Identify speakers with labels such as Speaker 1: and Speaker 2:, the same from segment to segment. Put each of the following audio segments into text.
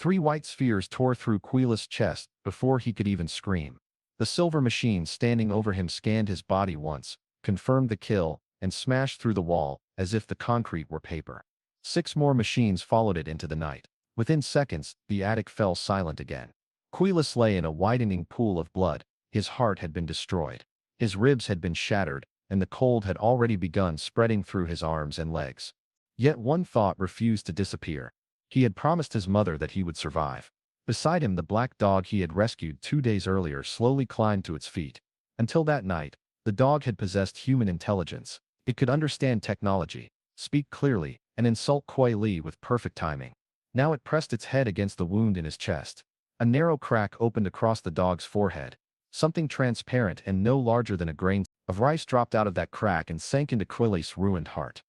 Speaker 1: 3 white spheres tore through Cui Li's chest before he could even scream. The silver machine standing over him scanned his body once, confirmed the kill, and smashed through the wall as if the concrete were paper. 6 more machines followed it into the night. Within seconds, the attic fell silent again. Cui Li lay in a widening pool of blood. His heart had been destroyed. His ribs had been shattered, and the cold had already begun spreading through his arms and legs. Yet one thought refused to disappear. He had promised his mother that he would survive. Beside him, the black dog he had rescued 2 days earlier slowly climbed to its feet. Until that night, the dog had possessed human intelligence. It could understand technology, speak clearly, and insult Cui Li with perfect timing. Now it pressed its head against the wound in his chest. A narrow crack opened across the dog's forehead. Something transparent and no larger than a grain of rice dropped out of that crack and sank into Cui Li's ruined heart.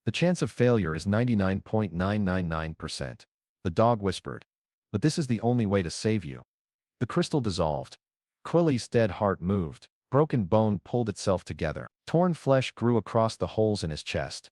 Speaker 1: The chance of failure is 99.999%. The dog whispered. But this is the only way to save you. The crystal dissolved. Cui Li's dead heart moved. Broken bone pulled itself together. Torn flesh grew across the holes in his chest.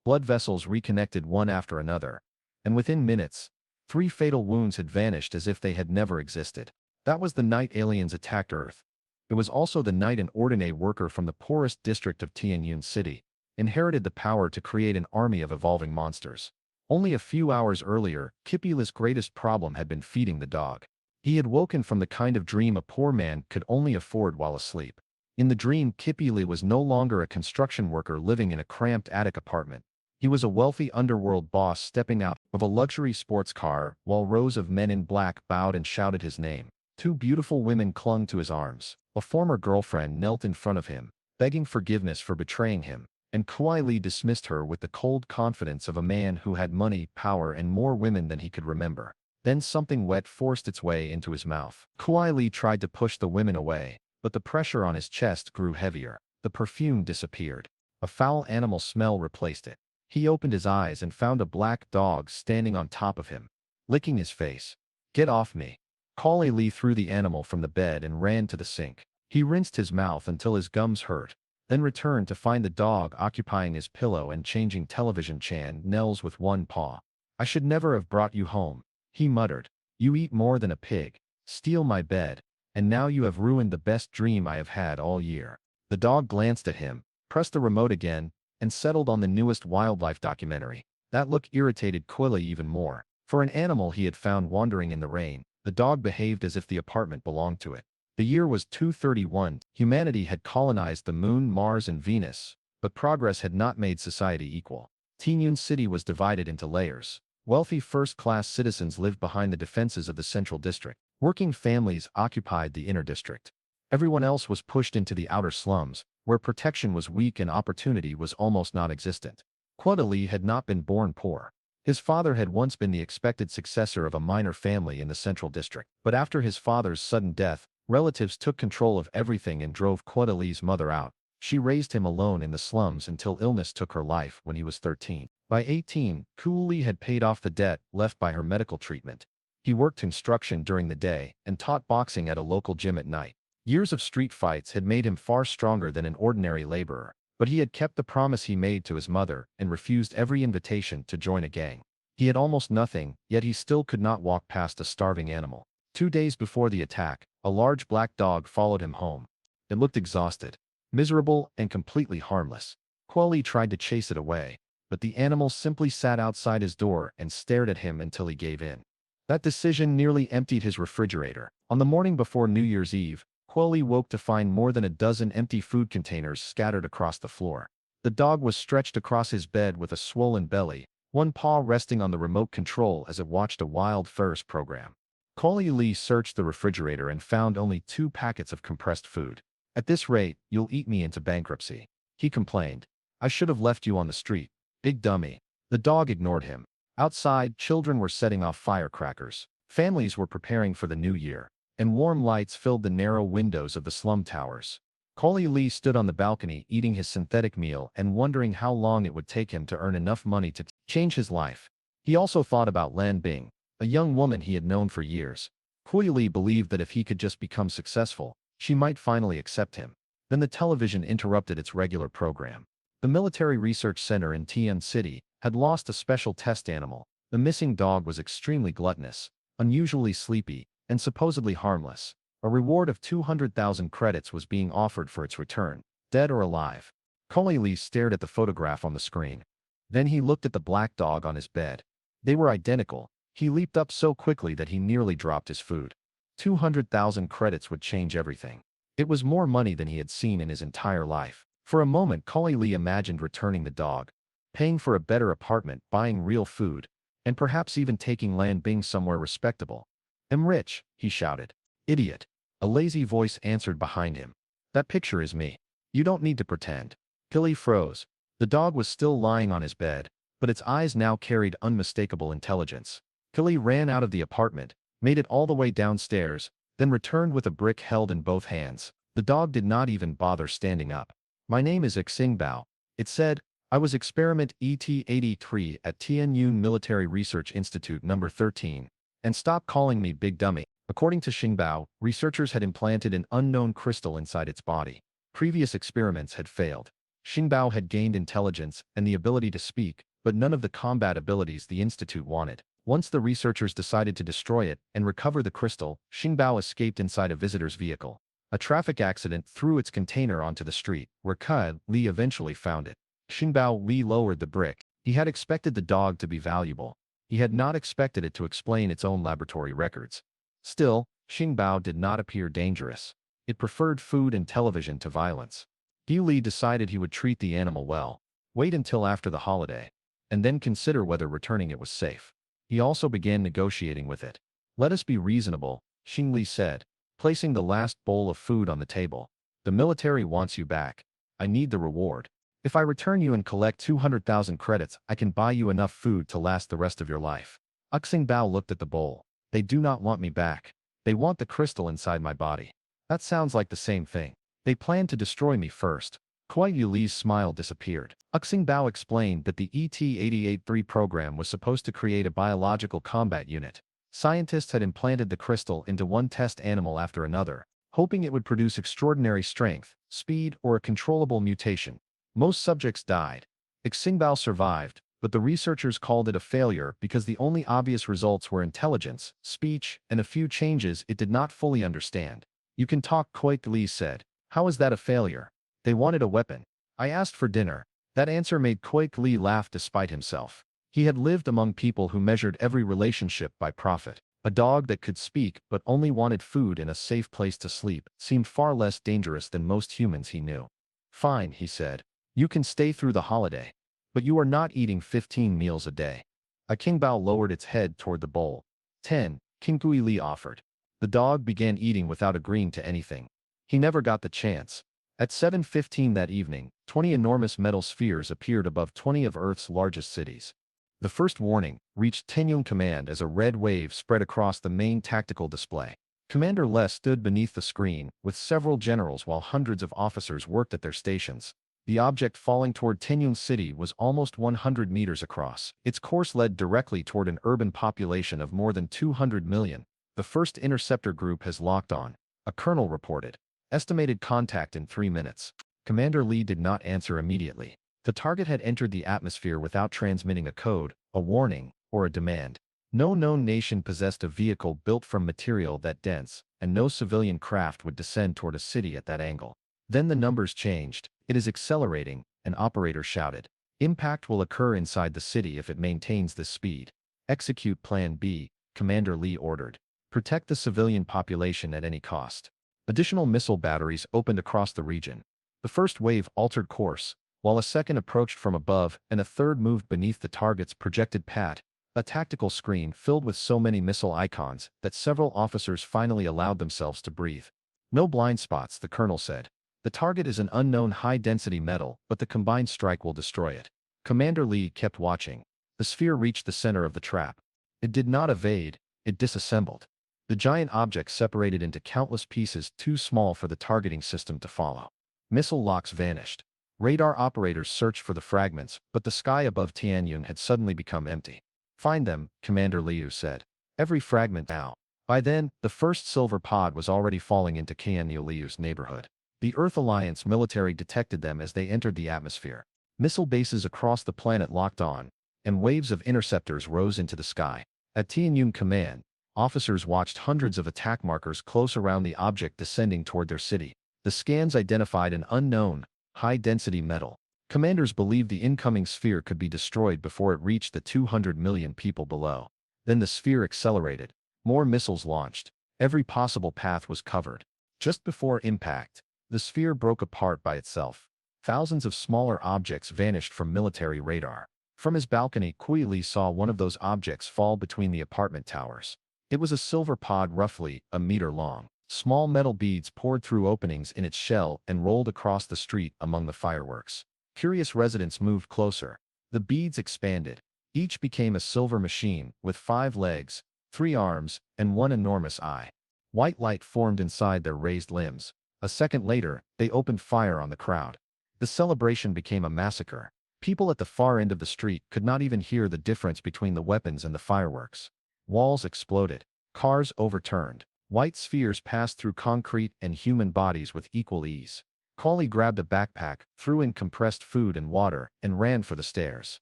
Speaker 1: Blood vessels reconnected one after another. And within minutes, 3 fatal wounds had vanished as if they had never existed. That was the night aliens attacked Earth. It was also the night an ordinary worker from the poorest district of Tianyun City inherited the power to create an army of evolving monsters. Only a few hours earlier, Cui Li's greatest problem had been feeding the dog. He had woken from the kind of dream a poor man could only afford while asleep. In the dream, Cui Li was no longer a construction worker living in a cramped attic apartment. He was a wealthy underworld boss stepping out of a luxury sports car while rows of men in black bowed and shouted his name. 2 beautiful women clung to his arms. A former girlfriend knelt in front of him, begging forgiveness for betraying him, and Cui Li dismissed her with the cold confidence of a man who had money, power, and more women than he could remember. Then something wet forced its way into his mouth. Cui Li tried to push the women away, but the pressure on his chest grew heavier. The perfume disappeared. A foul animal smell replaced it. He opened his eyes and found a black dog standing on top of him, licking his face. "Get off me." Cui Li threw the animal from the bed and ran to the sink. He rinsed his mouth until his gums hurt, then returned to find the dog occupying his pillow and changing television channels with one paw. "I should never have brought you home," he muttered. "You eat more than a pig, steal my bed, and now you have ruined the best dream I have had all year." The dog glanced at him, pressed the remote again, and settled on the newest wildlife documentary. That look irritated Cui Li even more. For an animal he had found wandering in the rain, the dog behaved as if the apartment belonged to it. The year was 231. Humanity had colonized the Moon, Mars, and Venus, but progress had not made society equal. Tianyun City was divided into layers. Wealthy first-class citizens lived behind the defenses of the central district. Working families occupied the inner district. Everyone else was pushed into the outer slums, where protection was weak and opportunity was almost non-existent. Cui Li had not been born poor. His father had once been the expected successor of a minor family in the central district. But after his father's sudden death, relatives took control of everything and drove Cui Li's mother out. She raised him alone in the slums until illness took her life when he was 13. By 18, Cui Li had paid off the debt left by her medical treatment. He worked construction during the day and taught boxing at a local gym at night. Years of street fights had made him far stronger than an ordinary laborer, but he had kept the promise he made to his mother and refused every invitation to join a gang. He had almost nothing, yet he still could not walk past a starving animal. 2 days before the attack, a large black dog followed him home. It looked exhausted, miserable, and completely harmless. Cui Li tried to chase it away, but the animal simply sat outside his door and stared at him until he gave in. That decision nearly emptied his refrigerator. On the morning before New Year's Eve, Cui Li woke to find more than a dozen empty food containers scattered across the floor. The dog was stretched across his bed with a swollen belly, one paw resting on the remote control as it watched a wild Ferris program. Cui Li searched the refrigerator and found only 2 packets of compressed food. "At this rate, you'll eat me into bankruptcy," he complained. "I should have left you on the street. Big dummy." The dog ignored him. Outside, children were setting off firecrackers. Families were preparing for the new year, and warm lights filled the narrow windows of the slum towers. Cui Li stood on the balcony eating his synthetic meal and wondering how long it would take him to earn enough money to change his life. He also thought about Lan Bing, a young woman he had known for years. Cui Li believed that if he could just become successful, she might finally accept him. Then the television interrupted its regular program. The military research center in Tianyun City had lost a special test animal. The missing dog was extremely gluttonous, unusually sleepy, and supposedly harmless. A reward of 200,000 credits was being offered for its return, dead or alive. Cui Li stared at the photograph on the screen. Then he looked at the black dog on his bed. They were identical. He leaped up so quickly that he nearly dropped his food. 200,000 credits would change everything. It was more money than he had seen in his entire life. For a moment, Cui Li imagined returning the dog, paying for a better apartment, buying real food, and perhaps even taking Lan Bing somewhere respectable. "I'm rich," he shouted. "Idiot." A lazy voice answered behind him. "That picture is me. You don't need to pretend." Cui Li froze. The dog was still lying on his bed, but its eyes now carried unmistakable intelligence. Cui Li ran out of the apartment, made it all the way downstairs, then returned with a brick held in both hands. The dog did not even bother standing up. "My name is Xingbao," it said. "I was experiment ET-83 at Tianyun Military Research Institute number 13. And stop calling me Big Dummy." According to Xingbao, researchers had implanted an unknown crystal inside its body. Previous experiments had failed. Xingbao had gained intelligence and the ability to speak, but none of the combat abilities the institute wanted. Once the researchers decided to destroy it and recover the crystal, Xingbao escaped inside a visitor's vehicle. A traffic accident threw its container onto the street, where Cui Li eventually found it. Xingbao Li lowered the brick. He had expected the dog to be valuable. He had not expected it to explain its own laboratory records. Still, Xingbao did not appear dangerous. It preferred food and television to violence. Cui Li decided he would treat the animal well, wait until after the holiday, and then consider whether returning it was safe. He also began negotiating with it. "Let us be reasonable," Cui Li said, placing the last bowl of food on the table. "The military wants you back. I need the reward. If I return you and collect 200,000 credits, I can buy you enough food to last the rest of your life." Xingbao looked at the bowl. "They do not want me back. They want the crystal inside my body." "That sounds like the same thing. They plan to destroy me first." Cui Li's smile disappeared. Xingbao explained that the ET-883 program was supposed to create a biological combat unit. Scientists had implanted the crystal into one test animal after another, hoping it would produce extraordinary strength, speed, or a controllable mutation. Most subjects died. Xingbao survived, but the researchers called it a failure because the only obvious results were intelligence, speech, and a few changes it did not fully understand. "You can talk," Cui Li said. "How is that a failure?" "They wanted a weapon. I asked for dinner." That answer made Cui Li laugh despite himself. He had lived among people who measured every relationship by profit. A dog that could speak but only wanted food and a safe place to sleep seemed far less dangerous than most humans he knew. "Fine," he said. "You can stay through the holiday. But you are not eating 15 meals a day." Xingbao lowered its head toward the bowl. 10, Cui Li offered. The dog began eating without agreeing to anything. He never got the chance. At 7:15 that evening, 20 enormous metal spheres appeared above 20 of Earth's largest cities. The first warning reached Tianyun Command as a red wave spread across the main tactical display. Commander Les stood beneath the screen, with several generals while hundreds of officers worked at their stations. The object falling toward Tianyun City was almost 100 meters across. Its course led directly toward an urban population of more than 200 million. "The first interceptor group has locked on," a colonel reported. "Estimated contact in 3 minutes." Commander Li did not answer immediately. The target had entered the atmosphere without transmitting a code, a warning, or a demand. No known nation possessed a vehicle built from material that dense, and no civilian craft would descend toward a city at that angle. Then the numbers changed. "It is accelerating," an operator shouted. "Impact will occur inside the city if it maintains this speed." "Execute Plan B," Commander Li ordered. "Protect the civilian population at any cost." Additional missile batteries opened across the region. The first wave altered course, while a second approached from above and a third moved beneath the target's projected path. A tactical screen filled with so many missile icons that several officers finally allowed themselves to breathe. "No blind spots," the colonel said. "The target is an unknown high-density metal, but the combined strike will destroy it." Commander Li kept watching. The sphere reached the center of the trap. It did not evade, it disassembled. The giant object separated into countless pieces too small for the targeting system to follow. Missile locks vanished. Radar operators searched for the fragments, but the sky above Tianyun had suddenly become empty. "Find them," Commander Liu said. "Every fragment now." By then, the first silver pod was already falling into Commander Liu's neighborhood. The Earth Alliance military detected them as they entered the atmosphere. Missile bases across the planet locked on. and waves of interceptors rose into the sky. At Tianyun command, officers watched hundreds of attack markers close around the object descending toward their city. The scans identified an unknown, high-density metal. Commanders believed the incoming sphere could be destroyed before it reached the 200 million people below. Then the sphere accelerated. More missiles launched. Every possible path was covered. Just before impact, the sphere broke apart by itself. Thousands of smaller objects vanished from military radar. From his balcony, Cui Li saw one of those objects fall between the apartment towers. It was a silver pod roughly a meter long. Small metal beads poured through openings in its shell and rolled across the street among the fireworks. Curious residents moved closer. The beads expanded. Each became a silver machine with 5 legs, 3 arms, and 1 enormous eye. White light formed inside their raised limbs. A second later, they opened fire on the crowd. The celebration became a massacre. People at the far end of the street could not even hear the difference between the weapons and the fireworks. Walls exploded. Cars overturned. White spheres passed through concrete and human bodies with equal ease. Cui Li grabbed a backpack, threw in compressed food and water, and ran for the stairs.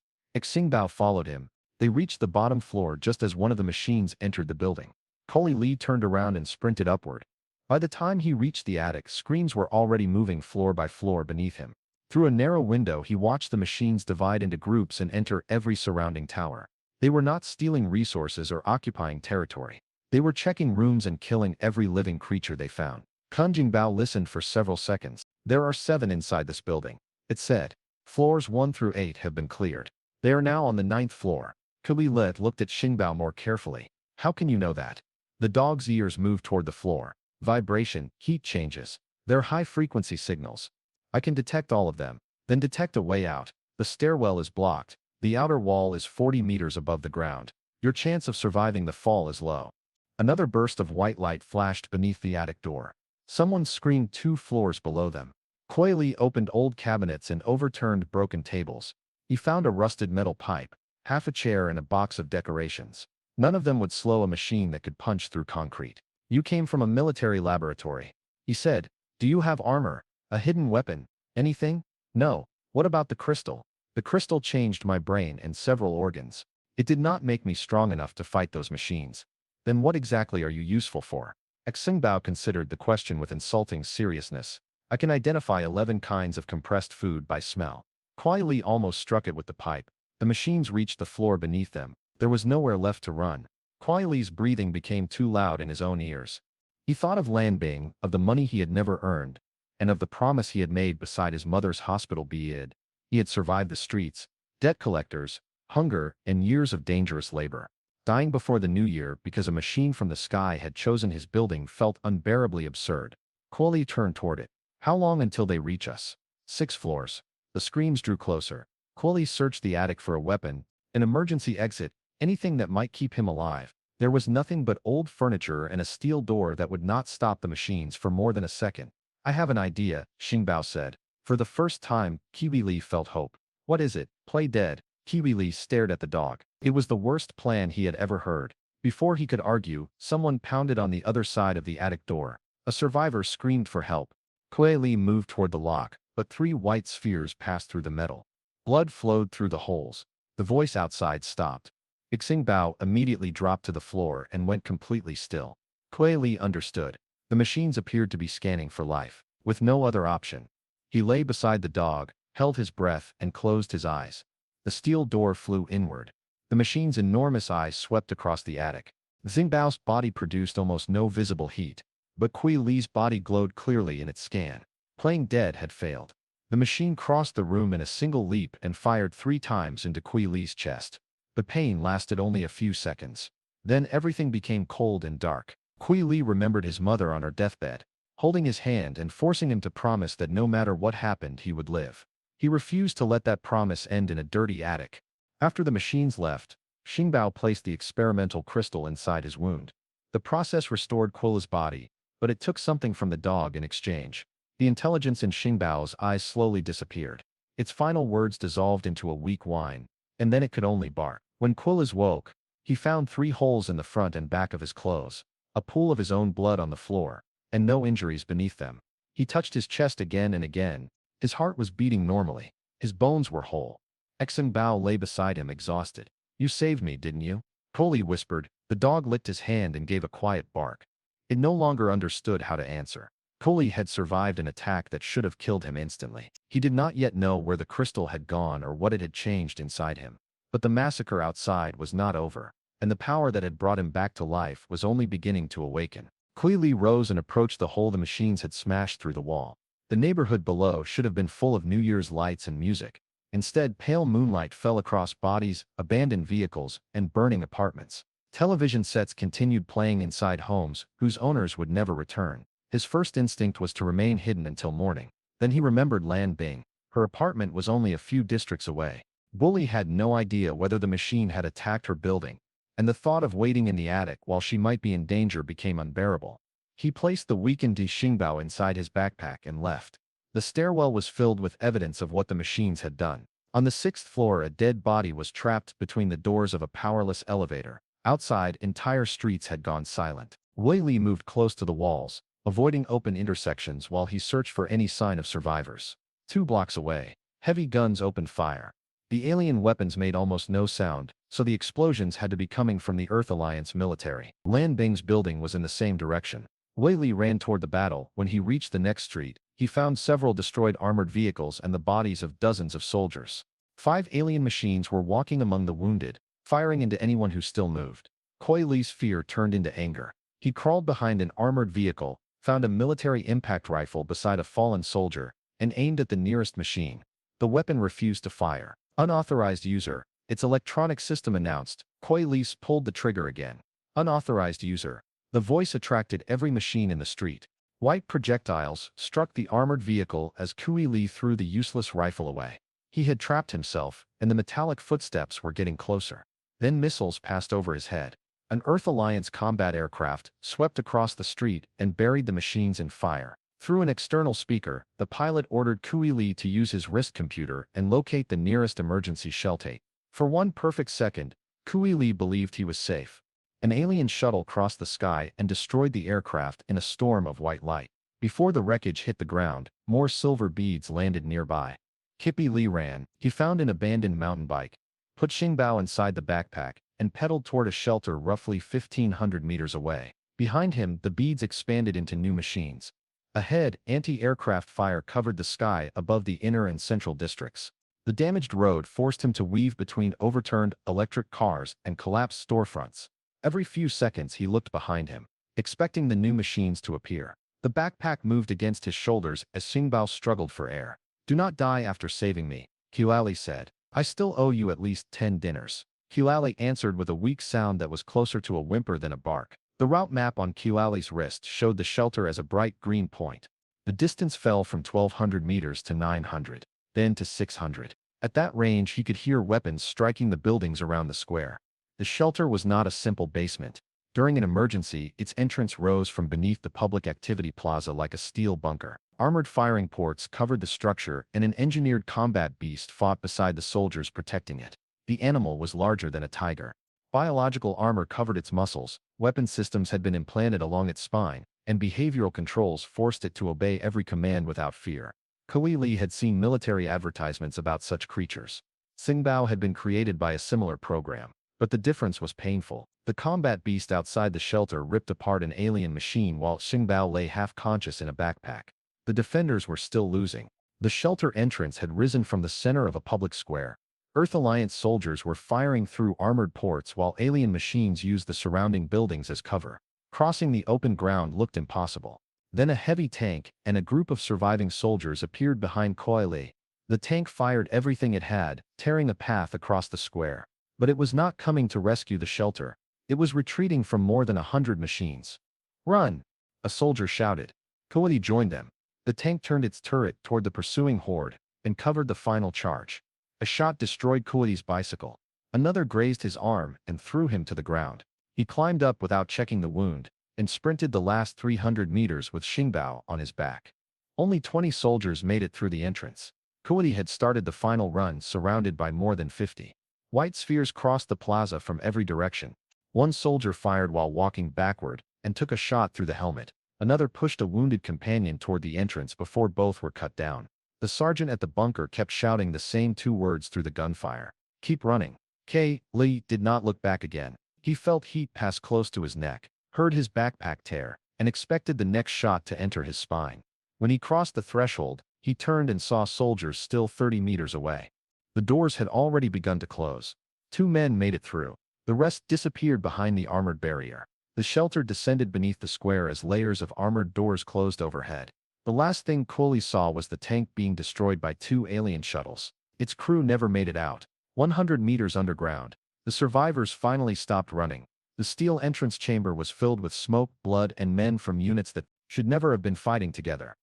Speaker 1: Xingbao followed him. They reached the bottom floor just as one of the machines entered the building. Cui Li turned around and sprinted upward. By the time he reached the attic, screens were already moving floor by floor beneath him. Through a narrow window, he watched the machines divide into groups and enter every surrounding tower. They were not stealing resources or occupying territory. They were checking rooms and killing every living creature they found. Jingbao listened for several seconds. There are 7 inside this building, it said. Floors 1 through 8 have been cleared. They are now on the 9th floor. Cui Li looked at Xingbao more carefully. How can you know that? The dog's ears moved toward the floor. Vibration, heat changes. They're high-frequency signals. I can detect all of them. Then detect a way out. The stairwell is blocked. The outer wall is 40 meters above the ground. Your chance of surviving the fall is low. Another burst of white light flashed beneath the attic door. Someone screamed 2 floors below them. Cui Li opened old cabinets and overturned broken tables. He found a rusted metal pipe, half a chair and a box of decorations. None of them would slow a machine that could punch through concrete. You came from a military laboratory, he said. Do you have armor? A hidden weapon? Anything? No. What about the crystal? The crystal changed my brain and several organs. It did not make me strong enough to fight those machines. Then what exactly are you useful for? Xingbao considered the question with insulting seriousness. I can identify 11 kinds of compressed food by smell. Cui Li almost struck it with the pipe. The machines reached the floor beneath them. There was nowhere left to run. Cui Li's breathing became too loud in his own ears. He thought of Lanbing, of the money he had never earned, and of the promise he had made beside his mother's hospital bed. He had survived the streets, debt collectors, hunger, and years of dangerous labor. Dying before the new year because a machine from the sky had chosen his building felt unbearably absurd. Cui Li turned toward it. How long until they reach us? 6 floors. The screams drew closer. Cui Li searched the attic for a weapon, an emergency exit, anything that might keep him alive. There was nothing but old furniture and a steel door that would not stop the machines for more than a second. I have an idea, Xingbao said. For the first time, Cui Li felt hope. What is it? Play dead. Cui Li stared at the dog. It was the worst plan he had ever heard. Before he could argue, someone pounded on the other side of the attic door. A survivor screamed for help. Cui Li moved toward the lock, but 3 white spheres passed through the metal. Blood flowed through the holes. The voice outside stopped. Xingbao immediately dropped to the floor and went completely still. Cui Li understood. The machines appeared to be scanning for life, with no other option. He lay beside the dog, held his breath, and closed his eyes. The steel door flew inward. The machine's enormous eyes swept across the attic. Xingbao's body produced almost no visible heat, but Cui Li's body glowed clearly in its scan. Playing dead had failed. The machine crossed the room in a single leap and fired 3 times into Cui Li's chest. The pain lasted only a few seconds. Then everything became cold and dark. Cui Li remembered his mother on her deathbed, holding his hand and forcing him to promise that no matter what happened he would live. He refused to let that promise end in a dirty attic. After the machines left, Xingbao placed the experimental crystal inside his wound. The process restored Cui Li's body, but it took something from the dog in exchange. The intelligence in Xingbao's eyes slowly disappeared. Its final words dissolved into a weak whine, and then it could only bark. When Cui Li woke, he found 3 holes in the front and back of his clothes, a pool of his own blood on the floor, and no injuries beneath them. He touched his chest again and again. His heart was beating normally. His bones were whole. Bao lay beside him exhausted. You saved me, didn't you? Cui Li whispered. The dog licked his hand and gave a quiet bark. It no longer understood how to answer. Cui Li had survived an attack that should have killed him instantly. He did not yet know where the crystal had gone or what it had changed inside him. But the massacre outside was not over, and the power that had brought him back to life was only beginning to awaken. Cui Li rose and approached the hole the machines had smashed through the wall. The neighborhood below should have been full of New Year's lights and music. Instead, pale moonlight fell across bodies, abandoned vehicles, and burning apartments. Television sets continued playing inside homes whose owners would never return. His first instinct was to remain hidden until morning. Then he remembered Lan Bing. Her apartment was only a few districts away. Bully had no idea whether the machine had attacked her building, and the thought of waiting in the attic while she might be in danger became unbearable. He placed the weakened Xingbao inside his backpack and left. The stairwell was filled with evidence of what the machines had done. On the 6th floor, a dead body was trapped between the doors of a powerless elevator. Outside, entire streets had gone silent. Cui Li moved close to the walls, avoiding open intersections while he searched for any sign of survivors. 2 blocks away, heavy guns opened fire. The alien weapons made almost no sound, so the explosions had to be coming from the Earth Alliance military. Lan Bing's building was in the same direction. Cui Li ran toward the battle. When he reached the next street, he found several destroyed armored vehicles and the bodies of dozens of soldiers. 5 alien machines were walking among the wounded, firing into anyone who still moved. Cui Li's fear turned into anger. He crawled behind an armored vehicle, found a military impact rifle beside a fallen soldier, and aimed at the nearest machine. The weapon refused to fire. Unauthorized user. Its electronic system announced. Cui Li pulled the trigger again. Unauthorized user. The voice attracted every machine in the street. White projectiles struck the armored vehicle as Cui Li threw the useless rifle away. He had trapped himself, and the metallic footsteps were getting closer. Then missiles passed over his head. An Earth Alliance combat aircraft swept across the street and buried the machines in fire. Through an external speaker, the pilot ordered Cui Li to use his wrist computer and locate the nearest emergency shelter. For one perfect second, Cui Li believed he was safe. An alien shuttle crossed the sky and destroyed the aircraft in a storm of white light. Before the wreckage hit the ground, more silver beads landed nearby. Cui Li ran. He found an abandoned mountain bike, put Xingbao inside the backpack, and pedaled toward a shelter roughly 1,500 meters away. Behind him, the beads expanded into new machines. Ahead, anti-aircraft fire covered the sky above the inner and central districts. The damaged road forced him to weave between overturned electric cars and collapsed storefronts. Every few seconds he looked behind him, expecting the new machines to appear. The backpack moved against his shoulders as Xingbao struggled for air. "Do not die after saving me," Cui Li said. "I still owe you at least 10 dinners." Cui Li answered with a weak sound that was closer to a whimper than a bark. The route map on Cui Li's wrist showed the shelter as a bright green point. The distance fell from 1,200 meters to 900, then to 600. At that range, he could hear weapons striking the buildings around the square. The shelter was not a simple basement. During an emergency, its entrance rose from beneath the public activity plaza like a steel bunker. Armored firing ports covered the structure, and an engineered combat beast fought beside the soldiers protecting it. The animal was larger than a tiger. Biological armor covered its muscles, weapon systems had been implanted along its spine, and behavioral controls forced it to obey every command without fear. Cui Li had seen military advertisements about such creatures. Xingbao had been created by a similar program. But the difference was painful. The combat beast outside the shelter ripped apart an alien machine while Xingbao lay half-conscious in a backpack. The defenders were still losing. The shelter entrance had risen from the center of a public square. Earth Alliance soldiers were firing through armored ports while alien machines used the surrounding buildings as cover. Crossing the open ground looked impossible. Then a heavy tank and a group of surviving soldiers appeared behind Cui Li. The tank fired everything it had, tearing a path across the square. But it was not coming to rescue the shelter. It was retreating from more than 100 machines. "Run!" a soldier shouted. Cui Li joined them. The tank turned its turret toward the pursuing horde and covered the final charge. A shot destroyed Cui Li's bicycle. Another grazed his arm and threw him to the ground. He climbed up without checking the wound and sprinted the last 300 meters with Xingbao on his back. Only 20 soldiers made it through the entrance. Cui Li had started the final run surrounded by more than 50. White spheres crossed the plaza from every direction. One soldier fired while walking backward and took a shot through the helmet. Another pushed a wounded companion toward the entrance before both were cut down. The sergeant at the bunker kept shouting the same two words through the gunfire. Keep running. Cui Li did not look back again. He felt heat pass close to his neck, heard his backpack tear, and expected the next shot to enter his spine. When he crossed the threshold, he turned and saw soldiers still 30 meters away. The doors had already begun to close. 2 men made it through. The rest disappeared behind the armored barrier. The shelter descended beneath the square as layers of armored doors closed overhead. The last thing Cui Li saw was the tank being destroyed by 2 alien shuttles. Its crew never made it out. 100 meters underground, the survivors finally stopped running. The steel entrance chamber was filled with smoke, blood, and men from units that should never have been fighting together.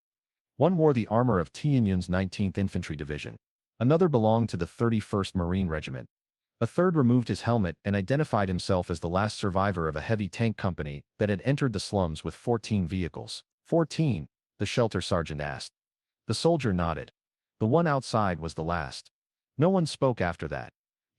Speaker 1: One wore the armor of Tianyun's 19th Infantry Division. Another belonged to the 31st Marine Regiment. A third removed his helmet and identified himself as the last survivor of a heavy tank company that had entered the slums with 14 vehicles. 14, the shelter sergeant asked. The soldier nodded. The one outside was the last. No one spoke after that.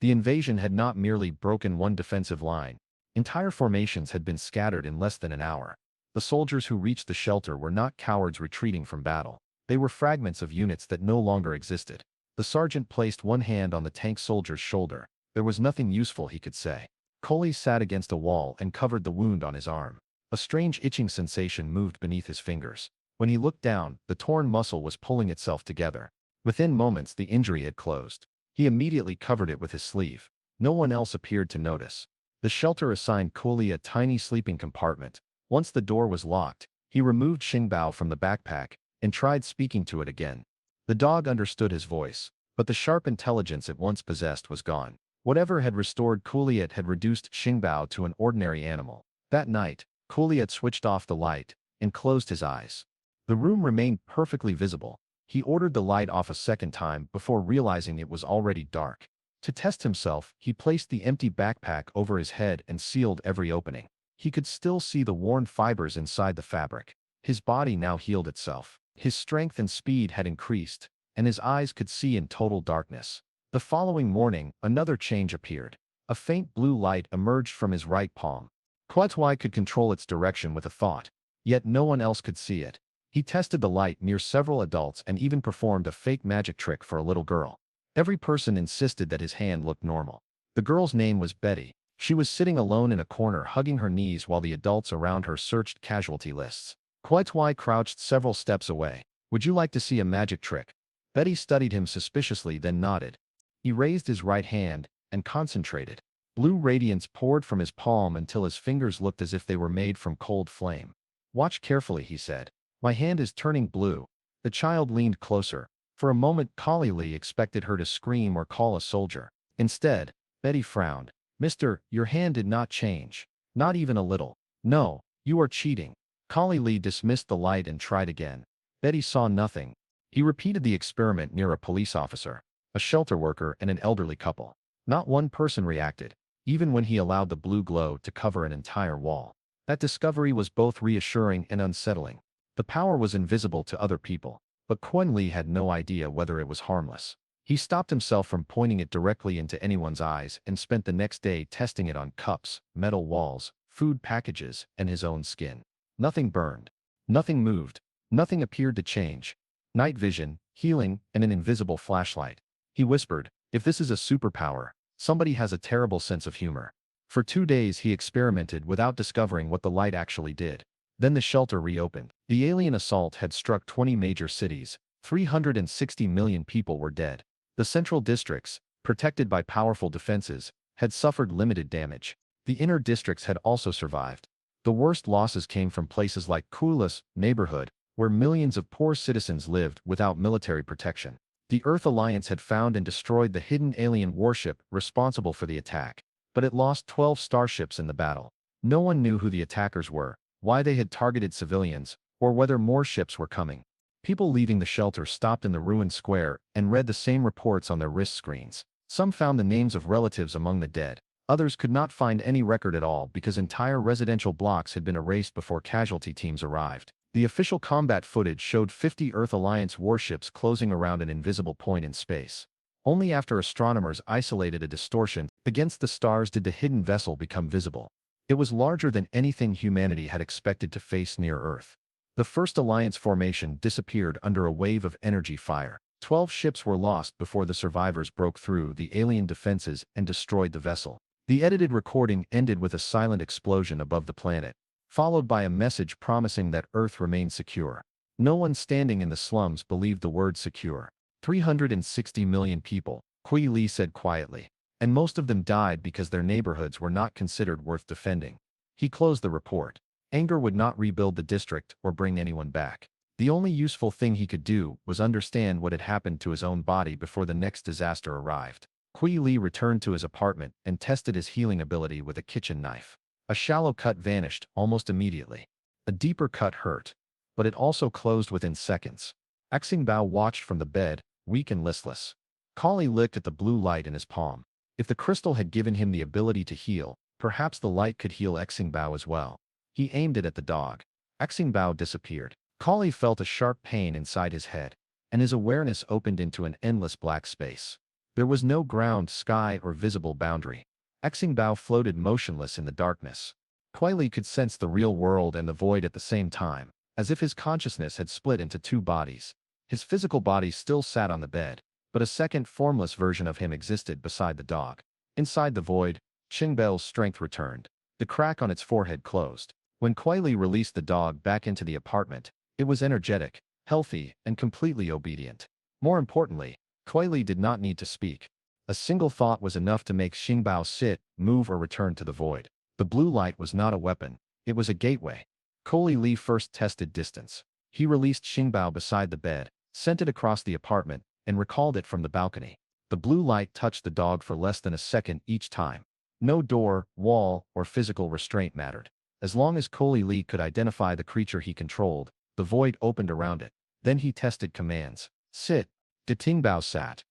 Speaker 1: The invasion had not merely broken one defensive line. Entire formations had been scattered in less than an hour. The soldiers who reached the shelter were not cowards retreating from battle. They were fragments of units that no longer existed. The sergeant placed one hand on the tank soldier's shoulder. There was nothing useful he could say. Cui Li sat against a wall and covered the wound on his arm. A strange itching sensation moved beneath his fingers. When he looked down, the torn muscle was pulling itself together. Within moments, the injury had closed. He immediately covered it with his sleeve. No one else appeared to notice. The shelter assigned Cui Li a tiny sleeping compartment. Once the door was locked, he removed Xingbao from the backpack and tried speaking to it again. The dog understood his voice, but the sharp intelligence it once possessed was gone. Whatever had restored Cui Li had reduced Xingbao to an ordinary animal. That night, Cui Li had switched off the light and closed his eyes. The room remained perfectly visible. He ordered the light off a second time before realizing it was already dark. To test himself, he placed the empty backpack over his head and sealed every opening. He could still see the worn fibers inside the fabric. His body now healed itself. His strength and speed had increased, and his eyes could see in total darkness. The following morning, another change appeared. A faint blue light emerged from his right palm. Cui Li could control its direction with a thought, yet no one else could see it. He tested the light near several adults and even performed a fake magic trick for a little girl. Every person insisted that his hand looked normal. The girl's name was Betty. She was sitting alone in a corner hugging her knees while the adults around her searched casualty lists. Cui Li crouched several steps away. Would you like to see a magic trick? Betty studied him suspiciously, then nodded. He raised his right hand and concentrated. Blue radiance poured from his palm until his fingers looked as if they were made from cold flame. Watch carefully, he said. My hand is turning blue. The child leaned closer. For a moment, Cui Li expected her to scream or call a soldier. Instead, Betty frowned. Mister, your hand did not change. Not even a little. No, you are cheating. Cui Li dismissed the light and tried again. Betty saw nothing. He repeated the experiment near a police officer, a shelter worker, and an elderly couple. Not one person reacted, even when he allowed the blue glow to cover an entire wall. That discovery was both reassuring and unsettling. The power was invisible to other people, but Cui Li had no idea whether it was harmless. He stopped himself from pointing it directly into anyone's eyes and spent the next day testing it on cups, metal walls, food packages, and his own skin. Nothing burned. Nothing moved. Nothing appeared to change. Night vision, healing, and an invisible flashlight. He whispered, if this is a superpower, somebody has a terrible sense of humor. For 2 days he experimented without discovering what the light actually did. Then the shelter reopened. The alien assault had struck 20 major cities. 360 million people were dead. The central districts, protected by powerful defenses, had suffered limited damage. The inner districts had also survived. The worst losses came from places like Cui Li's neighborhood, where millions of poor citizens lived without military protection. The Earth Alliance had found and destroyed the hidden alien warship responsible for the attack, but it lost 12 starships in the battle. No one knew who the attackers were, why they had targeted civilians, or whether more ships were coming. People leaving the shelter stopped in the ruined square and read the same reports on their wrist screens. Some found the names of relatives among the dead. Others could not find any record at all because entire residential blocks had been erased before casualty teams arrived. The official combat footage showed 50 Earth Alliance warships closing around an invisible point in space. Only after astronomers isolated a distortion against the stars did the hidden vessel become visible. It was larger than anything humanity had expected to face near Earth. The first Alliance formation disappeared under a wave of energy fire. 12 ships were lost before the survivors broke through the alien defenses and destroyed the vessel. The edited recording ended with a silent explosion above the planet, followed by a message promising that Earth remained secure. No one standing in the slums believed the word secure. 360 million people, Cui Li said quietly. And most of them died because their neighborhoods were not considered worth defending. He closed the report. Anger would not rebuild the district or bring anyone back. The only useful thing he could do was understand what had happened to his own body before the next disaster arrived. Cui Li returned to his apartment and tested his healing ability with a kitchen knife. A shallow cut vanished almost immediately. A deeper cut hurt, but it also closed within seconds. Xingbao watched from the bed, weak and listless. Kali looked at the blue light in his palm. If the crystal had given him the ability to heal, perhaps the light could heal Xingbao as well. He aimed it at the dog. Xingbao disappeared. Kali felt a sharp pain inside his head, and his awareness opened into an endless black space. There was no ground, sky, or visible boundary. Xingbao floated motionless in the darkness. Cui Li could sense the real world and the void at the same time, as if his consciousness had split into two bodies. His physical body still sat on the bed, but a second formless version of him existed beside the dog. Inside the void, Xingbao's strength returned. The crack on its forehead closed. When Cui Li released the dog back into the apartment, it was energetic, healthy, and completely obedient. More importantly, Cui Li did not need to speak. A single thought was enough to make Xingbao sit, move, or return to the void. The blue light was not a weapon, it was a gateway. Cui Li first tested distance. He released Xingbao beside the bed, sent it across the apartment, and recalled it from the balcony. The blue light touched the dog for less than a second each time. No door, wall, or physical restraint mattered. As long as Cui Li could identify the creature he controlled, the void opened around it. Then he tested commands. Sit. Xingbao sat.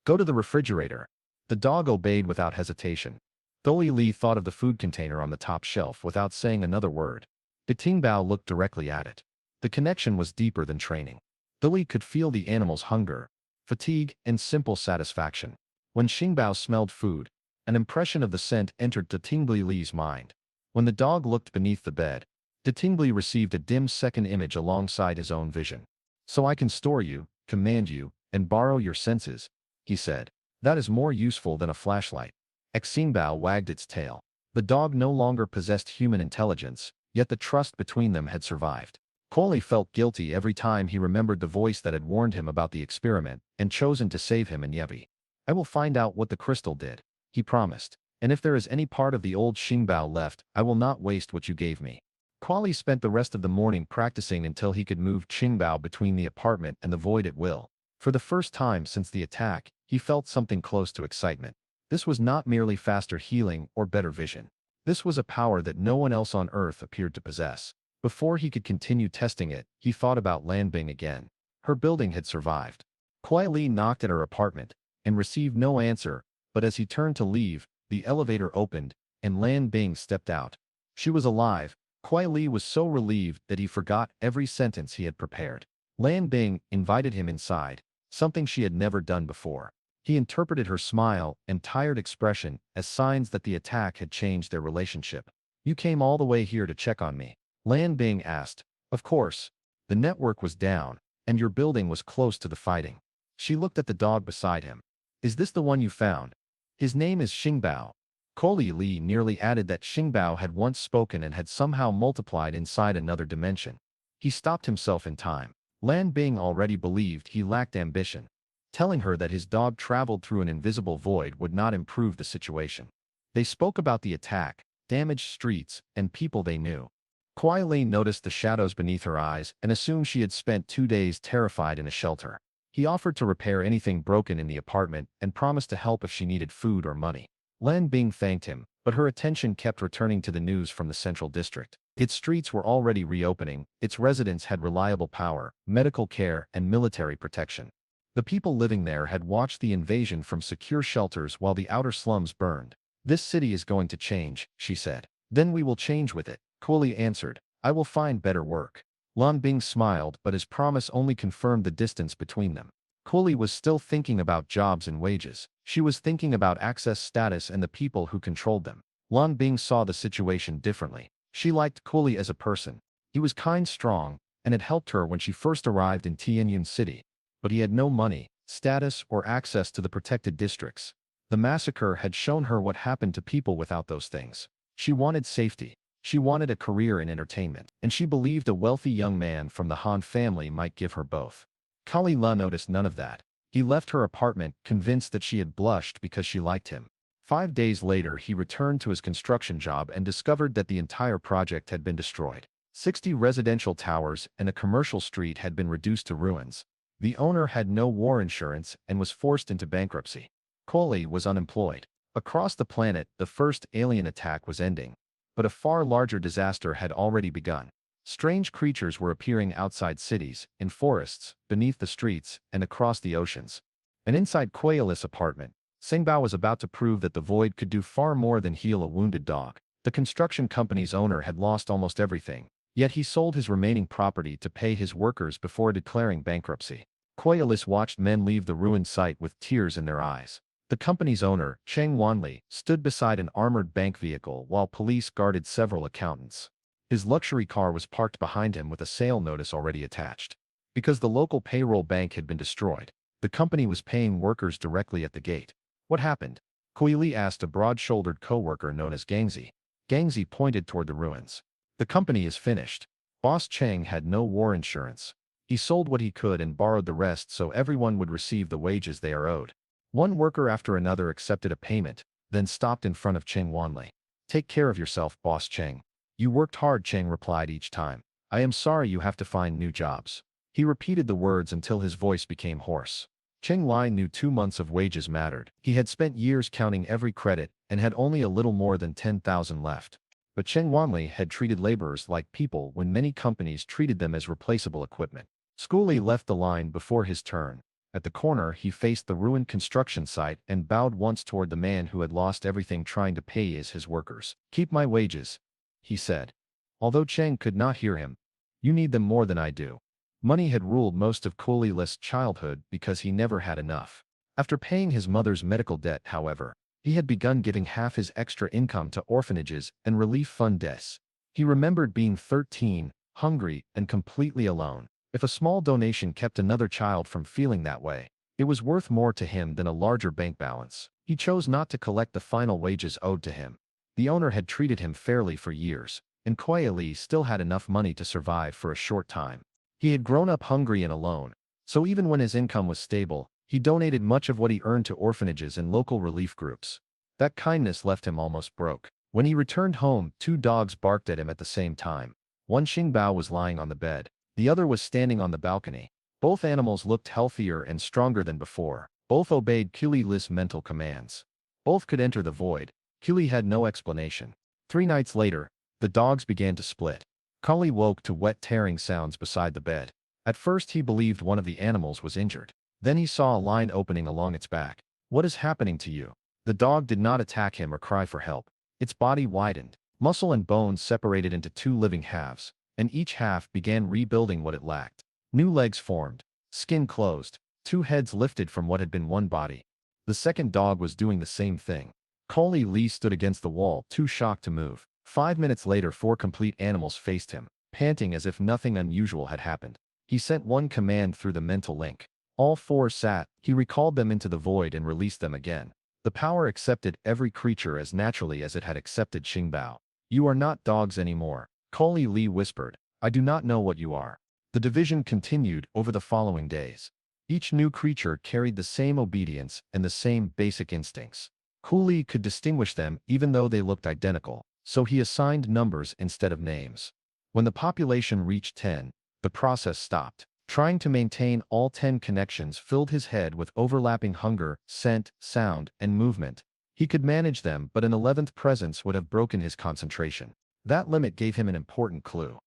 Speaker 1: Go to the refrigerator. The dog obeyed without hesitation. Cui Li thought of the food container on the top shelf without saying another word. Xingbao looked directly at it. The connection was deeper than training. Cui Li could feel the animal's hunger, fatigue, and simple satisfaction. When Xingbao smelled food, an impression of the scent entered Li's mind. When the dog looked beneath the bed, Li received a dim second image alongside his own vision. So I can store you, command you, and borrow your senses, he said. That is more useful than a flashlight. Xingbao wagged its tail. The dog no longer possessed human intelligence, yet the trust between them had survived. Cui Li felt guilty every time he remembered the voice that had warned him about the experiment and chosen to save him and Yevi. I will find out what the crystal did, he promised. And if there is any part of the old Xingbao left, I will not waste what you gave me. Cui Li spent the rest of the morning practicing until he could move Xingbao between the apartment and the void at will. For the first time since the attack, he felt something close to excitement. This was not merely faster healing or better vision. This was a power that no one else on Earth appeared to possess. Before he could continue testing it, he thought about Lanbing again. Her building had survived. Cui Li knocked at her apartment and received no answer, but as he turned to leave, the elevator opened, and Lanbing stepped out. She was alive. Cui Li was so relieved that he forgot every sentence he had prepared. Lanbing invited him inside, something she had never done before. He interpreted her smile and tired expression as signs that the attack had changed their relationship. You came all the way here to check on me? Lanbing asked. Of course. The network was down, and your building was close to the fighting. She looked at the dog beside him. Is this the one you found? His name is Xingbao. Cui Li nearly added that Xingbao had once spoken and had somehow multiplied inside another dimension. He stopped himself in time. Lanbing already believed he lacked ambition. Telling her that his dog traveled through an invisible void would not improve the situation. They spoke about the attack, damaged streets, and people they knew. Cui Li noticed the shadows beneath her eyes and assumed she had spent 2 days terrified in a shelter. He offered to repair anything broken in the apartment and promised to help if she needed food or money. Lanbing thanked him, but her attention kept returning to the news from the central district. Its streets were already reopening, its residents had reliable power, medical care, and military protection. The people living there had watched the invasion from secure shelters while the outer slums burned. This city is going to change, she said. Then we will change with it, Cui Li answered. I will find better work. Lanbing smiled, but his promise only confirmed the distance between them. Cui Li was still thinking about jobs and wages. She was thinking about access, status, and the people who controlled them. Lanbing saw the situation differently. She liked Cui Li as a person. He was kind, strong, and had helped her when she first arrived in Tianyun City. But he had no money, status, or access to the protected districts. The massacre had shown her what happened to people without those things. She wanted safety. She wanted a career in entertainment, and she believed a wealthy young man from the Han family might give her both. Cui Li noticed none of that. He left her apartment, convinced that she had blushed because she liked him. 5 days later, he returned to his construction job and discovered that the entire project had been destroyed. 60 residential towers and a commercial street had been reduced to ruins. The owner had no war insurance and was forced into bankruptcy. Cui Li was unemployed. Across the planet, the first alien attack was ending. But a far larger disaster had already begun. Strange creatures were appearing outside cities, in forests, beneath the streets, and across the oceans. And inside Cui Li's apartment, Singbao was about to prove that the void could do far more than heal a wounded dog. The construction company's owner had lost almost everything, yet he sold his remaining property to pay his workers before declaring bankruptcy. Cui Li watched men leave the ruined site with tears in their eyes. The company's owner, Cheng Wanli, stood beside an armored bank vehicle while police guarded several accountants. His luxury car was parked behind him with a sale notice already attached. Because the local payroll bank had been destroyed, the company was paying workers directly at the gate. What happened? Cui Li asked a broad-shouldered co-worker known as Gangzi. Gangzi pointed toward the ruins. The company is finished. Boss Cheng had no war insurance. He sold what he could and borrowed the rest so everyone would receive the wages they are owed. One worker after another accepted a payment, then stopped in front of Cheng Wanli. Take care of yourself, Boss Cheng. You worked hard, Cheng replied each time. I am sorry you have to find new jobs. He repeated the words until his voice became hoarse. Cheng Lai knew 2 months of wages mattered. He had spent years counting every credit and had only a little more than 10,000 left. But Cheng Wanli had treated laborers like people when many companies treated them as replaceable equipment. Cui Li left the line before his turn. At the corner, he faced the ruined construction site and bowed once toward the man who had lost everything trying to pay his workers. Keep my wages, he said. Although Cheng could not hear him. You need them more than I do. Money had ruled most of Cui Li's childhood because he never had enough. After paying his mother's medical debt, however, he had begun giving half his extra income to orphanages and relief fund desks. He remembered being 13, hungry, and completely alone. If a small donation kept another child from feeling that way, it was worth more to him than a larger bank balance. He chose not to collect the final wages owed to him. The owner had treated him fairly for years, and Cui Li still had enough money to survive for a short time. He had grown up hungry and alone, so even when his income was stable, he donated much of what he earned to orphanages and local relief groups. That kindness left him almost broke. When he returned home, 2 dogs barked at him at the same time. One Xingbao was lying on the bed. The other was standing on the balcony. Both animals looked healthier and stronger than before. Both obeyed Cui Li's mental commands. Both could enter the void. Cui Li had no explanation. 3 nights later, the dogs began to split. Cui Li woke to wet tearing sounds beside the bed. At first he believed one of the animals was injured. Then he saw a line opening along its back. What is happening to you? The dog did not attack him or cry for help. Its body widened. Muscle and bones separated into 2 living halves, and each half began rebuilding what it lacked. New legs formed. Skin closed. 2 heads lifted from what had been one body. The second dog was doing the same thing. Cui Li stood against the wall, too shocked to move. 5 minutes later, 4 complete animals faced him, panting as if nothing unusual had happened. He sent one command through the mental link. All 4 sat. He recalled them into the void and released them again. The power accepted every creature as naturally as it had accepted Xingbao. You are not dogs anymore. Cui Li whispered. I do not know what you are. The division continued over the following days. Each new creature carried the same obedience and the same basic instincts. Cui Li could distinguish them even though they looked identical, so he assigned numbers instead of names. When the population reached 10, the process stopped. Trying to maintain all 10 connections filled his head with overlapping hunger, scent, sound, and movement. He could manage them, but an 11th presence would have broken his concentration. That limit gave him an important clue.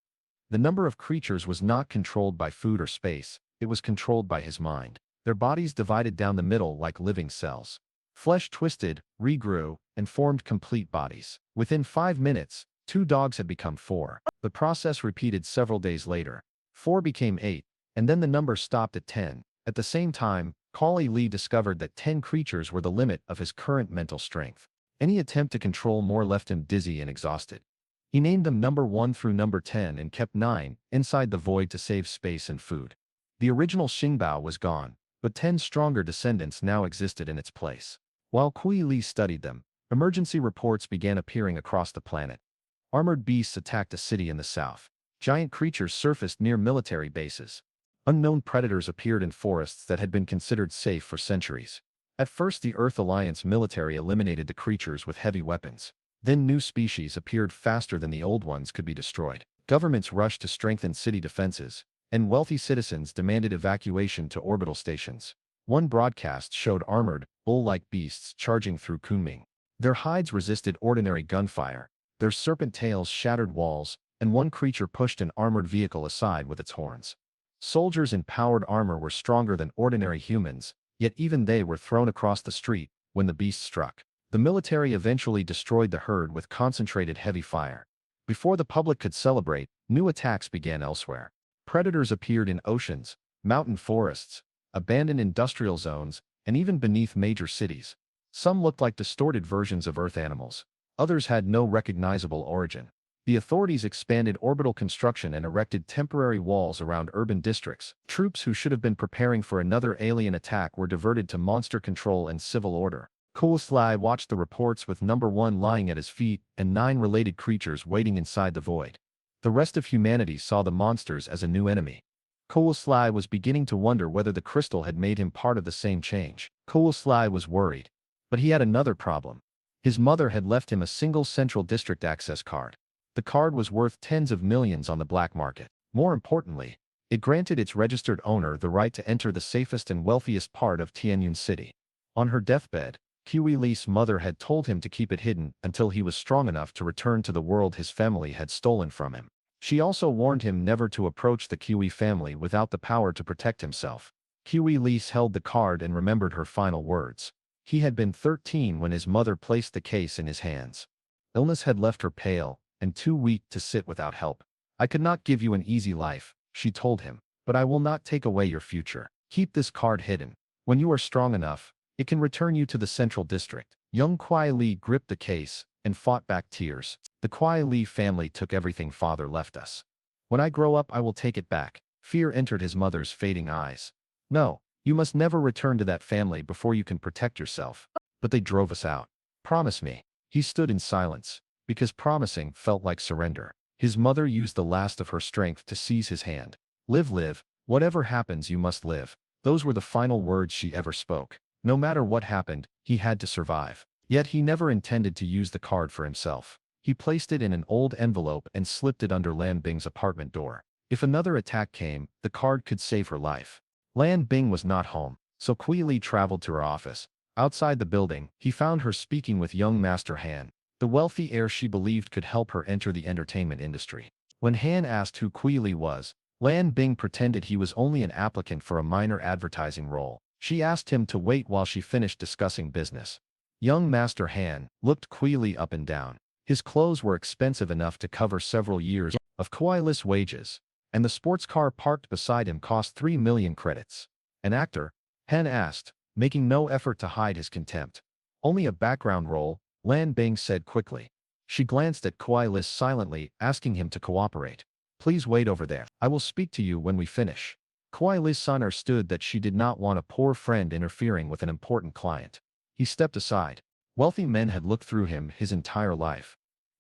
Speaker 1: The number of creatures was not controlled by food or space, it was controlled by his mind. Their bodies divided down the middle like living cells. Flesh twisted, regrew, and formed complete bodies. Within 5 minutes, 2 dogs had become 4. The process repeated several days later. 4 became 8, and then the number stopped at 10. At the same time, Cui Li discovered that 10 creatures were the limit of his current mental strength. Any attempt to control more left him dizzy and exhausted. He named them number 1 through number 10 and kept 9 inside the void to save space and food. The original Xingbao was gone, but 10 stronger descendants now existed in its place. While Cui Li studied them, emergency reports began appearing across the planet. Armored beasts attacked a city in the south. Giant creatures surfaced near military bases. Unknown predators appeared in forests that had been considered safe for centuries. At first, the Earth Alliance military eliminated the creatures with heavy weapons. Then new species appeared faster than the old ones could be destroyed. Governments rushed to strengthen city defenses, and wealthy citizens demanded evacuation to orbital stations. One broadcast showed armored, bull-like beasts charging through Kunming. Their hides resisted ordinary gunfire, their serpent tails shattered walls, and one creature pushed an armored vehicle aside with its horns. Soldiers in powered armor were stronger than ordinary humans, yet even they were thrown across the street when the beast struck. The military eventually destroyed the herd with concentrated heavy fire. Before the public could celebrate, new attacks began elsewhere. Predators appeared in oceans, mountain forests, abandoned industrial zones, and even beneath major cities. Some looked like distorted versions of Earth animals. Others had no recognizable origin. The authorities expanded orbital construction and erected temporary walls around urban districts. Troops who should have been preparing for another alien attack were diverted to monster control and civil order. Cui Li watched the reports with number 1 lying at his feet and 9 related creatures waiting inside the void. The rest of humanity saw the monsters as a new enemy. Cui Li was beginning to wonder whether the crystal had made him part of the same change. Cui Li was worried. But he had another problem. His mother had left him a single Central District access card. The card was worth tens of millions on the black market. More importantly, it granted its registered owner the right to enter the safest and wealthiest part of Tianyun City. On her deathbed, Cui Li's mother had told him to keep it hidden until he was strong enough to return to the world his family had stolen from him. She also warned him never to approach the Cui family without the power to protect himself. Cui Li held the card and remembered her final words. He had been 13 when his mother placed the case in his hands. Illness had left her pale and too weak to sit without help. I could not give you an easy life, she told him, but I will not take away your future. Keep this card hidden. When you are strong enough, it can return you to the Central District. Young Cui Li gripped the case and fought back tears. The Cui Li family took everything father left us. When I grow up, I will take it back. Fear entered his mother's fading eyes. No, you must never return to that family before you can protect yourself. But they drove us out. Promise me. He stood in silence, because promising felt like surrender. His mother used the last of her strength to seize his hand. Live. Whatever happens, you must live. Those were the final words she ever spoke. No matter what happened, he had to survive. Yet he never intended to use the card for himself. He placed it in an old envelope and slipped it under Lan Bing's apartment door. If another attack came, the card could save her life. Lan Bing was not home, so Cui Li traveled to her office. Outside the building, he found her speaking with young Master Han, the wealthy heir she believed could help her enter the entertainment industry. When Han asked who Cui Li was, Lan Bing pretended he was only an applicant for a minor advertising role. She asked him to wait while she finished discussing business. Young Master Han looked Cui Li up and down. His clothes were expensive enough to cover several years of Cui Li's wages, and the sports car parked beside him cost 3 million credits. An actor? Han asked, making no effort to hide his contempt. Only a background role, Lan Bing said quickly. She glanced at Cui Li silently, asking him to cooperate. Please wait over there. I will speak to you when we finish. Cui Li's understood that she did not want a poor friend interfering with an important client. He stepped aside. Wealthy men had looked through him his entire life.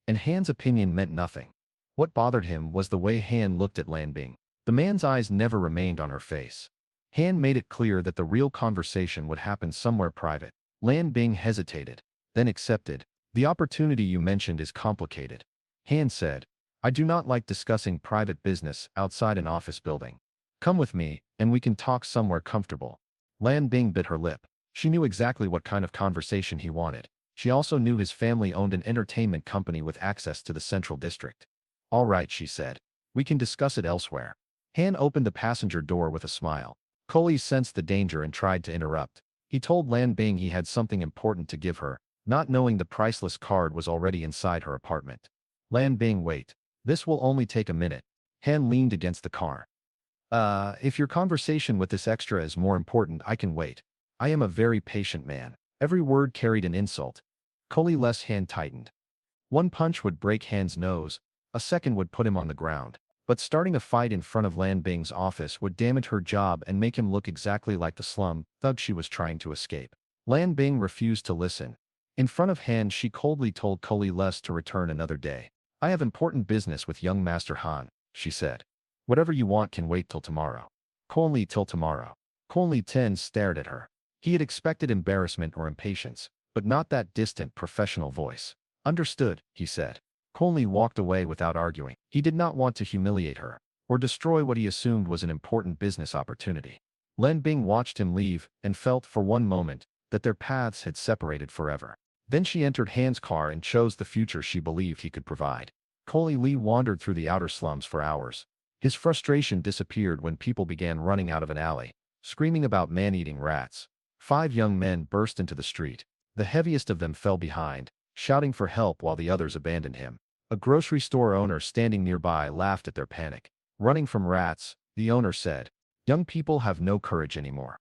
Speaker 1: And Han's opinion meant nothing. What bothered him was the way Han looked at Lan Bing. The man's eyes never remained on her face. Han made it clear that the real conversation would happen somewhere private. Lan Bing hesitated, then accepted. The opportunity you mentioned is complicated. Han said, I do not like discussing private business outside an office building. Come with me, and we can talk somewhere comfortable. Lan Bing bit her lip. She knew exactly what kind of conversation he wanted. She also knew his family owned an entertainment company with access to the Central District. All right, she said. We can discuss it elsewhere. Han opened the passenger door with a smile. Cui Li sensed the danger and tried to interrupt. He told Lan Bing he had something important to give her, not knowing the priceless card was already inside her apartment. Lan Bing, wait. This will only take a minute. Han leaned against the car. If your conversation with this extra is more important, I can wait. I am a very patient man. Every word carried an insult. Cui Li's hand tightened. One punch would break Han's nose, a second would put him on the ground. But starting a fight in front of Lan Bing's office would damage her job and make him look exactly like the slum thug she was trying to escape. Lan Bing refused to listen. In front of Han, she coldly told Cui Li to return another day. I have important business with young Master Han, she said. Whatever you want can wait till tomorrow. Only till tomorrow. Li Ten stared at her. He had expected embarrassment or impatience, but not that distant professional voice. Understood, he said. Li walked away without arguing. He did not want to humiliate her, or destroy what he assumed was an important business opportunity. Lan Bing watched him leave and felt for one moment that their paths had separated forever. Then she entered Han's car and chose the future she believed he could provide. Cui Li wandered through the outer slums for hours. His frustration disappeared when people began running out of an alley, screaming about man-eating rats. 5 young men burst into the street. The heaviest of them fell behind, shouting for help while the others abandoned him. A grocery store owner standing nearby laughed at their panic. Running from rats, the owner said, young people have no courage anymore.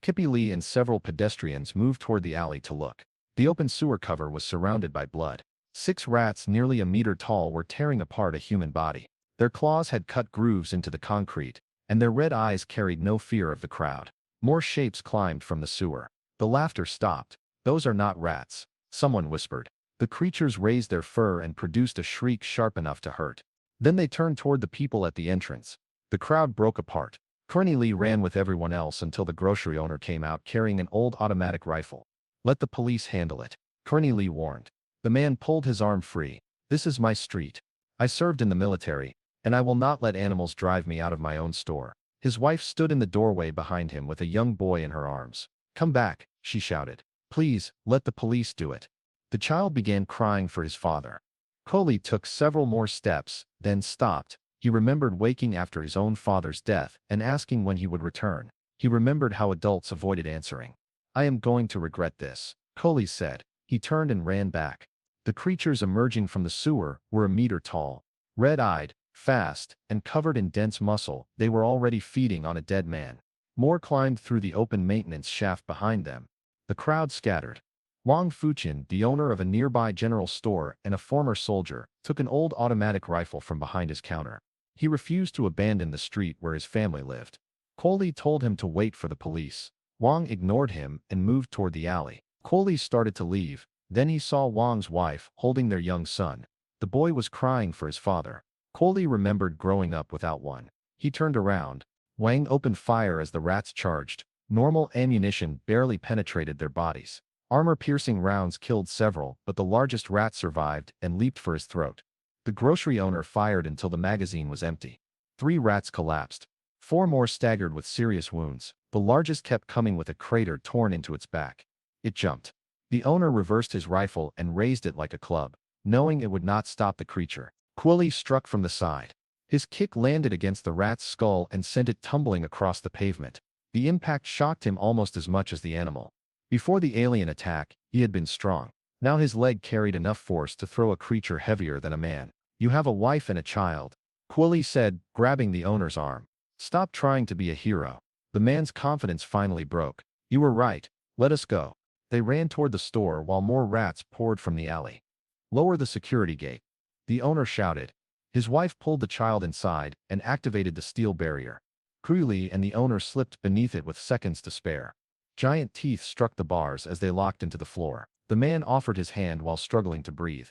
Speaker 1: Cui Li and several pedestrians moved toward the alley to look. The open sewer cover was surrounded by blood. 6 rats nearly a meter tall were tearing apart a human body. Their claws had cut grooves into the concrete, and their red eyes carried no fear of the crowd. More shapes climbed from the sewer. The laughter stopped. Those are not rats, someone whispered. The creatures raised their fur and produced a shriek sharp enough to hurt. Then they turned toward the people at the entrance. The crowd broke apart. Cui Li ran with everyone else until the grocery owner came out carrying an old automatic rifle. Let the police handle it, Cui Li warned. The man pulled his arm free. This is my street. I served in the military, and I will not let animals drive me out of my own store. His wife stood in the doorway behind him with a young boy in her arms. Come back, she shouted. Please, let the police do it. The child began crying for his father. Cui Li took several more steps, then stopped. He remembered waking after his own father's death and asking when he would return. He remembered how adults avoided answering. I am going to regret this, Cui Li said. He turned and ran back. The creatures emerging from the sewer were a meter tall. Red-eyed, fast, and covered in dense muscle, they were already feeding on a dead man. More climbed through the open maintenance shaft behind them. The crowd scattered. Wang Fuqian, the owner of a nearby general store and a former soldier, took an old automatic rifle from behind his counter. He refused to abandon the street where his family lived. Cui Li told him to wait for the police. Wang ignored him and moved toward the alley. Cui Li started to leave. Then he saw Wang's wife holding their young son. The boy was crying for his father. Cui Li remembered growing up without one. He turned around. Wang opened fire as the rats charged. Normal ammunition barely penetrated their bodies. Armor-piercing rounds killed several, but the largest rat survived and leaped for his throat. The grocery owner fired until the magazine was empty. 3 rats collapsed. 4 more staggered with serious wounds. The largest kept coming with a crater torn into its back. It jumped. The owner reversed his rifle and raised it like a club, knowing it would not stop the creature. Cui Li struck from the side. His kick landed against the rat's skull and sent it tumbling across the pavement. The impact shocked him almost as much as the animal. Before the alien attack, he had been strong. Now his leg carried enough force to throw a creature heavier than a man. You have a wife and a child, Cui Li said, grabbing the owner's arm. Stop trying to be a hero. The man's confidence finally broke. You were right. Let us go. They ran toward the store while more rats poured from the alley. Lower the security gate, the owner shouted. His wife pulled the child inside and activated the steel barrier. Cui Li and the owner slipped beneath it with seconds to spare. Giant teeth struck the bars as they locked into the floor. The man offered his hand while struggling to breathe.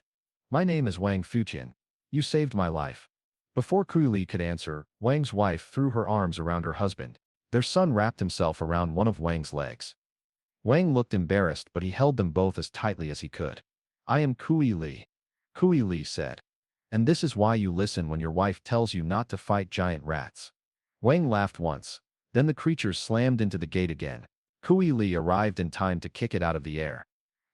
Speaker 1: My name is Wang Fuqian. You saved my life. Before Cui Li could answer, Wang's wife threw her arms around her husband. Their son wrapped himself around one of Wang's legs. Wang looked embarrassed, but he held them both as tightly as he could. I am Cui Li. Cui Li said. And this is why you listen when your wife tells you not to fight giant rats. Wang laughed once. Then the creatures slammed into the gate again. Cui Li arrived in time to kick it out of the air.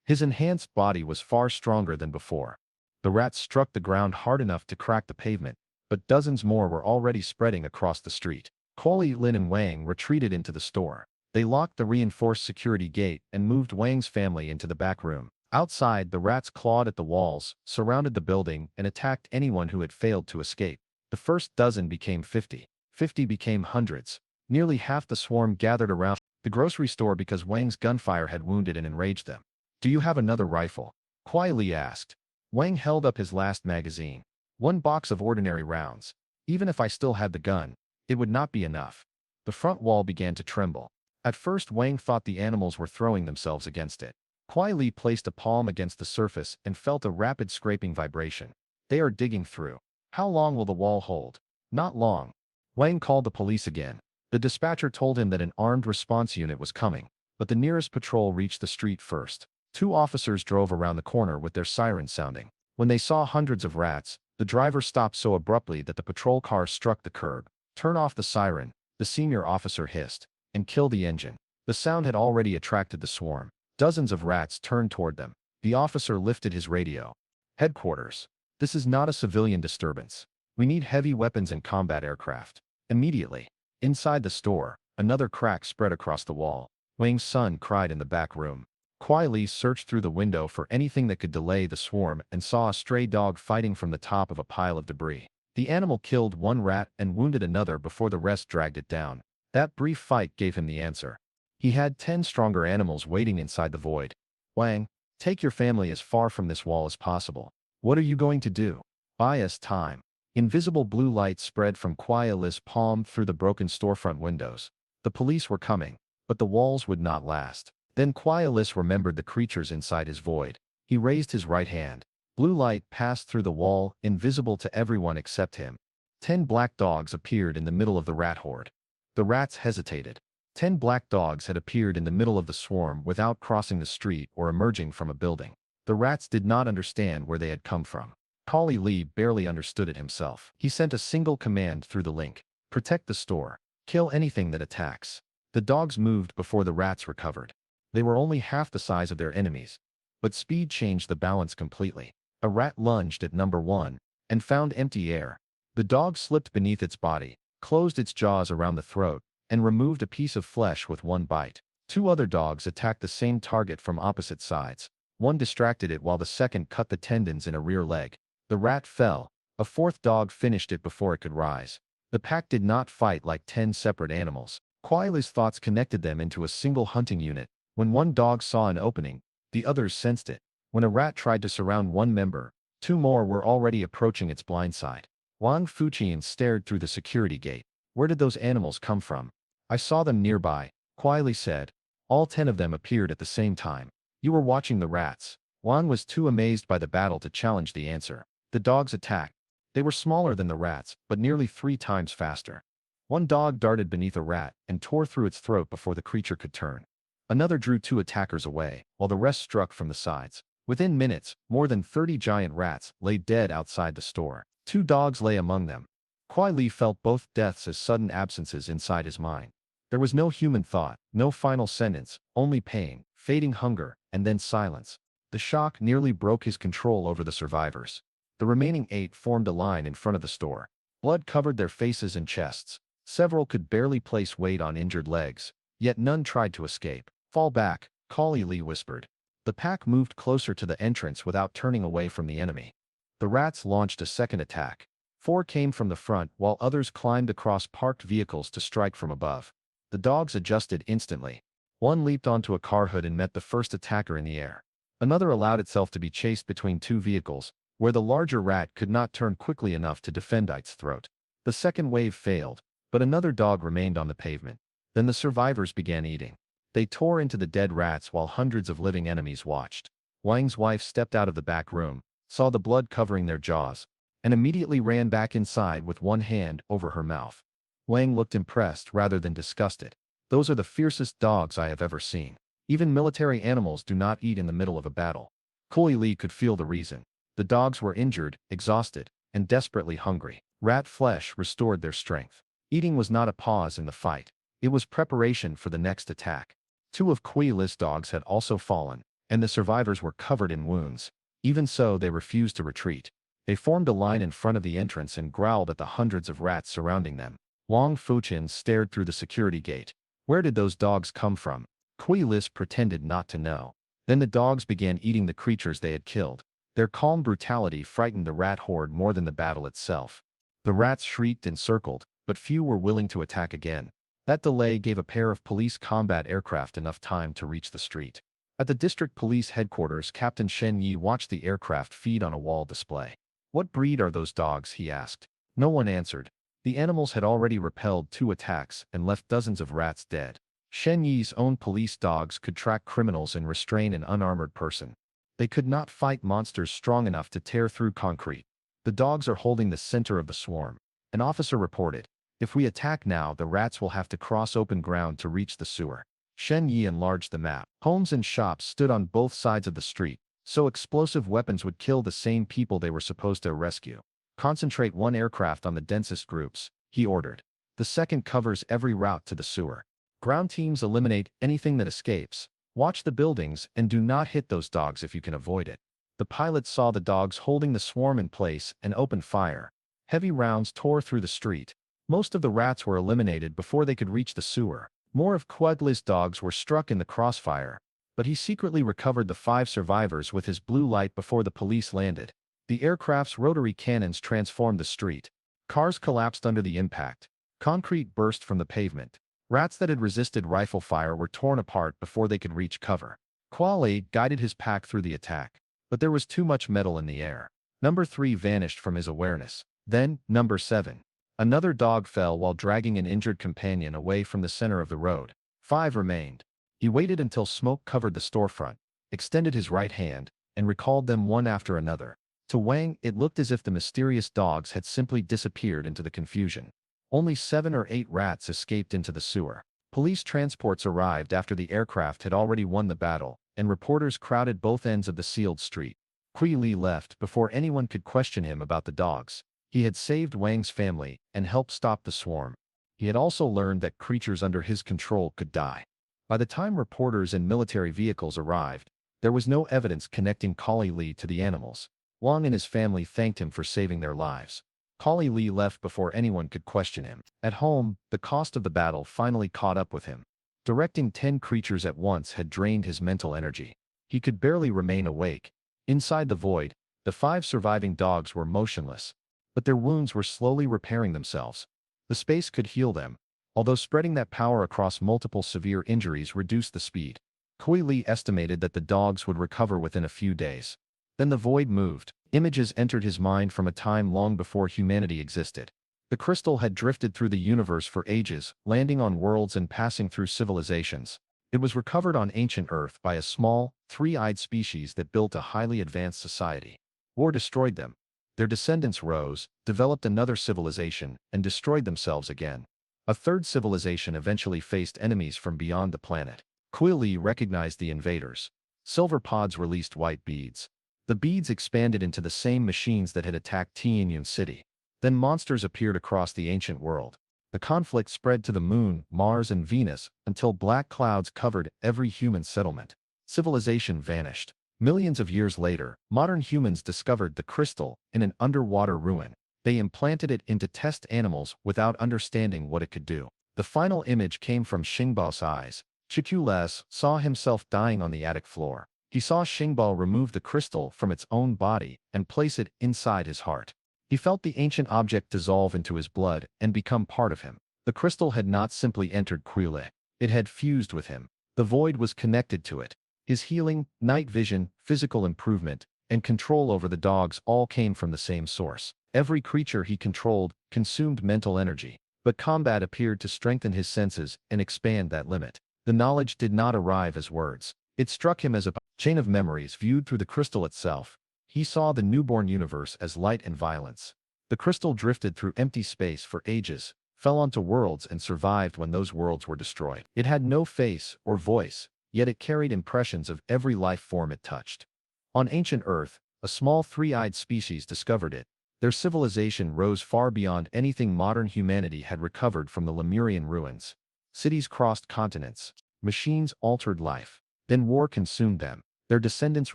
Speaker 1: His enhanced body was far stronger than before. The rats struck the ground hard enough to crack the pavement, but dozens more were already spreading across the street. Cui Li and Wang retreated into the store. They locked the reinforced security gate and moved Wang's family into the back room. Outside, the rats clawed at the walls, surrounded the building, and attacked anyone who had failed to escape. The first dozen became 50. 50 became hundreds. Nearly half the swarm gathered around the grocery store because Wang's gunfire had wounded and enraged them. Do you have another rifle? Cui Li asked. Wang held up his last magazine. 1 box of ordinary rounds. Even if I still had the gun, it would not be enough. The front wall began to tremble. At first Wang thought the animals were throwing themselves against it. Cui Li placed a palm against the surface and felt a rapid scraping vibration. They are digging through. How long will the wall hold? Not long. Wang called the police again. The dispatcher told him that an armed response unit was coming, but the nearest patrol reached the street first. 2 officers drove around the corner with their sirens sounding. When they saw hundreds of rats, the driver stopped so abruptly that the patrol car struck the curb. "Turn off the siren," the senior officer hissed, "and kill the engine." The sound had already attracted the swarm. Dozens of rats turned toward them. The officer lifted his radio. "Headquarters. This is not a civilian disturbance. We need heavy weapons and combat aircraft. Immediately." Inside the store, another crack spread across the wall. Wang's son cried in the back room. Cui Li searched through the window for anything that could delay the swarm and saw a stray dog fighting from the top of a pile of debris. The animal killed one rat and wounded another before the rest dragged it down. That brief fight gave him the answer. He had 10 stronger animals waiting inside the void. "Wang, take your family as far from this wall as possible. What are you going to do?" "Buy us time." Invisible blue light spread from Cui Li's palm through the broken storefront windows. The police were coming, but the walls would not last. Then Cui Li remembered the creatures inside his void. He raised his right hand. Blue light passed through the wall, invisible to everyone except him. 10 black dogs appeared in the middle of the rat horde. The rats hesitated. 10 black dogs had appeared in the middle of the swarm without crossing the street or emerging from a building. The rats did not understand where they had come from. Cui Li barely understood it himself. He sent a single command through the link. "Protect the store. Kill anything that attacks." The dogs moved before the rats recovered. They were only half the size of their enemies. But speed changed the balance completely. A rat lunged at number 1 and found empty air. The dog slipped beneath its body, closed its jaws around the throat, and removed a piece of flesh with one bite. 2 other dogs attacked the same target from opposite sides. One distracted it while the second cut the tendons in a rear leg. The rat fell. A 4th dog finished it before it could rise. The pack did not fight like 10 separate animals. Cui Li's thoughts connected them into a single hunting unit. When one dog saw an opening, the others sensed it. When a rat tried to surround one member, 2 more were already approaching its blind side. Wang Fuqian stared through the security gate. "Where did those animals come from?" "I saw them nearby," Cui Li said. "All 10 of them appeared at the same time." "You were watching the rats." Wang was too amazed by the battle to challenge the answer. The dogs attacked. They were smaller than the rats, but nearly 3 times faster. One dog darted beneath a rat and tore through its throat before the creature could turn. Another drew 2 attackers away, while the rest struck from the sides. Within minutes, more than 30 giant rats lay dead outside the store. 2 dogs lay among them. Cui Li felt both deaths as sudden absences inside his mind. There was no human thought, no final sentence, only pain, fading hunger, and then silence. The shock nearly broke his control over the survivors. The remaining 8 formed a line in front of the store. Blood covered their faces and chests. Several could barely place weight on injured legs, yet none tried to escape. "Fall back," Cui Li whispered. The pack moved closer to the entrance without turning away from the enemy. The rats launched a second attack. 4 came from the front while others climbed across parked vehicles to strike from above. The dogs adjusted instantly. One leaped onto a car hood and met the first attacker in the air. Another allowed itself to be chased between 2 vehicles, where the larger rat could not turn quickly enough to defend its throat. The second wave failed, but another dog remained on the pavement. Then the survivors began eating. They tore into the dead rats while hundreds of living enemies watched. Wang's wife stepped out of the back room, saw the blood covering their jaws, and immediately ran back inside with one hand over her mouth. Wang looked impressed rather than disgusted. "Those are the fiercest dogs I have ever seen. Even military animals do not eat in the middle of a battle." Cui Li could feel the reason. The dogs were injured, exhausted, and desperately hungry. Rat flesh restored their strength. Eating was not a pause in the fight. It was preparation for the next attack. 2 of Cui Li's dogs had also fallen, and the survivors were covered in wounds. Even so, they refused to retreat. They formed a line in front of the entrance and growled at the hundreds of rats surrounding them. Wang Fuqian stared through the security gate. Where did those dogs come from? Cui Li pretended not to know. Then the dogs began eating the creatures they had killed. Their calm brutality frightened the rat horde more than the battle itself. The rats shrieked and circled, but few were willing to attack again. That delay gave a pair of police combat aircraft enough time to reach the street. At the district police headquarters, Captain Shen Yi watched the aircraft feed on a wall display. "What breed are those dogs?" he asked. No one answered. The animals had already repelled 2 attacks and left dozens of rats dead. Shen Yi's own police dogs could track criminals and restrain an unarmored person. They could not fight monsters strong enough to tear through concrete. The dogs are holding the center of the swarm. An officer reported, "If we attack now, the rats will have to cross open ground to reach the sewer." Shen Yi enlarged the map. Homes and shops stood on both sides of the street, so explosive weapons would kill the same people they were supposed to rescue. "Concentrate one aircraft on the densest groups," he ordered. "The second covers every route to the sewer. Ground teams eliminate anything that escapes. Watch the buildings and do not hit those dogs if you can avoid it." The pilot saw the dogs holding the swarm in place and opened fire. Heavy rounds tore through the street. Most of the rats were eliminated before they could reach the sewer. More of Cui Li's dogs were struck in the crossfire, but he secretly recovered the 5 survivors with his blue light before the police landed. The aircraft's rotary cannons transformed the street. Cars collapsed under the impact. Concrete burst from the pavement. Rats that had resisted rifle fire were torn apart before they could reach cover. Cui Li guided his pack through the attack, but there was too much metal in the air. Number 3 vanished from his awareness. Then, Number 7. Another dog fell while dragging an injured companion away from the center of the road. 5 remained. He waited until smoke covered the storefront, extended his right hand, and recalled them one after another. To Wang, it looked as if the mysterious dogs had simply disappeared into the confusion. Only 7 or 8 rats escaped into the sewer. Police transports arrived after the aircraft had already won the battle, and reporters crowded both ends of the sealed street. Cui Li left before anyone could question him about the dogs. He had saved Wang's family and helped stop the swarm. He had also learned that creatures under his control could die. By the time reporters and military vehicles arrived, there was no evidence connecting Cui Li to the animals. Wang and his family thanked him for saving their lives. Cui Li left before anyone could question him. At home, the cost of the battle finally caught up with him. Directing 10 creatures at once had drained his mental energy. He could barely remain awake. Inside the void, the 5 surviving dogs were motionless, but their wounds were slowly repairing themselves. The space could heal them, although spreading that power across multiple severe injuries reduced the speed. Cui Li estimated that the dogs would recover within a few days. Then the void moved. Images entered his mind from a time long before humanity existed. The crystal had drifted through the universe for ages, landing on worlds and passing through civilizations. It was recovered on ancient Earth by a small, 3-eyed species that built a highly advanced society. War destroyed them. Their descendants rose, developed another civilization, and destroyed themselves again. A third civilization eventually faced enemies from beyond the planet. Cui Li recognized the invaders. Silver pods released white beads. The beads expanded into the same machines that had attacked Tianyun City. Then monsters appeared across the ancient world. The conflict spread to the Moon, Mars, and Venus until black clouds covered every human settlement. Civilization vanished. Millions of years later, modern humans discovered the crystal in an underwater ruin. They implanted it into test animals without understanding what it could do. The final image came from Xingbao's eyes. Chiku saw himself dying on the attic floor. He saw Xingbao remove the crystal from its own body and place it inside his heart. He felt the ancient object dissolve into his blood and become part of him. The crystal had not simply entered Cui Li. It had fused with him. The void was connected to it. His healing, night vision, physical improvement, and control over the dogs all came from the same source. Every creature he controlled consumed mental energy, but combat appeared to strengthen his senses and expand that limit. The knowledge did not arrive as words. It struck him as a chain of memories viewed through the crystal itself. He saw the newborn universe as light and violence. The crystal drifted through empty space for ages, fell onto worlds and survived when those worlds were destroyed. It had no face or voice, yet it carried impressions of every life form it touched. On ancient Earth, a small 3-eyed species discovered it. Their civilization rose far beyond anything modern humanity had recovered from the Lemurian ruins. Cities crossed continents. Machines altered life. Then war consumed them. Their descendants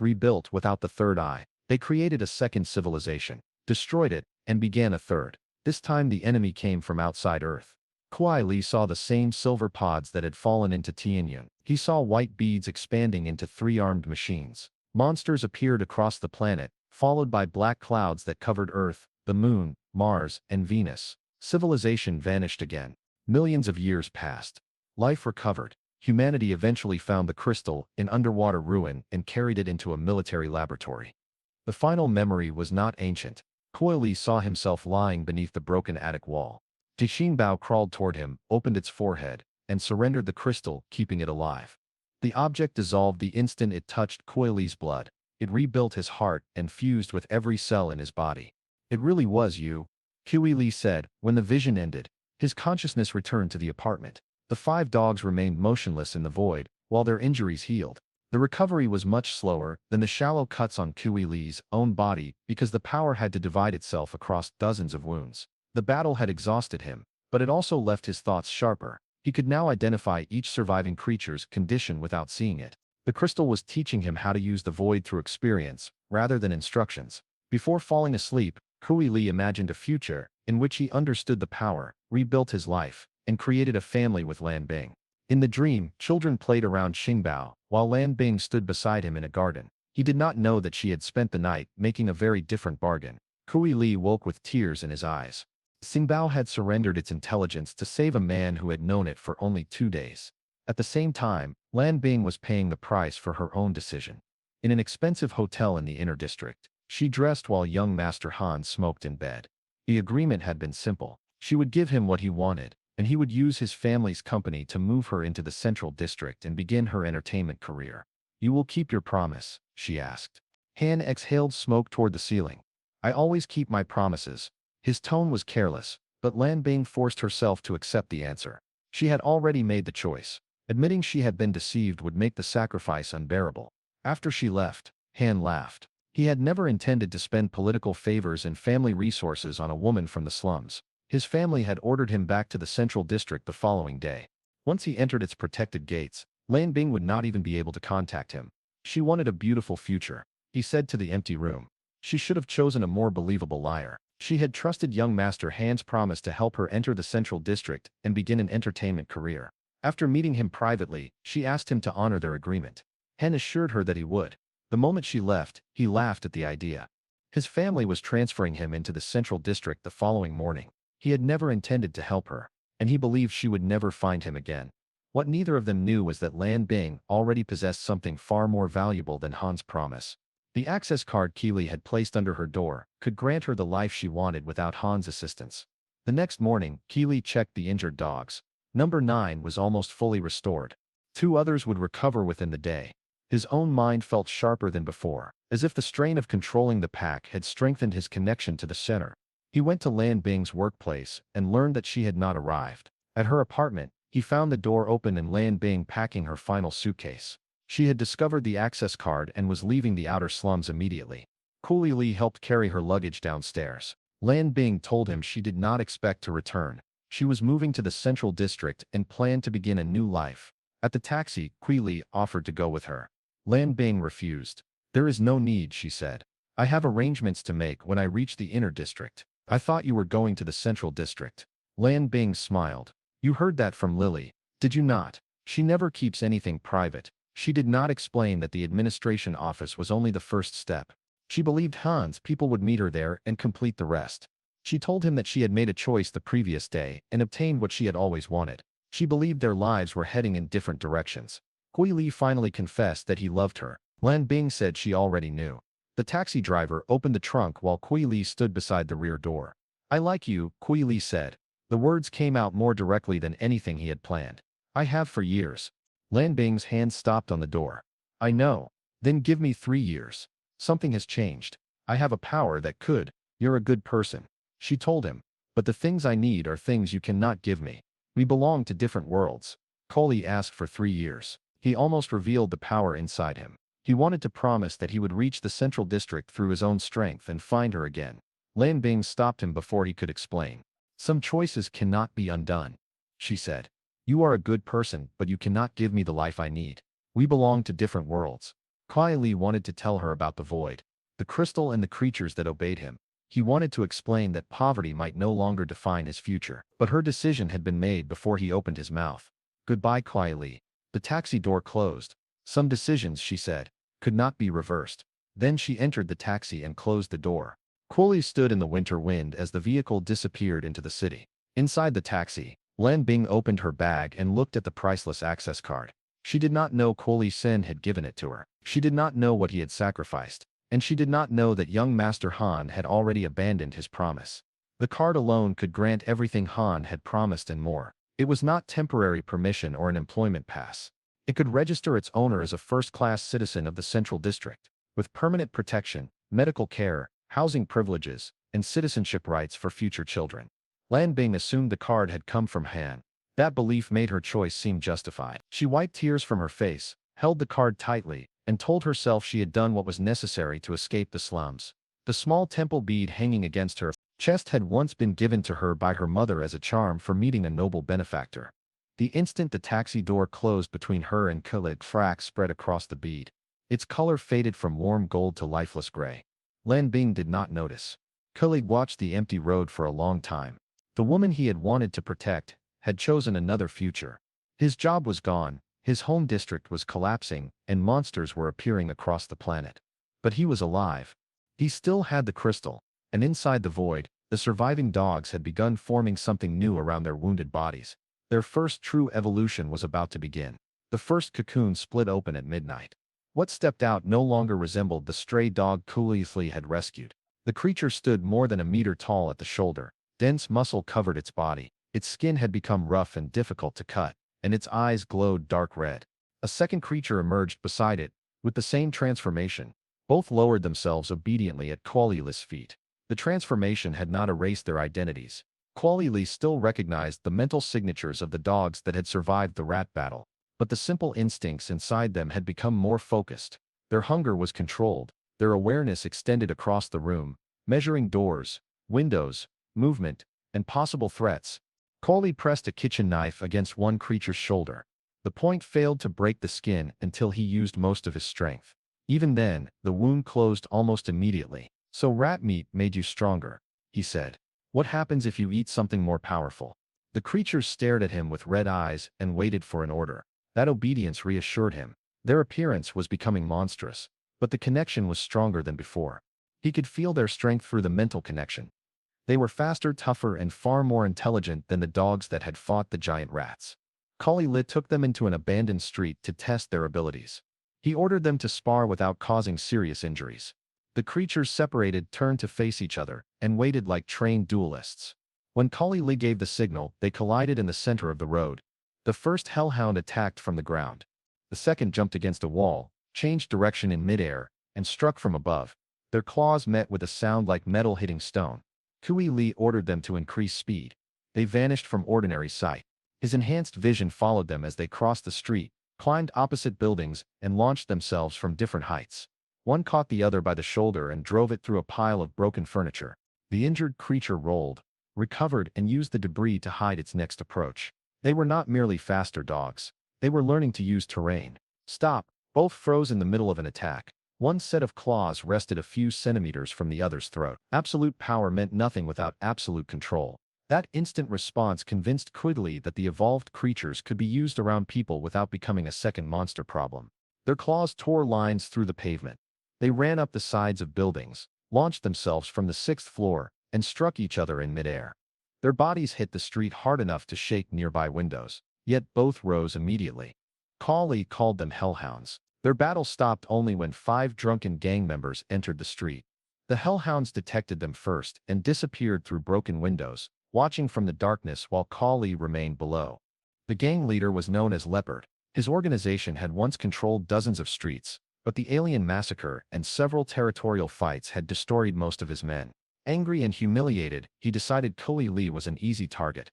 Speaker 1: rebuilt without the third eye. They created a second civilization, destroyed it, and began a third. This time the enemy came from outside Earth. Cui Li saw the same silver pods that had fallen into Tianyun. He saw white beads expanding into 3-armed machines. Monsters appeared across the planet, followed by black clouds that covered Earth, the Moon, Mars, and Venus. Civilization vanished again. Millions of years passed. Life recovered. Humanity eventually found the crystal in underwater ruin and carried it into a military laboratory. The final memory was not ancient. Cui Li saw himself lying beneath the broken attic wall. Bao crawled toward him, opened its forehead, and surrendered the crystal, keeping it alive. The object dissolved the instant it touched Cui Li's blood. It rebuilt his heart and fused with every cell in his body. It really was you, Cui Li said. When the vision ended, his consciousness returned to the apartment. The 5 dogs remained motionless in the void, while their injuries healed. The recovery was much slower than the shallow cuts on Cui Li's own body because the power had to divide itself across dozens of wounds. The battle had exhausted him, but it also left his thoughts sharper. He could now identify each surviving creature's condition without seeing it. The crystal was teaching him how to use the void through experience, rather than instructions. Before falling asleep, Cui Li imagined a future in which he understood the power, rebuilt his life, and created a family with Lan Bing. In the dream, children played around Xingbao, while Lan Bing stood beside him in a garden. He did not know that she had spent the night making a very different bargain. Cui Li woke with tears in his eyes. Xingbao had surrendered its intelligence to save a man who had known it for only 2 days. At the same time, Lan Bing was paying the price for her own decision. In an expensive hotel in the inner district, she dressed while young Master Han smoked in bed. The agreement had been simple. She would give him what he wanted, and he would use his family's company to move her into the central district and begin her entertainment career. "You will keep your promise?" she asked. Han exhaled smoke toward the ceiling. "I always keep my promises." His tone was careless, but Lan Bing forced herself to accept the answer. She had already made the choice. Admitting she had been deceived would make the sacrifice unbearable. After she left, Han laughed. He had never intended to spend political favors and family resources on a woman from the slums. His family had ordered him back to the central district the following day. Once he entered its protected gates, Lan Bing would not even be able to contact him. She wanted a beautiful future, he said to the empty room. She should have chosen a more believable liar. She had trusted young Master Han's promise to help her enter the central district and begin an entertainment career. After meeting him privately, she asked him to honor their agreement. Han assured her that he would. The moment she left, he laughed at the idea. His family was transferring him into the central district the following morning. He had never intended to help her, and he believed she would never find him again. What neither of them knew was that Lan Bing already possessed something far more valuable than Han's promise. The access card Cui Li had placed under her door could grant her the life she wanted without Han's assistance. The next morning, Cui Li checked the injured dogs. Number 9 was almost fully restored. 2 others would recover within the day. His own mind felt sharper than before, as if the strain of controlling the pack had strengthened his connection to the center. He went to Lan Bing's workplace and learned that she had not arrived. At her apartment, he found the door open and Lan Bing packing her final suitcase. She had discovered the access card and was leaving the outer slums immediately. Cui Li helped carry her luggage downstairs. Lan Bing told him she did not expect to return. She was moving to the central district and planned to begin a new life. At the taxi, Cui Li offered to go with her. Lan Bing refused. "There is no need," she said. "I have arrangements to make when I reach the inner district." "I thought you were going to the central district." Lan Bing smiled. "You heard that from Lily, did you not? She never keeps anything private." She did not explain that the administration office was only the first step. She believed Han's people would meet her there and complete the rest. She told him that she had made a choice the previous day and obtained what she had always wanted. She believed their lives were heading in different directions. Cui Li finally confessed that he loved her. Lan Bing said she already knew. The taxi driver opened the trunk while Cui Li stood beside the rear door. "I like you," Cui Li said. The words came out more directly than anything he had planned. "I have for years." Lan Bing's hand stopped on the door. "I know. Then give me 3 years. Something has changed. I have a power that could." "You're a good person," she told him. "But the things I need are things you cannot give me. We belong to different worlds." Cui Li asked for 3 years. He almost revealed the power inside him. He wanted to promise that he would reach the central district through his own strength and find her again. Lan Bing stopped him before he could explain. "Some choices cannot be undone," she said. "You are a good person, but you cannot give me the life I need. We belong to different worlds." Cui Li wanted to tell her about the void, the crystal and the creatures that obeyed him. He wanted to explain that poverty might no longer define his future, but her decision had been made before he opened his mouth. "Goodbye, Cui Li." The taxi door closed. "Some decisions," she said, "could not be reversed." Then she entered the taxi and closed the door. Cui Li stood in the winter wind as the vehicle disappeared into the city. Inside the taxi, Lan Bing opened her bag and looked at the priceless access card. She did not know Cui Li Sen had given it to her. She did not know what he had sacrificed, and she did not know that young Master Han had already abandoned his promise. The card alone could grant everything Han had promised and more. It was not temporary permission or an employment pass. It could register its owner as a first-class citizen of the Central District, with permanent protection, medical care, housing privileges, and citizenship rights for future children. Lan Bing assumed the card had come from Han. That belief made her choice seem justified. She wiped tears from her face, held the card tightly, and told herself she had done what was necessary to escape the slums. The small temple bead hanging against her chest had once been given to her by her mother as a charm for meeting a noble benefactor. The instant the taxi door closed between her and Cui Li, cracks spread across the bead. Its color faded from warm gold to lifeless gray. Lan Bing did not notice. Cui Li watched the empty road for a long time. The woman he had wanted to protect had chosen another future. His job was gone, his home district was collapsing, and monsters were appearing across the planet. But he was alive. He still had the crystal, and inside the void, the surviving dogs had begun forming something new around their wounded bodies. Their first true evolution was about to begin. The first cocoon split open at midnight. What stepped out no longer resembled the stray dog Cui Li had rescued. The creature stood more than a meter tall at the shoulder. Dense muscle covered its body. Its skin had become rough and difficult to cut, and its eyes glowed dark red. A second creature emerged beside it, with the same transformation. Both lowered themselves obediently at Cui Li's feet. The transformation had not erased their identities. Cui Li still recognized the mental signatures of the dogs that had survived the rat battle, but the simple instincts inside them had become more focused. Their hunger was controlled, their awareness extended across the room, measuring doors, windows, movement, and possible threats. Cui Li pressed a kitchen knife against one creature's shoulder. The point failed to break the skin until he used most of his strength. Even then, the wound closed almost immediately. "So rat meat made you stronger," he said. "What happens if you eat something more powerful?" The creatures stared at him with red eyes and waited for an order. That obedience reassured him. Their appearance was becoming monstrous, but the connection was stronger than before. He could feel their strength through the mental connection. They were faster, tougher, and far more intelligent than the dogs that had fought the giant rats. Cui Li took them into an abandoned street to test their abilities. He ordered them to spar without causing serious injuries. The creatures separated, turned to face each other, and waited like trained duelists. When Cui Li gave the signal, they collided in the center of the road. The first hellhound attacked from the ground. The second jumped against a wall, changed direction in midair, and struck from above. Their claws met with a sound like metal hitting stone. Cui Li ordered them to increase speed. They vanished from ordinary sight. His enhanced vision followed them as they crossed the street, climbed opposite buildings, and launched themselves from different heights. One caught the other by the shoulder and drove it through a pile of broken furniture. The injured creature rolled, recovered, and used the debris to hide its next approach. They were not merely faster dogs. They were learning to use terrain. Stop! Both froze in the middle of an attack. One set of claws rested a few centimeters from the other's throat. Absolute power meant nothing without absolute control. That instant response convinced Cui Li that the evolved creatures could be used around people without becoming a second monster problem. Their claws tore lines through the pavement. They ran up the sides of buildings, launched themselves from the 6th floor, and struck each other in midair. Their bodies hit the street hard enough to shake nearby windows, yet both rose immediately. Cui Li called them Hellhounds. Their battle stopped only when 5 drunken gang members entered the street. The Hellhounds detected them first and disappeared through broken windows, watching from the darkness while Cui Li remained below. The gang leader was known as Leopard. His organization had once controlled dozens of streets, but the alien massacre and several territorial fights had destroyed most of his men. Angry and humiliated, he decided Cui Li was an easy target.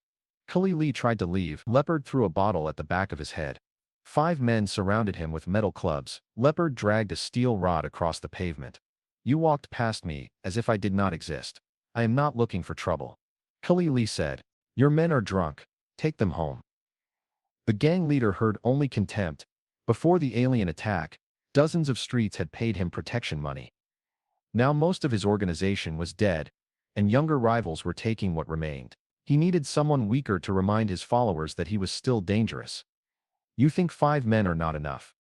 Speaker 1: Cui Li tried to leave. Leopard threw a bottle at the back of his head. 5 men surrounded him with metal clubs. Leopard dragged a steel rod across the pavement. "You walked past me, as if I did not exist. I am not looking for trouble." Cui Li said, "Your men are drunk. Take them home." The gang leader heard only contempt. Before the alien attack, dozens of streets had paid him protection money. Now most of his organization was dead, and younger rivals were taking what remained. He needed someone weaker to remind his followers that he was still dangerous. "You think 5 men are not enough?"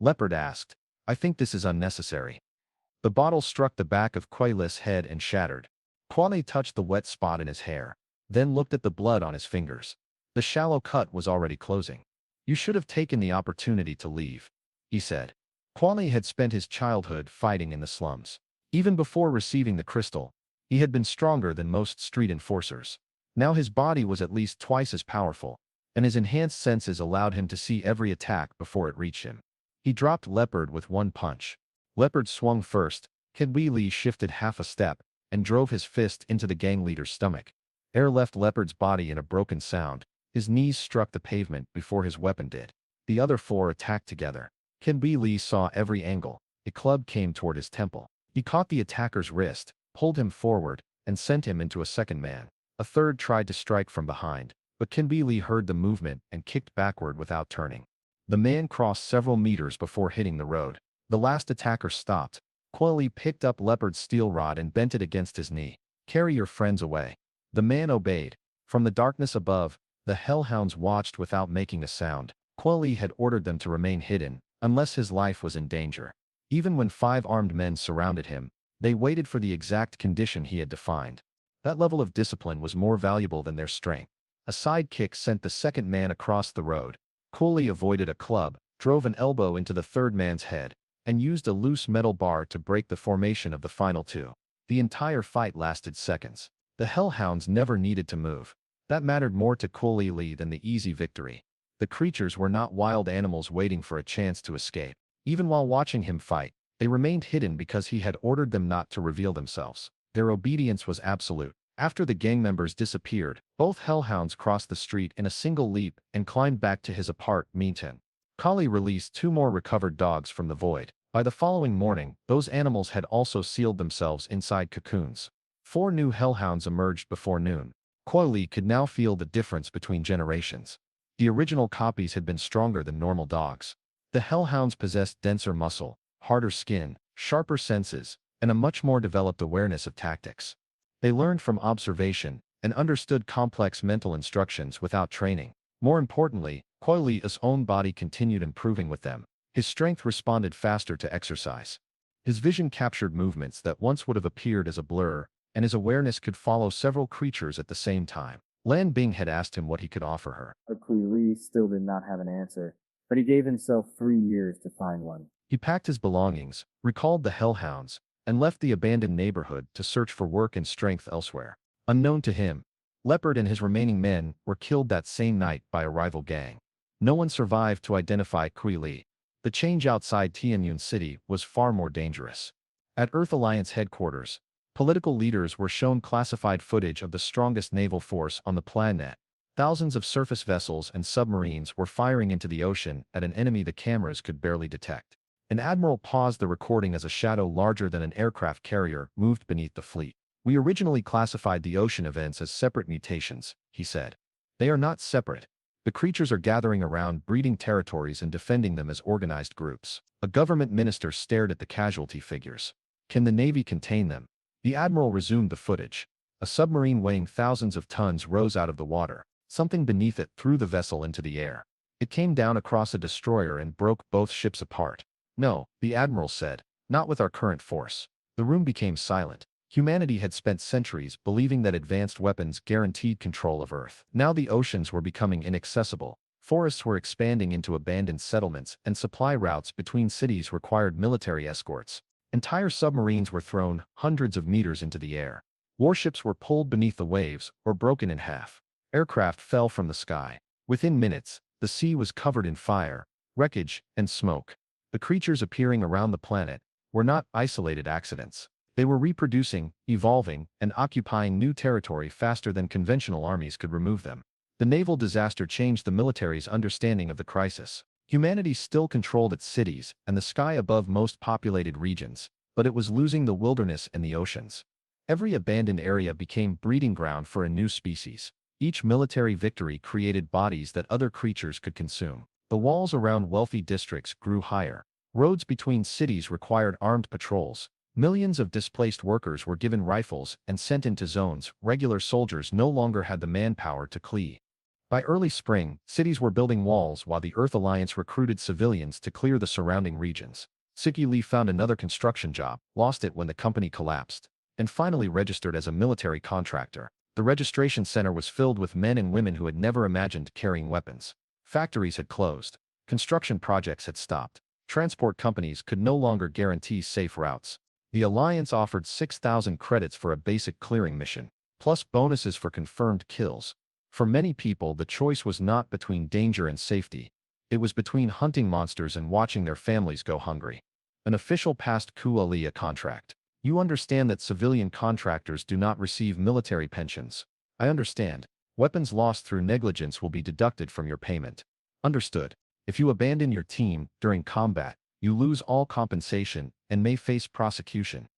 Speaker 1: Leopard asked. "I think this is unnecessary." The bottle struck the back of Cui Li's head and shattered. Cui Li touched the wet spot in his hair, then looked at the blood on his fingers. The shallow cut was already closing. "You should have taken the opportunity to leave," he said. Cui Li had spent his childhood fighting in the slums. Even before receiving the crystal, He had been stronger than most street enforcers. Now his body was at least twice as powerful, and his enhanced senses allowed him to see every attack before it reached him. He dropped Leopard with one punch. Leopard swung first. Cui Li shifted half a step and drove his fist into the gang leader's stomach. Air left Leopard's body in a broken sound. His knees struck the pavement before his weapon did. The other four attacked together. Cui Li saw every angle. A club came toward his temple. He caught the attacker's wrist, pulled him forward, and sent him into a second man. A third tried to strike from behind, but Cui Li heard the movement and kicked backward without turning. The man crossed several meters before hitting the road. The last attacker stopped. Cui Li picked up Leopard's steel rod and bent it against his knee. "Carry your friends away." The man obeyed. From the darkness above, the Hellhounds watched without making a sound. Cui Li had ordered them to remain hidden, unless his life was in danger. Even when 5 armed men surrounded him, they waited for the exact condition he had defined. That level of discipline was more valuable than their strength. A side kick sent the second man across the road. Cui Li avoided a club, drove an elbow into the third man's head, and used a loose metal bar to break the formation of the final two. The entire fight lasted seconds. The Hellhounds never needed to move. That mattered more to Cui Li than the easy victory. The creatures were not wild animals waiting for a chance to escape. Even while watching him fight, they remained hidden because he had ordered them not to reveal themselves. Their obedience was absolute. After the gang members disappeared, both Hellhounds crossed the street in a single leap and climbed back to his apartment. Kali released 2 more recovered dogs from the void. By the following morning, those animals had also sealed themselves inside cocoons. 4 new Hellhounds emerged before noon. Cui Li could now feel the difference between generations. The original copies had been stronger than normal dogs. The Hellhounds possessed denser muscle, harder skin, sharper senses, and a much more developed awareness of tactics. They learned from observation and understood complex mental instructions without training. More importantly, Cui Li's own body continued improving with them. His strength responded faster to exercise. His vision captured movements that once would have appeared as a blur, and his awareness could follow several creatures at the same time. Lan Bing had asked him what he could offer her.
Speaker 2: Cui Li still did not have an answer, but he gave himself 3 years to find one.
Speaker 1: He packed his belongings, recalled the Hellhounds, and left the abandoned neighborhood to search for work and strength elsewhere. Unknown to him, Leopard and his remaining men were killed that same night by a rival gang. No one survived to identify Cui Li. The change outside Tianyun City was far more dangerous. At Earth Alliance headquarters, political leaders were shown classified footage of the strongest naval force on the planet. Thousands of surface vessels and submarines were firing into the ocean at an enemy the cameras could barely detect. An admiral paused the recording as a shadow larger than an aircraft carrier moved beneath the fleet. "We originally classified the ocean events as separate mutations," he said. "They are not separate. The creatures are gathering around breeding territories and defending them as organized groups." A government minister stared at the casualty figures. "Can the Navy contain them?" The admiral resumed the footage. A submarine weighing thousands of tons rose out of the water. Something beneath it threw the vessel into the air. It came down across a destroyer and broke both ships apart. "No," the admiral said, "not with our current force." The room became silent. Humanity had spent centuries believing that advanced weapons guaranteed control of Earth. Now the oceans were becoming inaccessible. Forests were expanding into abandoned settlements, and supply routes between cities required military escorts. Entire submarines were thrown hundreds of meters into the air. Warships were pulled beneath the waves or broken in half. Aircraft fell from the sky. Within minutes, the sea was covered in fire, wreckage, and smoke. The creatures appearing around the planet were not isolated accidents. They were reproducing, evolving, and occupying new territory faster than conventional armies could remove them. The naval disaster changed the military's understanding of the crisis. Humanity still controlled its cities and the sky above most populated regions, but it was losing the wilderness and the oceans. Every abandoned area became breeding ground for a new species. Each military victory created bodies that other creatures could consume. The walls around wealthy districts grew higher. Roads between cities required armed patrols. Millions of displaced workers were given rifles and sent into zones regular soldiers no longer had the manpower to clear. By early spring, cities were building walls while the Earth Alliance recruited civilians to clear the surrounding regions. Cui Li found another construction job, lost it when the company collapsed, and finally registered as a military contractor. The registration center was filled with men and women who had never imagined carrying weapons. Factories had closed. Construction projects had stopped. Transport companies could no longer guarantee safe routes. The Alliance offered 6,000 credits for a basic clearing mission, plus bonuses for confirmed kills. For many people, the choice was not between danger and safety. It was between hunting monsters and watching their families go hungry. An official passed Cui Li a contract. You understand that civilian contractors do not receive military pensions. I understand. Weapons lost through negligence will be deducted from your payment. Understood. If you abandon your team during combat, you lose all compensation and may face prosecution.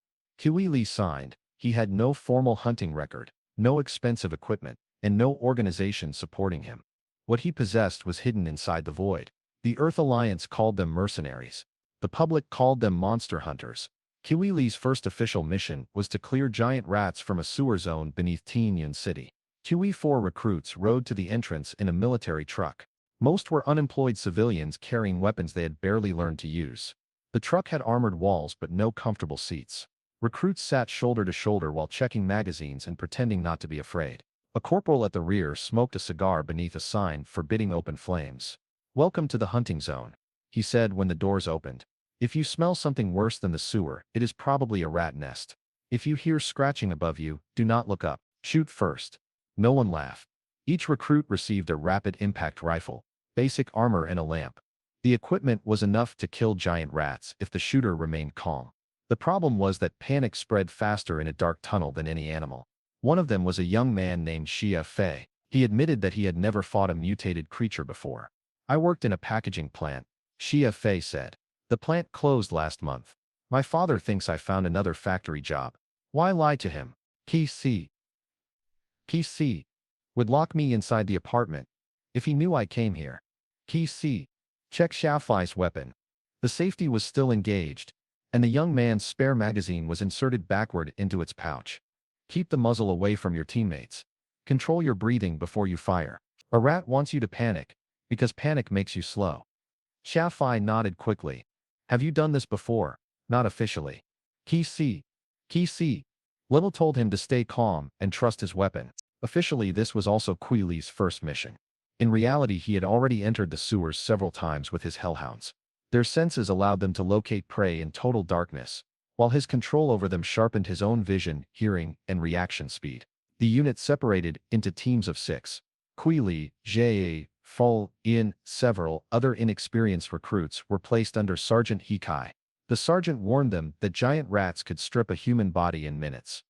Speaker 1: Cui Li signed. He had no formal hunting record, no expensive equipment, and no organization supporting him. What he possessed was hidden inside the void. The Earth Alliance called them mercenaries. The public called them monster hunters. Cui Li's first official mission was to clear giant rats from a sewer zone beneath Tianyun City. Q4 recruits rode to the entrance in a military truck. Most were unemployed civilians carrying weapons they had barely learned to use. The truck had armored walls but no comfortable seats. Recruits sat shoulder to shoulder while checking magazines and pretending not to be afraid. A corporal at the rear smoked a cigar beneath a sign forbidding open flames. "Welcome to the hunting zone," he said when the doors opened. "If you smell something worse than the sewer, it is probably a rat nest. If you hear scratching above you, do not look up. Shoot first." No one laughed. Each recruit received a rapid impact rifle, basic armor and a lamp. The equipment was enough to kill giant rats if the shooter remained calm. The problem was that panic spread faster in a dark tunnel than any animal. One of them was a young man named Xia Fei. He admitted that he had never fought a mutated creature before. "I worked in a packaging plant," Xia Fei said. "The plant closed last month. My father thinks I found another factory job. Why lie to him? PC would lock me inside the apartment if he knew I came here. PC check Xiaofai's weapon." The safety was still engaged, and the young man's spare magazine was inserted backward into its pouch. "Keep the muzzle away from your teammates. Control your breathing before you fire. A rat wants you to panic, because panic makes you slow." Xiaofai nodded quickly. "Have you done this before?" "Not officially." Qi Little told him to stay calm and trust his weapon. Officially, this was also Cui Li's first mission. In reality, he had already entered the sewers several times with his Hellhounds. Their senses allowed them to locate prey in total darkness, while his control over them sharpened his own vision, hearing, and reaction speed. The unit separated into teams of 6. Cui Li, Jie, Fol, Ian, several other inexperienced recruits were placed under Sergeant Hikai. The sergeant warned them that giant rats could strip a human body in minutes.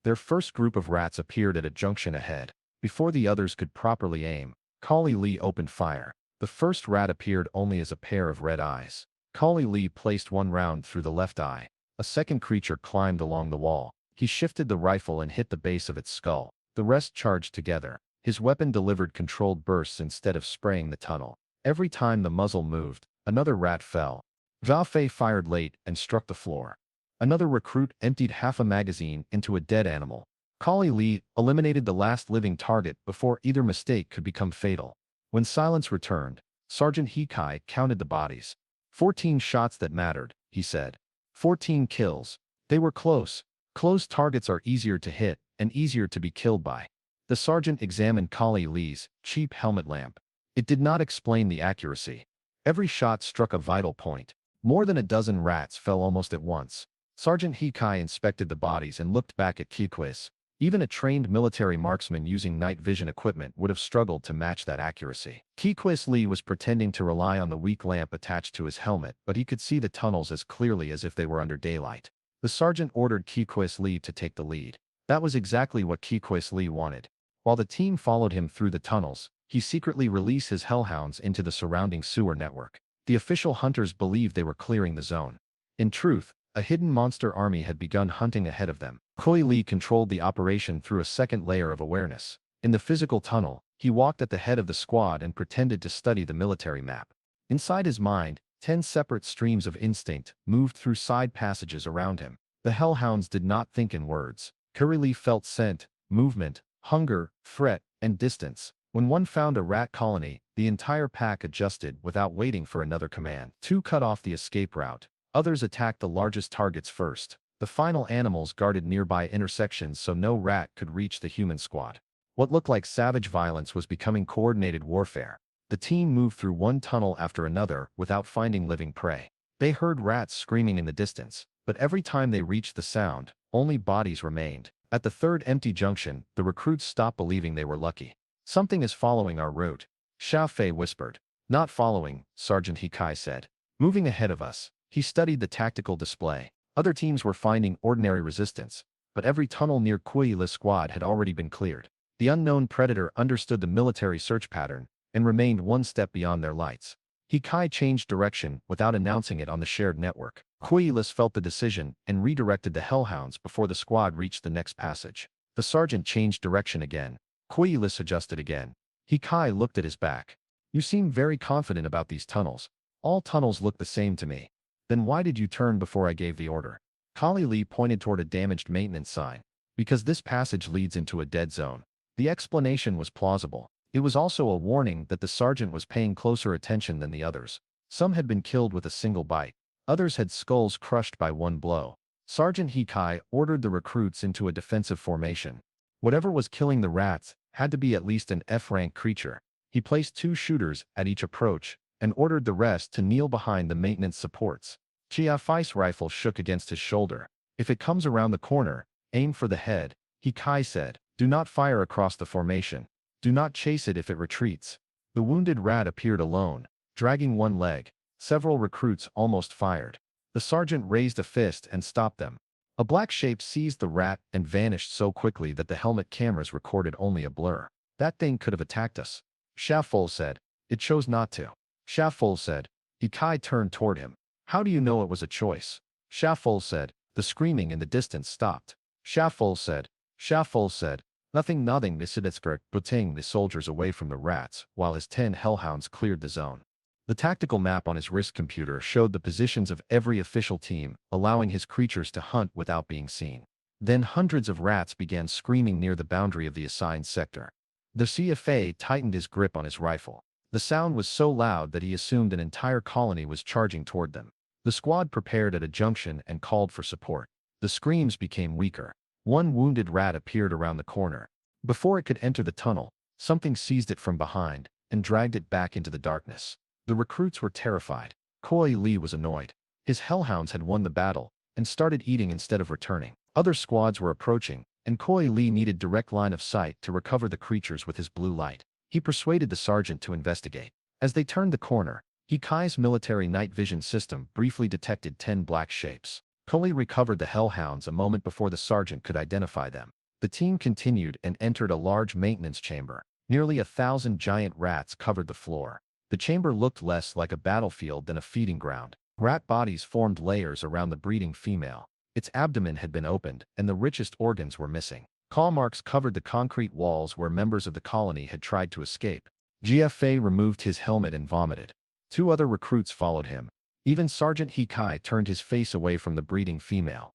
Speaker 1: Their first group of rats appeared at a junction ahead. Before the others could properly aim, Cui Li opened fire. The first rat appeared only as a pair of red eyes. Cui Li placed one round through the left eye. A second creature climbed along the wall. He shifted the rifle and hit the base of its skull. The rest charged together. His weapon delivered controlled bursts instead of spraying the tunnel. Every time the muzzle moved, another rat fell. Zhao Fei fired late and struck the floor. Another recruit emptied half a magazine into a dead animal. Cui Li eliminated the last living target before either mistake could become fatal. When silence returned, Sergeant Hikai counted the bodies. 14 shots that mattered, he said. 14 kills. They were close. Close targets are easier to hit and easier to be killed by. The sergeant examined Cui Li's cheap helmet lamp. It did not explain the accuracy. Every shot struck a vital point. More than a dozen rats fell almost at once. Sergeant Hikai inspected the bodies and looked back at Qiquis. Even a trained military marksman using night vision equipment would have struggled to match that accuracy. Qiquis Li was pretending to rely on the weak lamp attached to his helmet, but he could see the tunnels as clearly as if they were under daylight. The sergeant ordered Qiquis Li to take the lead. That was exactly what Qiquis Li wanted. While the team followed him through the tunnels, he secretly released his Hellhounds into the surrounding sewer network. The official hunters believed they were clearing the zone. In truth, a hidden monster army had begun hunting ahead of them. Cui Li controlled the operation through a second layer of awareness. In the physical tunnel, he walked at the head of the squad and pretended to study the military map. Inside his mind, 10 separate streams of instinct moved through side passages around him. The Hellhounds did not think in words. Cui Li felt scent, movement, hunger, threat, and distance. When one found a rat colony, the entire pack adjusted without waiting for another command. 2 cut off the escape route. Others attacked the largest targets first. The final animals guarded nearby intersections so no rat could reach the human squad. What looked like savage violence was becoming coordinated warfare. The team moved through one tunnel after another without finding living prey. They heard rats screaming in the distance. But every time they reached the sound, only bodies remained. At the third empty junction, the recruits stopped believing they were lucky. Something is following our route, Xia Fei whispered. Not following, Sergeant Hikai said. Moving ahead of us. He studied the tactical display. Other teams were finding ordinary resistance, but every tunnel near Cui Li squad had already been cleared. The unknown predator understood the military search pattern and remained one step beyond their lights. Hikai changed direction without announcing it on the shared network. Cui Li felt the decision and redirected the Hellhounds before the squad reached the next passage. The sergeant changed direction again. Cui Li adjusted again. Hikai looked at his back. You seem very confident about these tunnels. All tunnels look the same to me. Then why did you turn before I gave the order? Cui Li pointed toward a damaged maintenance sign. Because this passage leads into a dead zone. The explanation was plausible. It was also a warning that the sergeant was paying closer attention than the others. Some had been killed with a single bite. Others had skulls crushed by one blow. Sergeant Hikai ordered the recruits into a defensive formation. Whatever was killing the rats had to be at least an F-rank creature. He placed 2 shooters at each approach and ordered the rest to kneel behind the maintenance supports. Xia Fei's rifle shook against his shoulder. If it comes around the corner, aim for the head, Hikai said. Do not fire across the formation. Do not chase it if it retreats. The wounded rat appeared alone, dragging one leg. Several recruits almost fired. The sergeant raised a fist and stopped them. A black shape seized the rat and vanished so quickly that the helmet cameras recorded only a blur. That thing could have attacked us. Shaffol said. It chose not to. Shaffol said. Hikai turned toward him. How do you know it was a choice? Shaffol said. The screaming in the distance stopped. Shaffol said. Shaffol said. Nothing. Nisidetsker putting the soldiers away from the rats while his 10 hellhounds cleared the zone. The tactical map on his wrist computer showed the positions of every official team, allowing his creatures to hunt without being seen. Then hundreds of rats began screaming near the boundary of the assigned sector. The CFA tightened his grip on his rifle. The sound was so loud that he assumed an entire colony was charging toward them. The squad prepared at a junction and called for support. The screams became weaker. One wounded rat appeared around the corner. Before it could enter the tunnel, something seized it from behind and dragged it back into the darkness. The recruits were terrified. Cui Li was annoyed. His hellhounds had won the battle and started eating instead of returning. Other squads were approaching, and Cui Li needed direct line of sight to recover the creatures with his blue light. He persuaded the sergeant to investigate. As they turned the corner, Hikai's military night vision system briefly detected 10 black shapes. Cui recovered the hellhounds a moment before the sergeant could identify them. The team continued and entered a large maintenance chamber. Nearly 1,000 giant rats covered the floor. The chamber looked less like a battlefield than a feeding ground. Rat bodies formed layers around the breeding female. Its abdomen had been opened, and the richest organs were missing. Claw marks covered the concrete walls where members of the colony had tried to escape. GFA removed his helmet and vomited. 2 other recruits followed him. Even Sergeant Hikai turned his face away from the breeding female.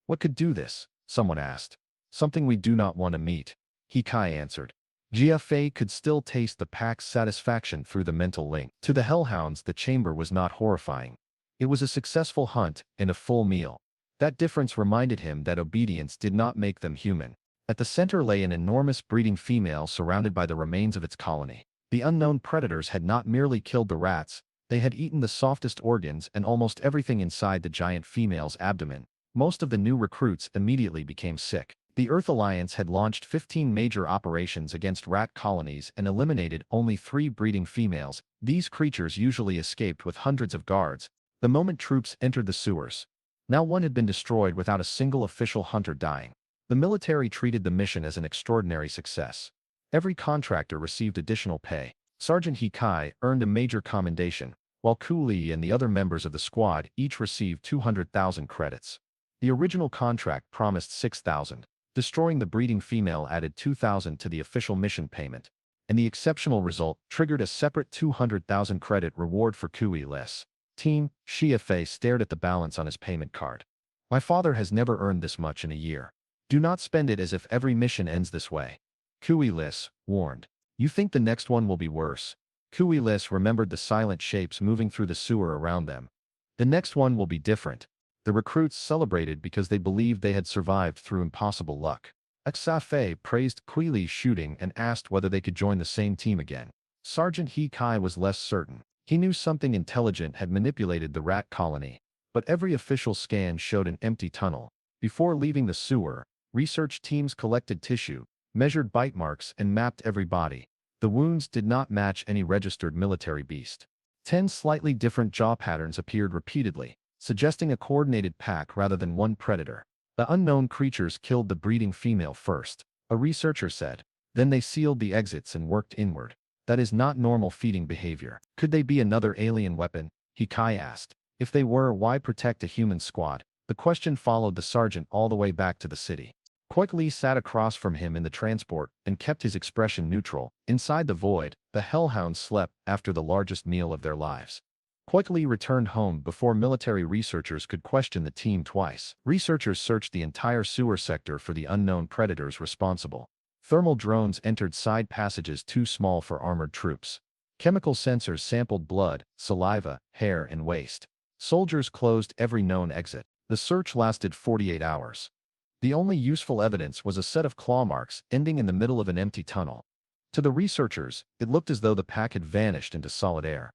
Speaker 1: What could do this? Someone asked. Something we do not want to meet, Hikai answered. GFA could still taste the pack's satisfaction through the mental link. To the hellhounds, the chamber was not horrifying. It was a successful hunt and a full meal. That difference reminded him that obedience did not make them human. At the center lay an enormous breeding female surrounded by the remains of its colony. The unknown predators had not merely killed the rats, they had eaten the softest organs and almost everything inside the giant female's abdomen. Most of the new recruits immediately became sick. The Earth Alliance had launched 15 major operations against rat colonies and eliminated only 3 breeding females. These creatures usually escaped with hundreds of guards the moment troops entered the sewers. Now one had been destroyed without a single official hunter dying. The military treated the mission as an extraordinary success. Every contractor received additional pay. Sergeant Hikai earned a major commendation, while Cui Li and the other members of the squad each received 200,000 credits. The original contract promised 6,000. Destroying the breeding female added 2,000 to the official mission payment, and the exceptional result triggered a separate 200,000 credit reward for Cui Li. Team, Shiafei stared at the balance on his payment card. My father has never earned this much in a year. Do not spend it as if every mission ends this way. Cui Li warned. You think the next one will be worse. Cui Li remembered the silent shapes moving through the sewer around them. The next one will be different. The recruits celebrated because they believed they had survived through impossible luck. Xia praised Cui Li's shooting and asked whether they could join the same team again. Sergeant Hikai was less certain. He knew something intelligent had manipulated the rat colony, But every official scan showed an empty tunnel. Before leaving the sewer, research teams collected tissue, measured bite marks, and mapped every body. The wounds did not match any registered military beast. 10 slightly different jaw patterns appeared repeatedly, suggesting a coordinated pack rather than one predator. The unknown creatures killed the breeding female first, a researcher said. Then they sealed the exits and worked inward. That is not normal feeding behavior. Could they be another alien weapon? Hikai asked. If they were, why protect a human squad? The question followed the sergeant all the way back to the city. Cui Li sat across from him in the transport and kept his expression neutral. Inside the void, the Hellhounds slept after the largest meal of their lives. Cui Li returned home before military researchers could question the team twice. Researchers searched the entire sewer sector for the unknown predators responsible. Thermal drones entered side passages too small for armored troops. Chemical sensors sampled blood, saliva, hair, and waste. Soldiers closed every known exit. The search lasted 48 hours. The only useful evidence was a set of claw marks ending in the middle of an empty tunnel. To the researchers, it looked as though the pack had vanished into solid air.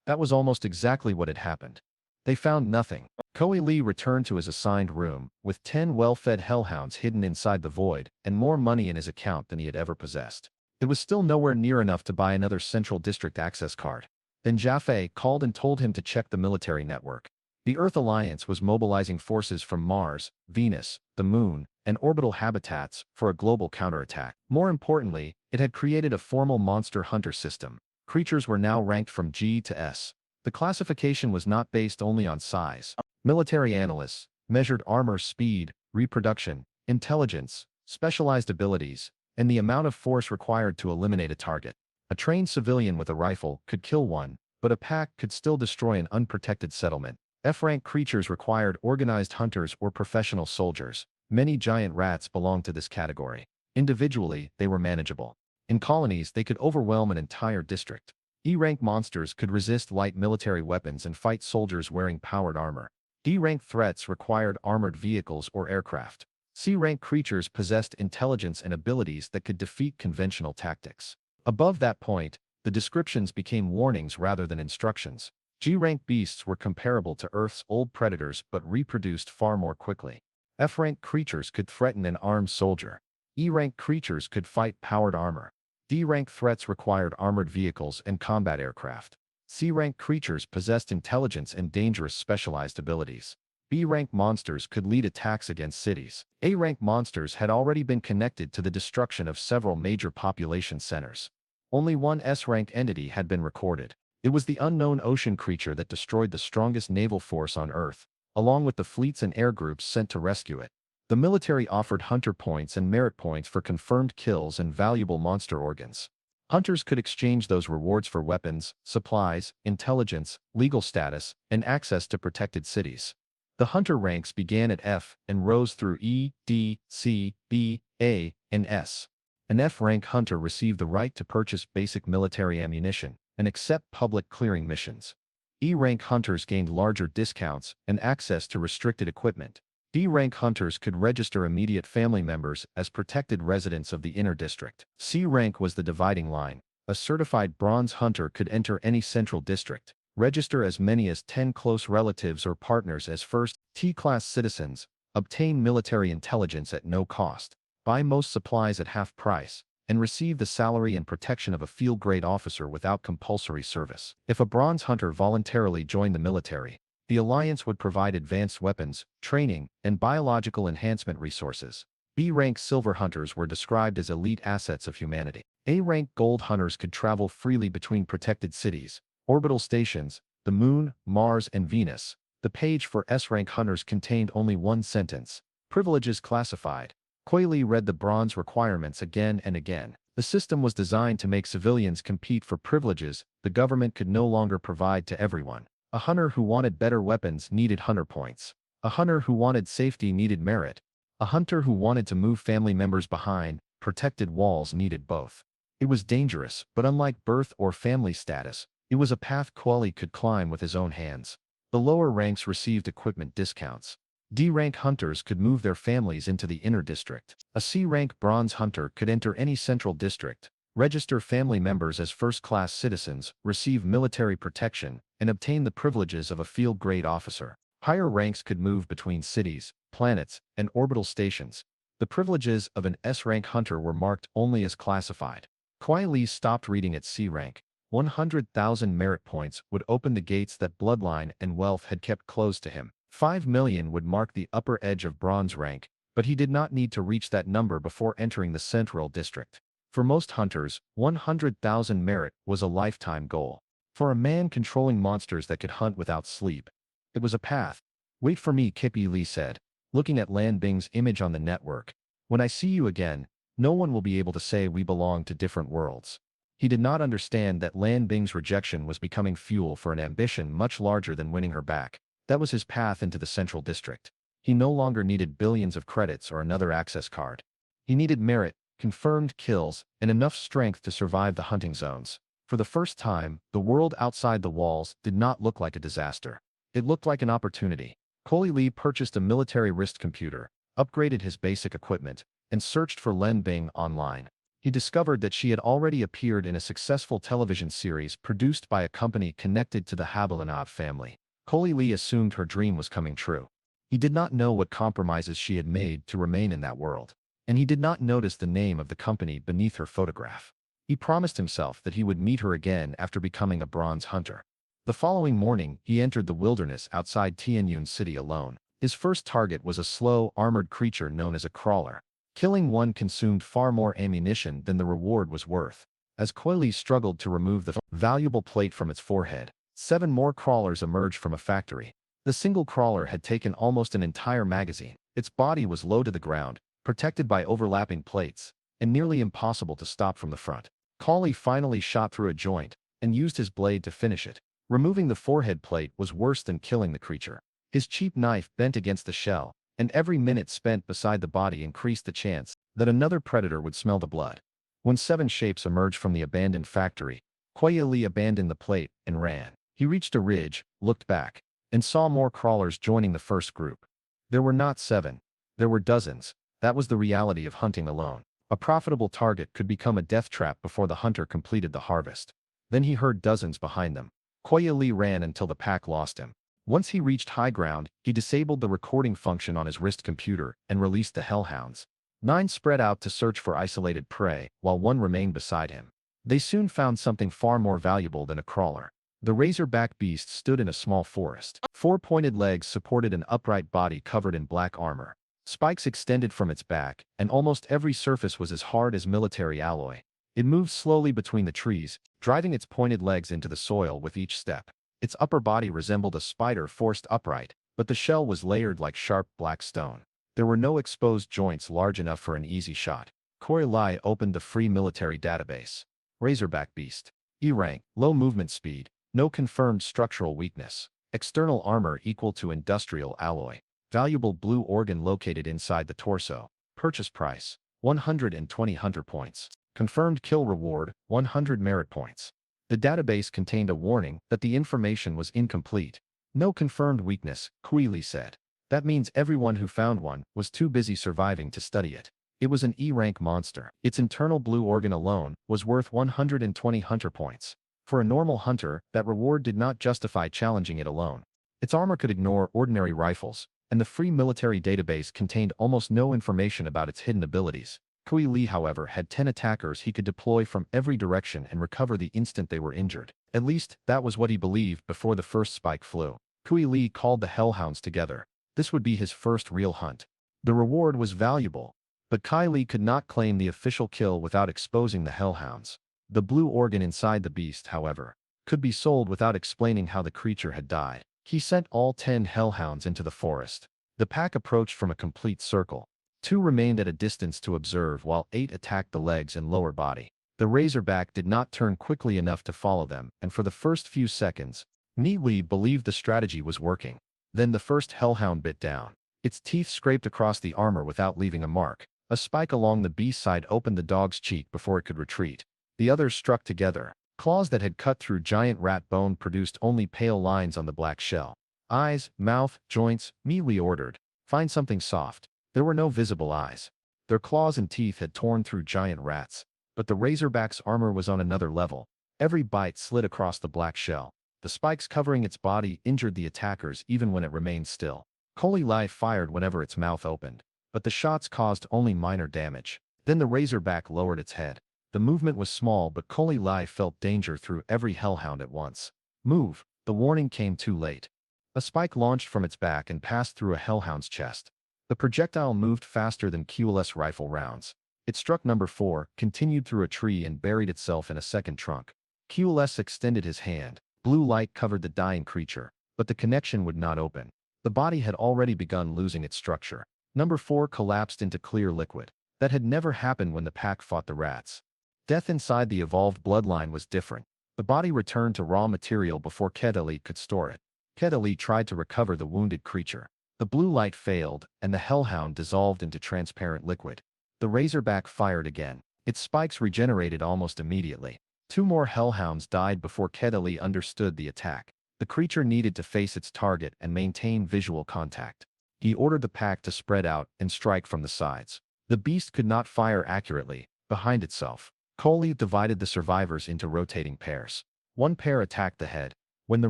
Speaker 1: That was almost exactly what had happened. They found nothing. Cui Li returned to his assigned room, with 10 well-fed hellhounds hidden inside the void, and more money in his account than he had ever possessed. It was still nowhere near enough to buy another Central District access card. Then Jaffe called and told him to check the military network. The Earth Alliance was mobilizing forces from Mars, Venus, the Moon, and orbital habitats for a global counterattack. More importantly, it had created a formal monster hunter system. Creatures were now ranked from G to S. The classification was not based only on size. Military analysts measured armor speed, reproduction, intelligence, specialized abilities, and the amount of force required to eliminate a target. A trained civilian with a rifle could kill one, but a pack could still destroy an unprotected settlement. F-rank creatures required organized hunters or professional soldiers. Many giant rats belonged to this category. Individually, they were manageable. In colonies, they could overwhelm an entire district. E-rank monsters could resist light military weapons and fight soldiers wearing powered armor. D-rank threats required armored vehicles or aircraft. C-rank creatures possessed intelligence and abilities that could defeat conventional tactics. Above that point, the descriptions became warnings rather than instructions. G-rank beasts were comparable to Earth's old predators but reproduced far more quickly. F-rank creatures could threaten an armed soldier. E-rank creatures could fight powered armor. D-rank threats required armored vehicles and combat aircraft. C-rank creatures possessed intelligence and dangerous specialized abilities. B-rank monsters could lead attacks against cities. A-rank monsters had already been connected to the destruction of several major population centers. Only one S-rank entity had been recorded. It was the unknown ocean creature that destroyed the strongest naval force on Earth, along with the fleets and air groups sent to rescue it. The military offered hunter points and merit points for confirmed kills and valuable monster organs. Hunters could exchange those rewards for weapons, supplies, intelligence, legal status, and access to protected cities. The hunter ranks began at F and rose through E, D, C, B, A, and S. An F-rank hunter received the right to purchase basic military ammunition and accept public clearing missions. E-rank hunters gained larger discounts and access to restricted equipment. D-rank hunters could register immediate family members as protected residents of the inner district. C-rank was the dividing line. A certified bronze hunter could enter any central district, register as many as 10 close relatives or partners as first T-class citizens, obtain military intelligence at no cost, buy most supplies at half price, and receive the salary and protection of a field-grade officer without compulsory service. If a bronze hunter voluntarily joined the military, the Alliance would provide advanced weapons, training, and biological enhancement resources. B-rank silver hunters were described as elite assets of humanity. A-rank gold hunters could travel freely between protected cities, orbital stations, the Moon, Mars, and Venus. The page for S-rank hunters contained only one sentence: privileges classified. Cui Li read the bronze requirements again and again. The system was designed to make civilians compete for privileges the government could no longer provide to everyone. A hunter who wanted better weapons needed hunter points. A hunter who wanted safety needed merit. A hunter who wanted to move family members behind protected walls needed both. It was dangerous, but unlike birth or family status, it was a path Cui Li could climb with his own hands. The lower ranks received equipment discounts. D-rank hunters could move their families into the inner district. A C-rank bronze hunter could enter any central district, register family members as first-class citizens, receive military protection, and obtain the privileges of a field-grade officer. Higher ranks could move between cities, planets, and orbital stations. The privileges of an S-rank hunter were marked only as classified. Cui Li stopped reading at C rank. 100,000 merit points would open the gates that bloodline and wealth had kept closed to him. 5 million would mark the upper edge of bronze rank, but he did not need to reach that number before entering the Central District. For most hunters, 100,000 merit was a lifetime goal. For a man controlling monsters that could hunt without sleep, it was a path. Wait for me, Cui Li said, looking at Lan Bing's image on the network. When I see you again, no one will be able to say we belong to different worlds. He did not understand that Lan Bing's rejection was becoming fuel for an ambition much larger than winning her back. That was his path into the Central District. He no longer needed billions of credits or another access card. He needed merit, confirmed kills, and enough strength to survive the hunting zones. For the first time, the world outside the walls did not look like a disaster. It looked like an opportunity. Cui Li purchased a military wrist computer, upgraded his basic equipment, and searched for Lan Bing online. He discovered that she had already appeared in a successful television series produced by a company connected to the Habelanov family. Cui Li assumed her dream was coming true. He did not know what compromises she had made to remain in that world, and he did not notice the name of the company beneath her photograph. He promised himself that he would meet her again after becoming a bronze hunter. The following morning, he entered the wilderness outside Tianyun city alone. His first target was a slow, armored creature known as a crawler. Killing one consumed far more ammunition than the reward was worth. As Cui Li struggled to remove the valuable plate from its forehead, 7 more crawlers emerged from a factory. The single crawler had taken almost an entire magazine. Its body was low to the ground, protected by overlapping plates, and nearly impossible to stop from the front. Cui Li finally shot through a joint and used his blade to finish it. Removing the forehead plate was worse than killing the creature. His cheap knife bent against the shell, and every minute spent beside the body increased the chance that another predator would smell the blood. When 7 shapes emerged from the abandoned factory, Cui Li abandoned the plate and ran. He reached a ridge, looked back, and saw more crawlers joining the first group. There were not 7. There were dozens. That was the reality of hunting alone. A profitable target could become a death trap before the hunter completed the harvest. Then he heard dozens behind them. Cui Li ran until the pack lost him. Once he reached high ground, he disabled the recording function on his wrist computer and released the Hellhounds. 9 spread out to search for isolated prey, while 1 remained beside him. They soon found something far more valuable than a crawler. The Razorback beast stood in a small forest. 4 pointed legs supported an upright body covered in black armor. Spikes extended from its back, and almost every surface was as hard as military alloy. It moved slowly between the trees, driving its pointed legs into the soil with each step. Its upper body resembled a spider forced upright, but the shell was layered like sharp black stone. There were no exposed joints large enough for an easy shot. Cui Li opened the free military database. Razorback beast. E rank, low movement speed, no confirmed structural weakness. External armor equal to industrial alloy. Valuable blue organ located inside the torso. Purchase price, 120 hunter points. Confirmed kill reward, 100 merit points. The database contained a warning that the information was incomplete. No confirmed weakness, Cui Li said. That means everyone who found one was too busy surviving to study it. It was an E-rank monster. Its internal blue organ alone was worth 120 hunter points. For a normal hunter, that reward did not justify challenging it alone. Its armor could ignore ordinary rifles, and the free military database contained almost no information about its hidden abilities. Cui Li, however, had 10 attackers he could deploy from every direction and recover the instant they were injured. At least, that was what he believed before the first spike flew. Cui Li called the Hellhounds together. This would be his first real hunt. The reward was valuable, but Cui Li could not claim the official kill without exposing the Hellhounds. The blue organ inside the beast, however, could be sold without explaining how the creature had died. He sent all 10 Hellhounds into the forest. The pack approached from a complete circle. 2 remained at a distance to observe while 8 attacked the legs and lower body. The Razorback did not turn quickly enough to follow them, and for the first few seconds, Cui Li believed the strategy was working. Then the first Hellhound bit down. Its teeth scraped across the armor without leaving a mark. A spike along the beast's side opened the dog's cheek before it could retreat. The others struck together. Claws that had cut through giant rat bone produced only pale lines on the black shell. Eyes, mouth, joints, Cui Li ordered. Find something soft. There were no visible eyes. Their claws and teeth had torn through giant rats. But the Razorback's armor was on another level. Every bite slid across the black shell. The spikes covering its body injured the attackers even when it remained still. Cui Li fired whenever its mouth opened, but the shots caused only minor damage. Then the Razorback lowered its head. The movement was small, but Cui Li felt danger through every Hellhound at once. Move! The warning came too late. A spike launched from its back and passed through a Hellhound's chest. The projectile moved faster than QLS rifle rounds. It struck number 4, continued through a tree and buried itself in a second trunk. QLS extended his hand. Blue light covered the dying creature, but the connection would not open. The body had already begun losing its structure. Number 4 collapsed into clear liquid. That had never happened when the pack fought the rats. Death inside the evolved bloodline was different. The body returned to raw material before Cui Li could store it. Cui Li tried to recover the wounded creature. The blue light failed, and the Hellhound dissolved into transparent liquid. The Razorback fired again. Its spikes regenerated almost immediately. 2 more Hellhounds died before Cui Li understood the attack. The creature needed to face its target and maintain visual contact. He ordered the pack to spread out and strike from the sides. The beast could not fire accurately, behind itself. Cui Li divided the survivors into rotating pairs. One pair attacked the head. When the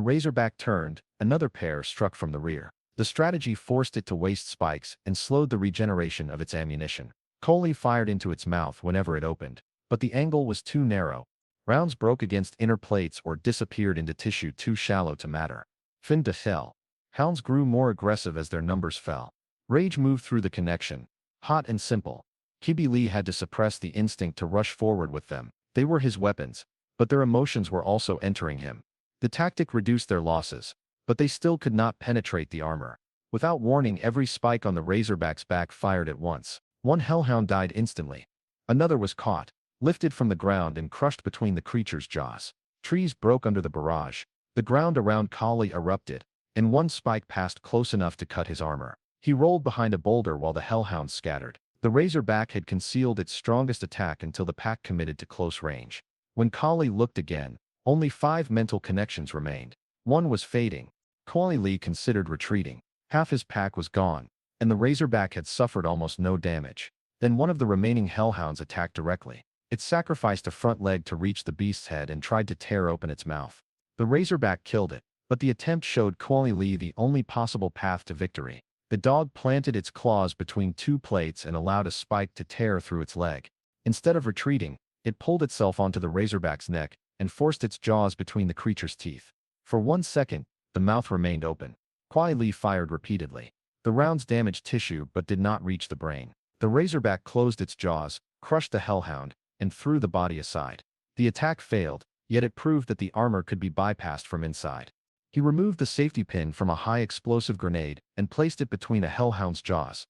Speaker 1: Razorback turned, another pair struck from the rear. The strategy forced it to waste spikes and slowed the regeneration of its ammunition. Cui Li fired into its mouth whenever it opened, but the angle was too narrow. Rounds broke against inner plates or disappeared into tissue too shallow to matter. Fin de hell. Hounds grew more aggressive as their numbers fell. Rage moved through the connection. Hot and simple. Cui Li had to suppress the instinct to rush forward with them. They were his weapons, but their emotions were also entering him. The tactic reduced their losses, but they still could not penetrate the armor. Without warning, every spike on the Razorback's back fired at once. One Hellhound died instantly. Another was caught, lifted from the ground and crushed between the creature's jaws. Trees broke under the barrage. The ground around Cui Li erupted, and one spike passed close enough to cut his armor. He rolled behind a boulder while the Hellhounds scattered. The Razorback had concealed its strongest attack until the pack committed to close range. When Cui Li looked again, only 5 mental connections remained. One was fading. Cui Li considered retreating. Half his pack was gone, and the Razorback had suffered almost no damage. Then one of the remaining Hellhounds attacked directly. It sacrificed a front leg to reach the beast's head and tried to tear open its mouth. The Razorback killed it, but the attempt showed Cui Li the only possible path to victory. The dog planted its claws between 2 plates and allowed a spike to tear through its leg. Instead of retreating, it pulled itself onto the Razorback's neck and forced its jaws between the creature's teeth. For 1 second, the mouth remained open. Cui Li fired repeatedly. The rounds damaged tissue but did not reach the brain. The Razorback closed its jaws, crushed the Hellhound, and threw the body aside. The attack failed, yet it proved that the armor could be bypassed from inside. He removed the safety pin from a high-explosive grenade and placed it between a Hellhound's jaws.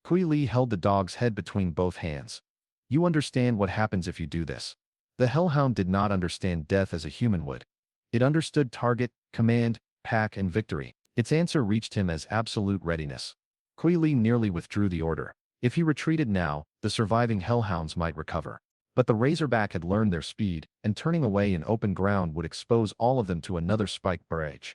Speaker 1: Cui Li held the dog's head between both hands. "You understand what happens if you do this." The Hellhound did not understand death as a human would. It understood target, command, pack, and victory. Its answer reached him as absolute readiness. Cui Li nearly withdrew the order. If he retreated now, the surviving Hellhounds might recover. But the Razorback had learned their speed, and turning away in open ground would expose all of them to another spike barrage.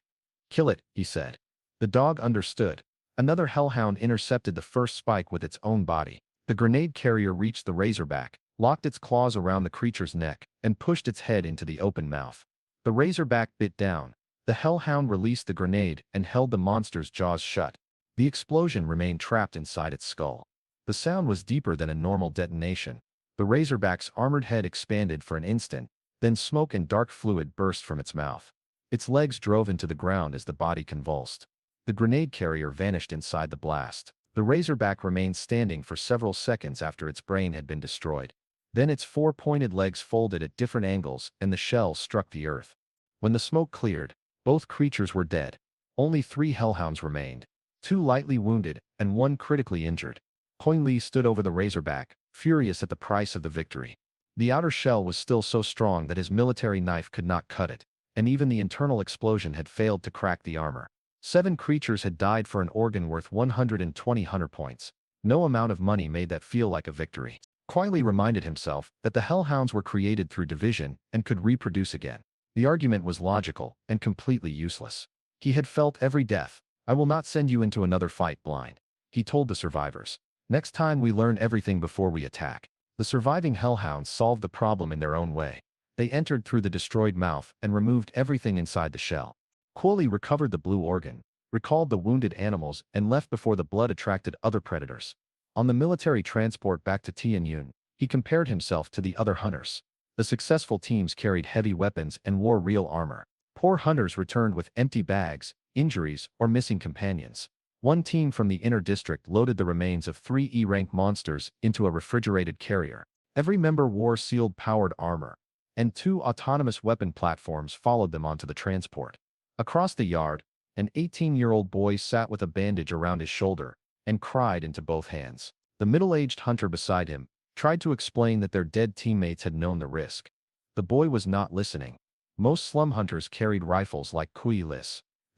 Speaker 1: "Kill it," he said. The dog understood. Another Hellhound intercepted the first spike with its own body. The grenade carrier reached the Razorback, locked its claws around the creature's neck, and pushed its head into the open mouth. The Razorback bit down. The Hellhound released the grenade and held the monster's jaws shut. The explosion remained trapped inside its skull. The sound was deeper than a normal detonation. The Razorback's armored head expanded for an instant, then smoke and dark fluid burst from its mouth. Its legs drove into the ground as the body convulsed. The grenade carrier vanished inside the blast. The Razorback remained standing for several seconds after its brain had been destroyed. Then its 4 pointed legs folded at different angles and the shell struck the earth. When the smoke cleared, both creatures were dead. Only 3 Hellhounds remained, 2 lightly wounded and 1 critically injured. Cui Li stood over the Razorback, furious at the price of the victory. The outer shell was still so strong that his military knife could not cut it, and even the internal explosion had failed to crack the armor. 7 creatures had died for an organ worth 120 hunter points. No amount of money made that feel like a victory. Cui Li reminded himself that the Hellhounds were created through division and could reproduce again. The argument was logical and completely useless. He had felt every death. "I will not send you into another fight blind," he told the survivors. "Next time we learn everything before we attack." The surviving Hellhounds solved the problem in their own way. They entered through the destroyed mouth and removed everything inside the shell. Cui Li recovered the blue organ, recalled the wounded animals, and left before the blood attracted other predators. On the military transport back to Tianyun, he compared himself to the other hunters. The successful teams carried heavy weapons and wore real armor. Poor hunters returned with empty bags, injuries, or missing companions. One team from the inner district loaded the remains of 3 E-rank monsters into a refrigerated carrier. Every member wore sealed-powered armor, and 2 autonomous weapon platforms followed them onto the transport. Across the yard, an 18-year-old boy sat with a bandage around his shoulder and cried into both hands. The middle-aged hunter beside him tried to explain that their dead teammates had known the risk. The boy was not listening. Most slum hunters carried rifles like Cui Li.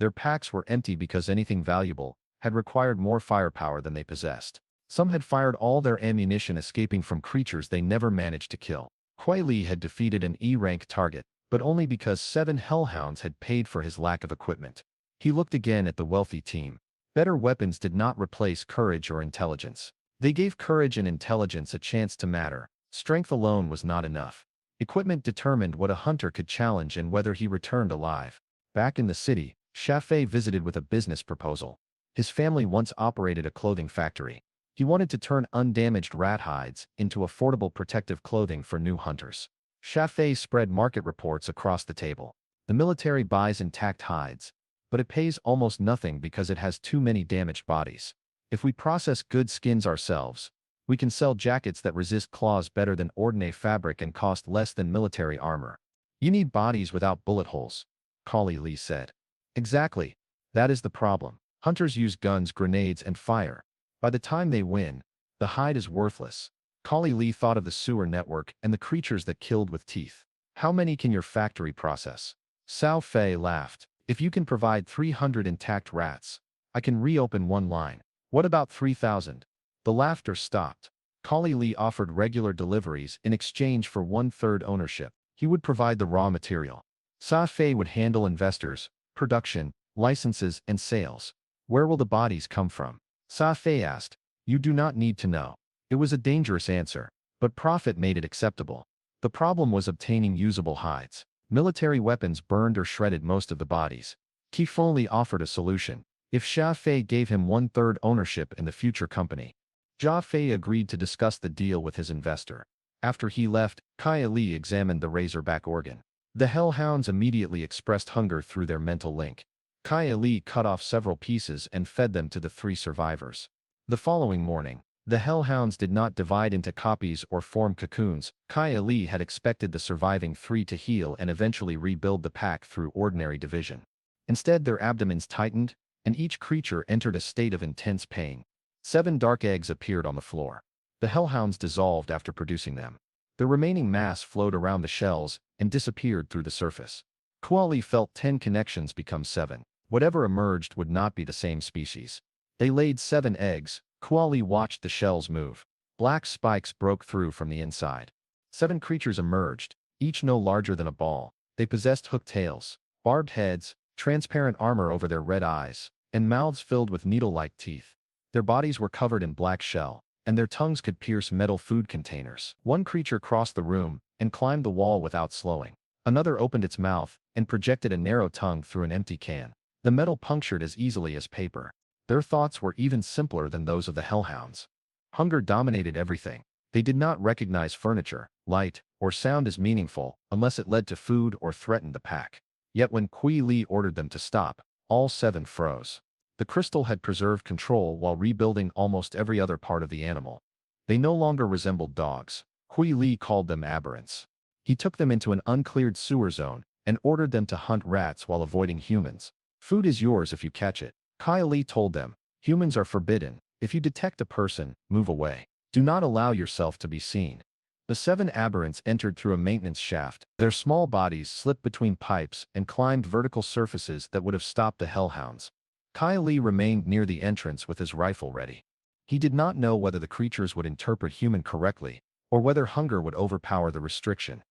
Speaker 1: Their packs were empty because anything valuable had required more firepower than they possessed. Some had fired all their ammunition escaping from creatures they never managed to kill. Cui Li had defeated an E-rank target, but only because 7 Hellhounds had paid for his lack of equipment. He looked again at the wealthy team. Better weapons did not replace courage or intelligence. They gave courage and intelligence a chance to matter. Strength alone was not enough. Equipment determined what a hunter could challenge and whether he returned alive. Back in the city, Shafei visited with a business proposal. His family once operated a clothing factory. He wanted to turn undamaged rat hides into affordable protective clothing for new hunters. Shafei spread market reports across the table. The military buys intact hides, but it pays almost nothing because it has too many damaged bodies. If we process good skins ourselves, we can sell jackets that resist claws better than ordinary fabric and cost less than military armor. You need bodies without bullet holes, Cui Li said. Exactly. That is the problem. Hunters use guns, grenades, and fire. By the time they win, the hide is worthless. Cui Li thought of the sewer network and the creatures that killed with teeth. How many can your factory process? Cao Fei laughed. If you can provide 300 intact rats, I can reopen one line. What about 3,000? The laughter stopped. Cui Li offered regular deliveries in exchange for 1/3 ownership. He would provide the raw material. Cao Fei would handle investors, production, licenses, and sales. Where will the bodies come from? Cao Fei asked. You do not need to know. It was a dangerous answer, but profit made it acceptable. The problem was obtaining usable hides. Military weapons burned or shredded most of the bodies. Qifeng Li offered a solution. If Xia Fei gave him 1/3 ownership in the future company. Xia Fei agreed to discuss the deal with his investor. After he left, Cui Li examined the Razorback organ. The Hellhounds immediately expressed hunger through their mental link. Cui Li cut off several pieces and fed them to the 3 survivors. The following morning, the Hellhounds did not divide into copies or form cocoons. Cui Li had expected the surviving 3 to heal and eventually rebuild the pack through ordinary division. Instead, their abdomens tightened, and each creature entered a state of intense pain. 7 dark eggs appeared on the floor. The Hellhounds dissolved after producing them. The remaining mass flowed around the shells and disappeared through the surface. Cui Li felt 10 connections become 7. Whatever emerged would not be the same species. They laid 7 eggs. Cui Li watched the shells move. Black spikes broke through from the inside. 7 creatures emerged, each no larger than a ball. They possessed hooked tails, barbed heads, transparent armor over their red eyes, and mouths filled with needle-like teeth. Their bodies were covered in black shell, and their tongues could pierce metal food containers. One creature crossed the room and climbed the wall without slowing. Another opened its mouth and projected a narrow tongue through an empty can. The metal punctured as easily as paper. Their thoughts were even simpler than those of the Hellhounds. Hunger dominated everything. They did not recognize furniture, light, or sound as meaningful unless it led to food or threatened the pack. Yet when Cui Li ordered them to stop, all 7 froze. The crystal had preserved control while rebuilding almost every other part of the animal. They no longer resembled dogs. Cui Li called them aberrants. He took them into an uncleared sewer zone and ordered them to hunt rats while avoiding humans. Food is yours if you catch it. Cui Li told them, humans are forbidden. If you detect a person, move away. Do not allow yourself to be seen. The 7 aberrants entered through a maintenance shaft. Their small bodies slipped between pipes and climbed vertical surfaces that would have stopped the Hellhounds. Cui Li remained near the entrance with his rifle ready. He did not know whether the creatures would interpret human correctly, or whether hunger would overpower the restriction.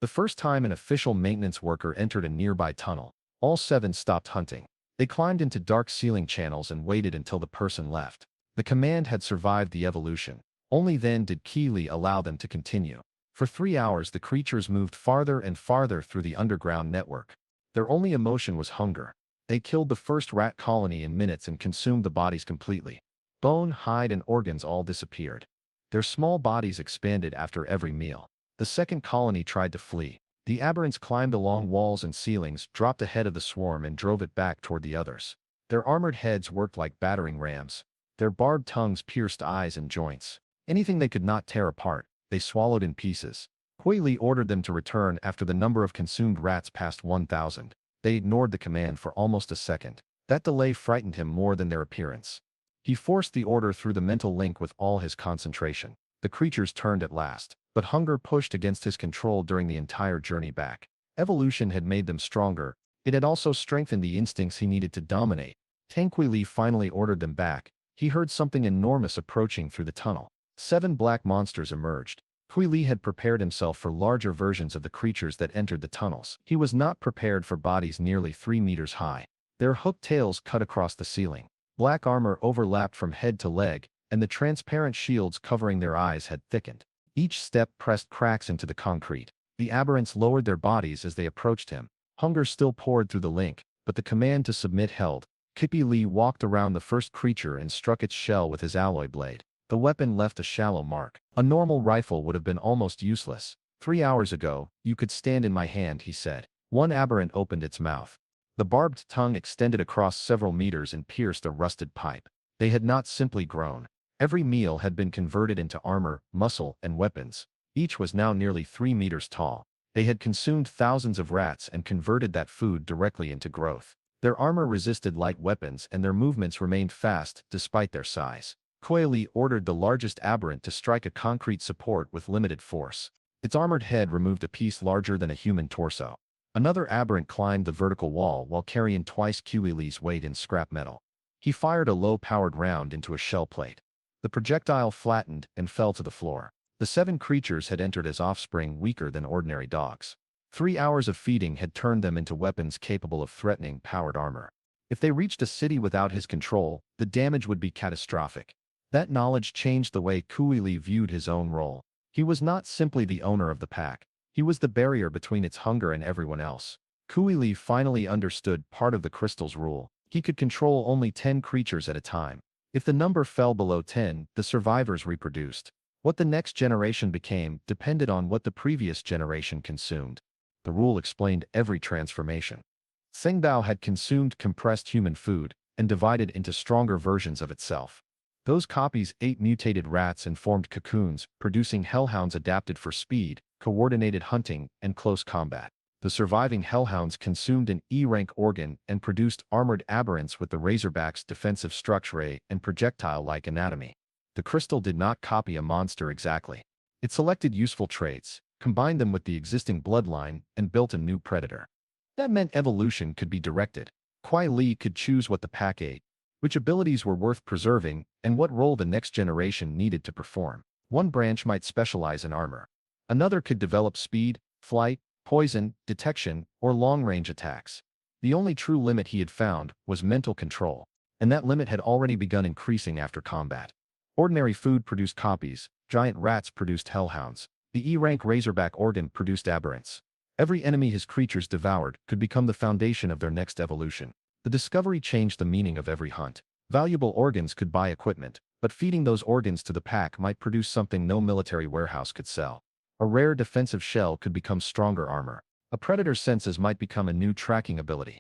Speaker 1: The first time an official maintenance worker entered a nearby tunnel, all 7 stopped hunting. They climbed into dark ceiling channels and waited until the person left. The command had survived the evolution. Only then did Cui Li allow them to continue. For 3 hours the creatures moved farther and farther through the underground network. Their only emotion was hunger. They killed the first rat colony in minutes and consumed the bodies completely. Bone, hide, and organs all disappeared. Their small bodies expanded after every meal. The second colony tried to flee. The aberrants climbed along walls and ceilings, dropped ahead of the swarm and drove it back toward the others. Their armored heads worked like battering rams. Their barbed tongues pierced eyes and joints. Anything they could not tear apart, they swallowed in pieces. Cui Li ordered them to return after the number of consumed rats passed 1,000. They ignored the command for almost a second. That delay frightened him more than their appearance. He forced the order through the mental link with all his concentration. The creatures turned at last, but hunger pushed against his control during the entire journey back. Evolution had made them stronger. It had also strengthened the instincts he needed to dominate. Cui Li finally ordered them back. He heard something enormous approaching through the tunnel. 7 black monsters emerged. Cui Li had prepared himself for larger versions of the creatures that entered the tunnels. He was not prepared for bodies nearly 3 meters high. Their hooked tails cut across the ceiling. Black armor overlapped from head to leg, and the transparent shields covering their eyes had thickened. Each step pressed cracks into the concrete. The aberrants lowered their bodies as they approached him. Hunger still poured through the link, but the command to submit held. Cui Li walked around the first creature and struck its shell with his alloy blade. The weapon left a shallow mark. A normal rifle would have been almost useless. 3 hours ago, you could stand in my hand, he said. One aberrant opened its mouth. The barbed tongue extended across several meters and pierced a rusted pipe. They had not simply grown. Every meal had been converted into armor, muscle, and weapons. Each was now nearly 3 meters tall. They had consumed thousands of rats and converted that food directly into growth. Their armor resisted light weapons and their movements remained fast despite their size. Cui Li ordered the largest aberrant to strike a concrete support with limited force. Its armored head removed a piece larger than a human torso. Another aberrant climbed the vertical wall while carrying twice Cui Li's weight in scrap metal. He fired a low-powered round into a shell plate. The projectile flattened and fell to the floor. The 7 creatures had entered as offspring weaker than ordinary dogs. 3 hours of feeding had turned them into weapons capable of threatening powered armor. If they reached a city without his control, the damage would be catastrophic. That knowledge changed the way Cui Li viewed his own role. He was not simply the owner of the pack. He was the barrier between its hunger and everyone else. Cui Li finally understood part of the crystal's rule. He could control only 10 creatures at a time. If the number fell below 10, the survivors reproduced. What the next generation became depended on what the previous generation consumed. The rule explained every transformation. Tsingdao had consumed compressed human food and divided into stronger versions of itself. Those copies ate mutated rats and formed cocoons, producing hellhounds adapted for speed, coordinated hunting, and close combat. The surviving hellhounds consumed an E-rank organ and produced armored aberrants with the Razorback's defensive structure and projectile-like anatomy. The crystal did not copy a monster exactly. It selected useful traits, combined them with the existing bloodline, and built a new predator. That meant evolution could be directed. Cui Li could choose what the pack ate, which abilities were worth preserving, and what role the next generation needed to perform. One branch might specialize in armor. Another could develop speed, flight, poison, detection, or long-range attacks. The only true limit he had found was mental control, and that limit had already begun increasing after combat. Ordinary food produced copies, giant rats produced hellhounds, the E-rank Razorback organ produced aberrants. Every enemy his creatures devoured could become the foundation of their next evolution. The discovery changed the meaning of every hunt. Valuable organs could buy equipment, but feeding those organs to the pack might produce something no military warehouse could sell. A rare defensive shell could become stronger armor. A predator's senses might become a new tracking ability.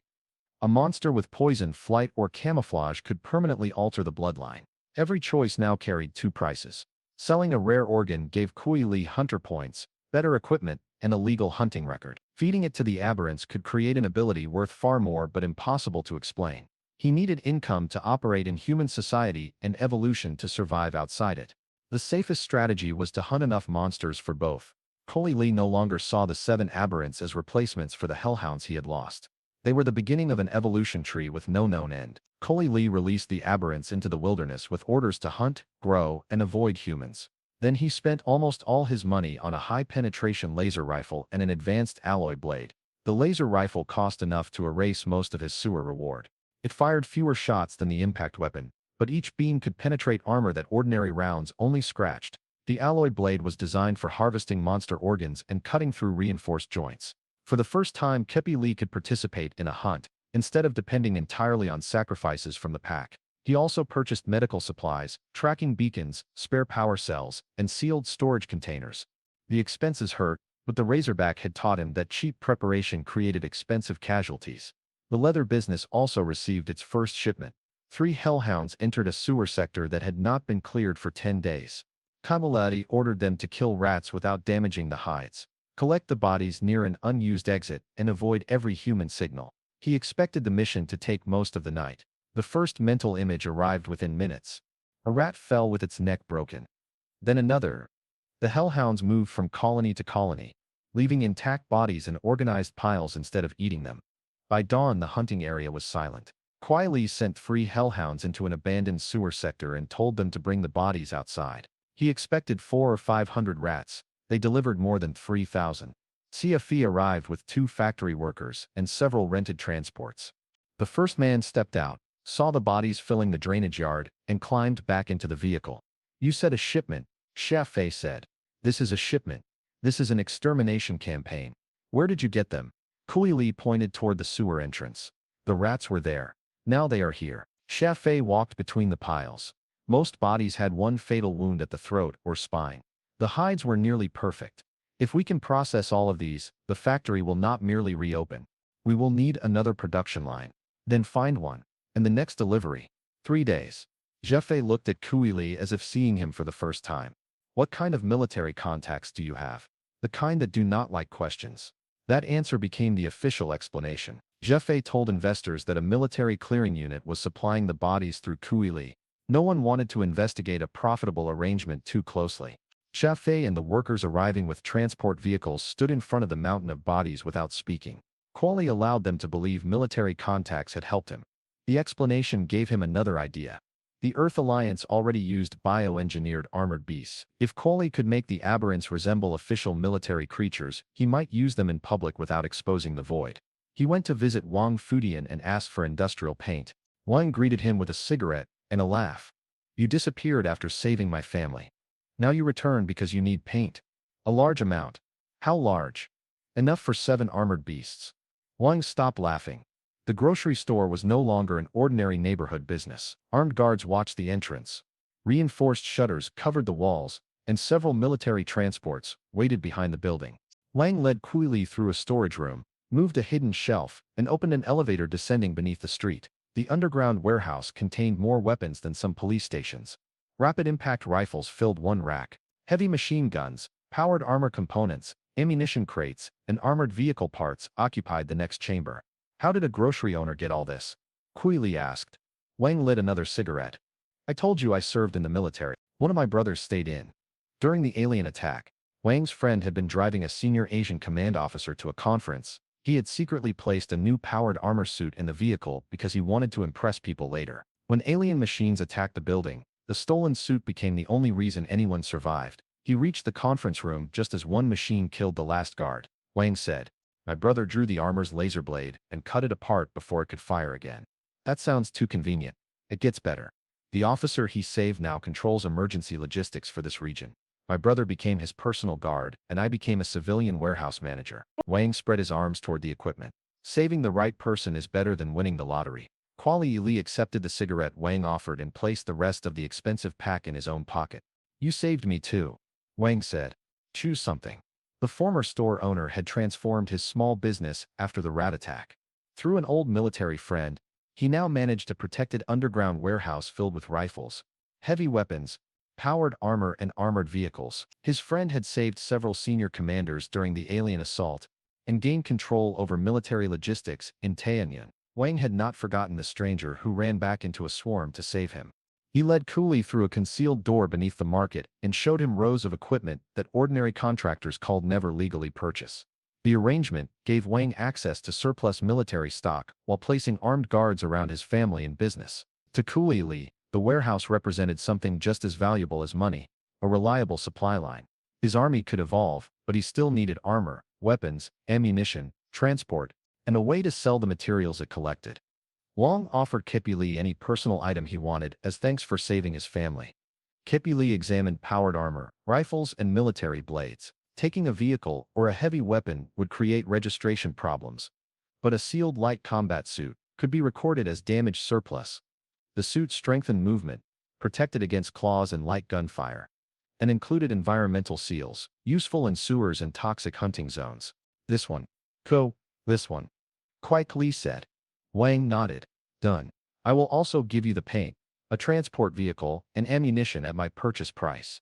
Speaker 1: A monster with poison, flight, or camouflage could permanently alter the bloodline. Every choice now carried 2 prices. Selling a rare organ gave Cui Li hunter points, better equipment, and a legal hunting record. Feeding it to the aberrants could create an ability worth far more but impossible to explain. He needed income to operate in human society and evolution to survive outside it. The safest strategy was to hunt enough monsters for both. Cui Li no longer saw the 7 aberrants as replacements for the hellhounds he had lost. They were the beginning of an evolution tree with no known end. Cui Li released the aberrants into the wilderness with orders to hunt, grow, and avoid humans. Then he spent almost all his money on a high-penetration laser rifle and an advanced alloy blade. The laser rifle cost enough to erase most of his sewer reward. It fired fewer shots than the impact weapon, but each beam could penetrate armor that ordinary rounds only scratched. The alloy blade was designed for harvesting monster organs and cutting through reinforced joints. For the first time, Cui Li could participate in a hunt, instead of depending entirely on sacrifices from the pack. He also purchased medical supplies, tracking beacons, spare power cells, and sealed storage containers. The expenses hurt, but the Razorback had taught him that cheap preparation created expensive casualties. The leather business also received its first shipment. 3 Hellhounds entered a sewer sector that had not been cleared for 10 days. Camouflage ordered them to kill rats without damaging the hides, collect the bodies near an unused exit, and avoid every human signal. He expected the mission to take most of the night. The first mental image arrived within minutes. A rat fell with its neck broken. Then another. The Hellhounds moved from colony to colony, leaving intact bodies in organized piles instead of eating them. By dawn, the hunting area was silent. Cui Li sent 3 Hellhounds into an abandoned sewer sector and told them to bring the bodies outside. He expected 400 or 500 rats. They delivered more than 3,000. CFE arrived with 2 factory workers and several rented transports. The first man stepped out, saw the bodies filling the drainage yard, and climbed back into the vehicle. "You said a shipment," Shafei said. "This is a shipment. This is an extermination campaign. Where did you get them?" Cui Li pointed toward the sewer entrance. "The rats were there. Now they are here." Shafei walked between the piles. Most bodies had one fatal wound at the throat or spine. The hides were nearly perfect. "If we can process all of these, the factory will not merely reopen. We will need another production line. Then find one. And the next delivery. 3 days. Shafei looked at Cui Li as if seeing him for the first time. "What kind of military contacts do you have?" "The kind that do not like questions." That answer became the official explanation. Shafei told investors that a military clearing unit was supplying the bodies through Cui Li. No one wanted to investigate a profitable arrangement too closely. Shafei and the workers arriving with transport vehicles stood in front of the mountain of bodies without speaking. Cui Li allowed them to believe military contacts had helped him. The explanation gave him another idea. The Earth Alliance already used bioengineered armored beasts. If Cui Li could make the aberrants resemble official military creatures, he might use them in public without exposing the void. He went to visit Wang Fudian and asked for industrial paint. Wang greeted him with a cigarette and a laugh. "You disappeared after saving my family. Now you return because you need paint. A large amount." "How large?" "Enough for 7 armored beasts." Wang stopped laughing. The grocery store was no longer an ordinary neighborhood business. Armed guards watched the entrance. Reinforced shutters covered the walls, and several military transports waited behind the building. Wang led Cui Li through a storage room, moved a hidden shelf, and opened an elevator descending beneath the street. The underground warehouse contained more weapons than some police stations. Rapid impact rifles filled one rack. Heavy machine guns, powered armor components, ammunition crates, and armored vehicle parts occupied the next chamber. "How did a grocery owner get all this?" Cui Li asked. Wang lit another cigarette. "I told you I served in the military. One of my brothers stayed in." During the alien attack, Wang's friend had been driving a senior Asian command officer to a conference. He had secretly placed a new powered armor suit in the vehicle because he wanted to impress people later. When alien machines attacked the building, the stolen suit became the only reason anyone survived. He reached the conference room just as one machine killed the last guard. Wang said, "My brother drew the armor's laser blade and cut it apart before it could fire again." "That sounds too convenient." "It gets better. The officer he saved now controls emergency logistics for this region. My brother became his personal guard, and I became a civilian warehouse manager." Wang spread his arms toward the equipment. "Saving the right person is better than winning the lottery." Cui Li accepted the cigarette Wang offered and placed the rest of the expensive pack in his own pocket. "You saved me too," Wang said. "Choose something." The former store owner had transformed his small business after the rat attack. Through an old military friend, he now managed a protected underground warehouse filled with rifles, heavy weapons, powered armor, and armored vehicles. His friend had saved several senior commanders during the alien assault and gained control over military logistics in Tianyun. Wang had not forgotten the stranger who ran back into a swarm to save him. He led Cui Li through a concealed door beneath the market and showed him rows of equipment that ordinary contractors called never legally purchase. The arrangement gave Wang access to surplus military stock while placing armed guards around his family and business. To Cui Li, the warehouse represented something just as valuable as money, a reliable supply line. His army could evolve, but he still needed armor, weapons, ammunition, transport, and a way to sell the materials it collected. Wang offered Cui Li any personal item he wanted as thanks for saving his family. Cui Li examined powered armor, rifles, and military blades. Taking a vehicle or a heavy weapon would create registration problems, but a sealed light combat suit could be recorded as damage surplus. The suit strengthened movement, protected against claws and light gunfire, and included environmental seals, useful in sewers and toxic hunting zones. This one. This one. Cui Li said. Wang nodded. Done. I will also give you the paint, a transport vehicle, and ammunition at my purchase price.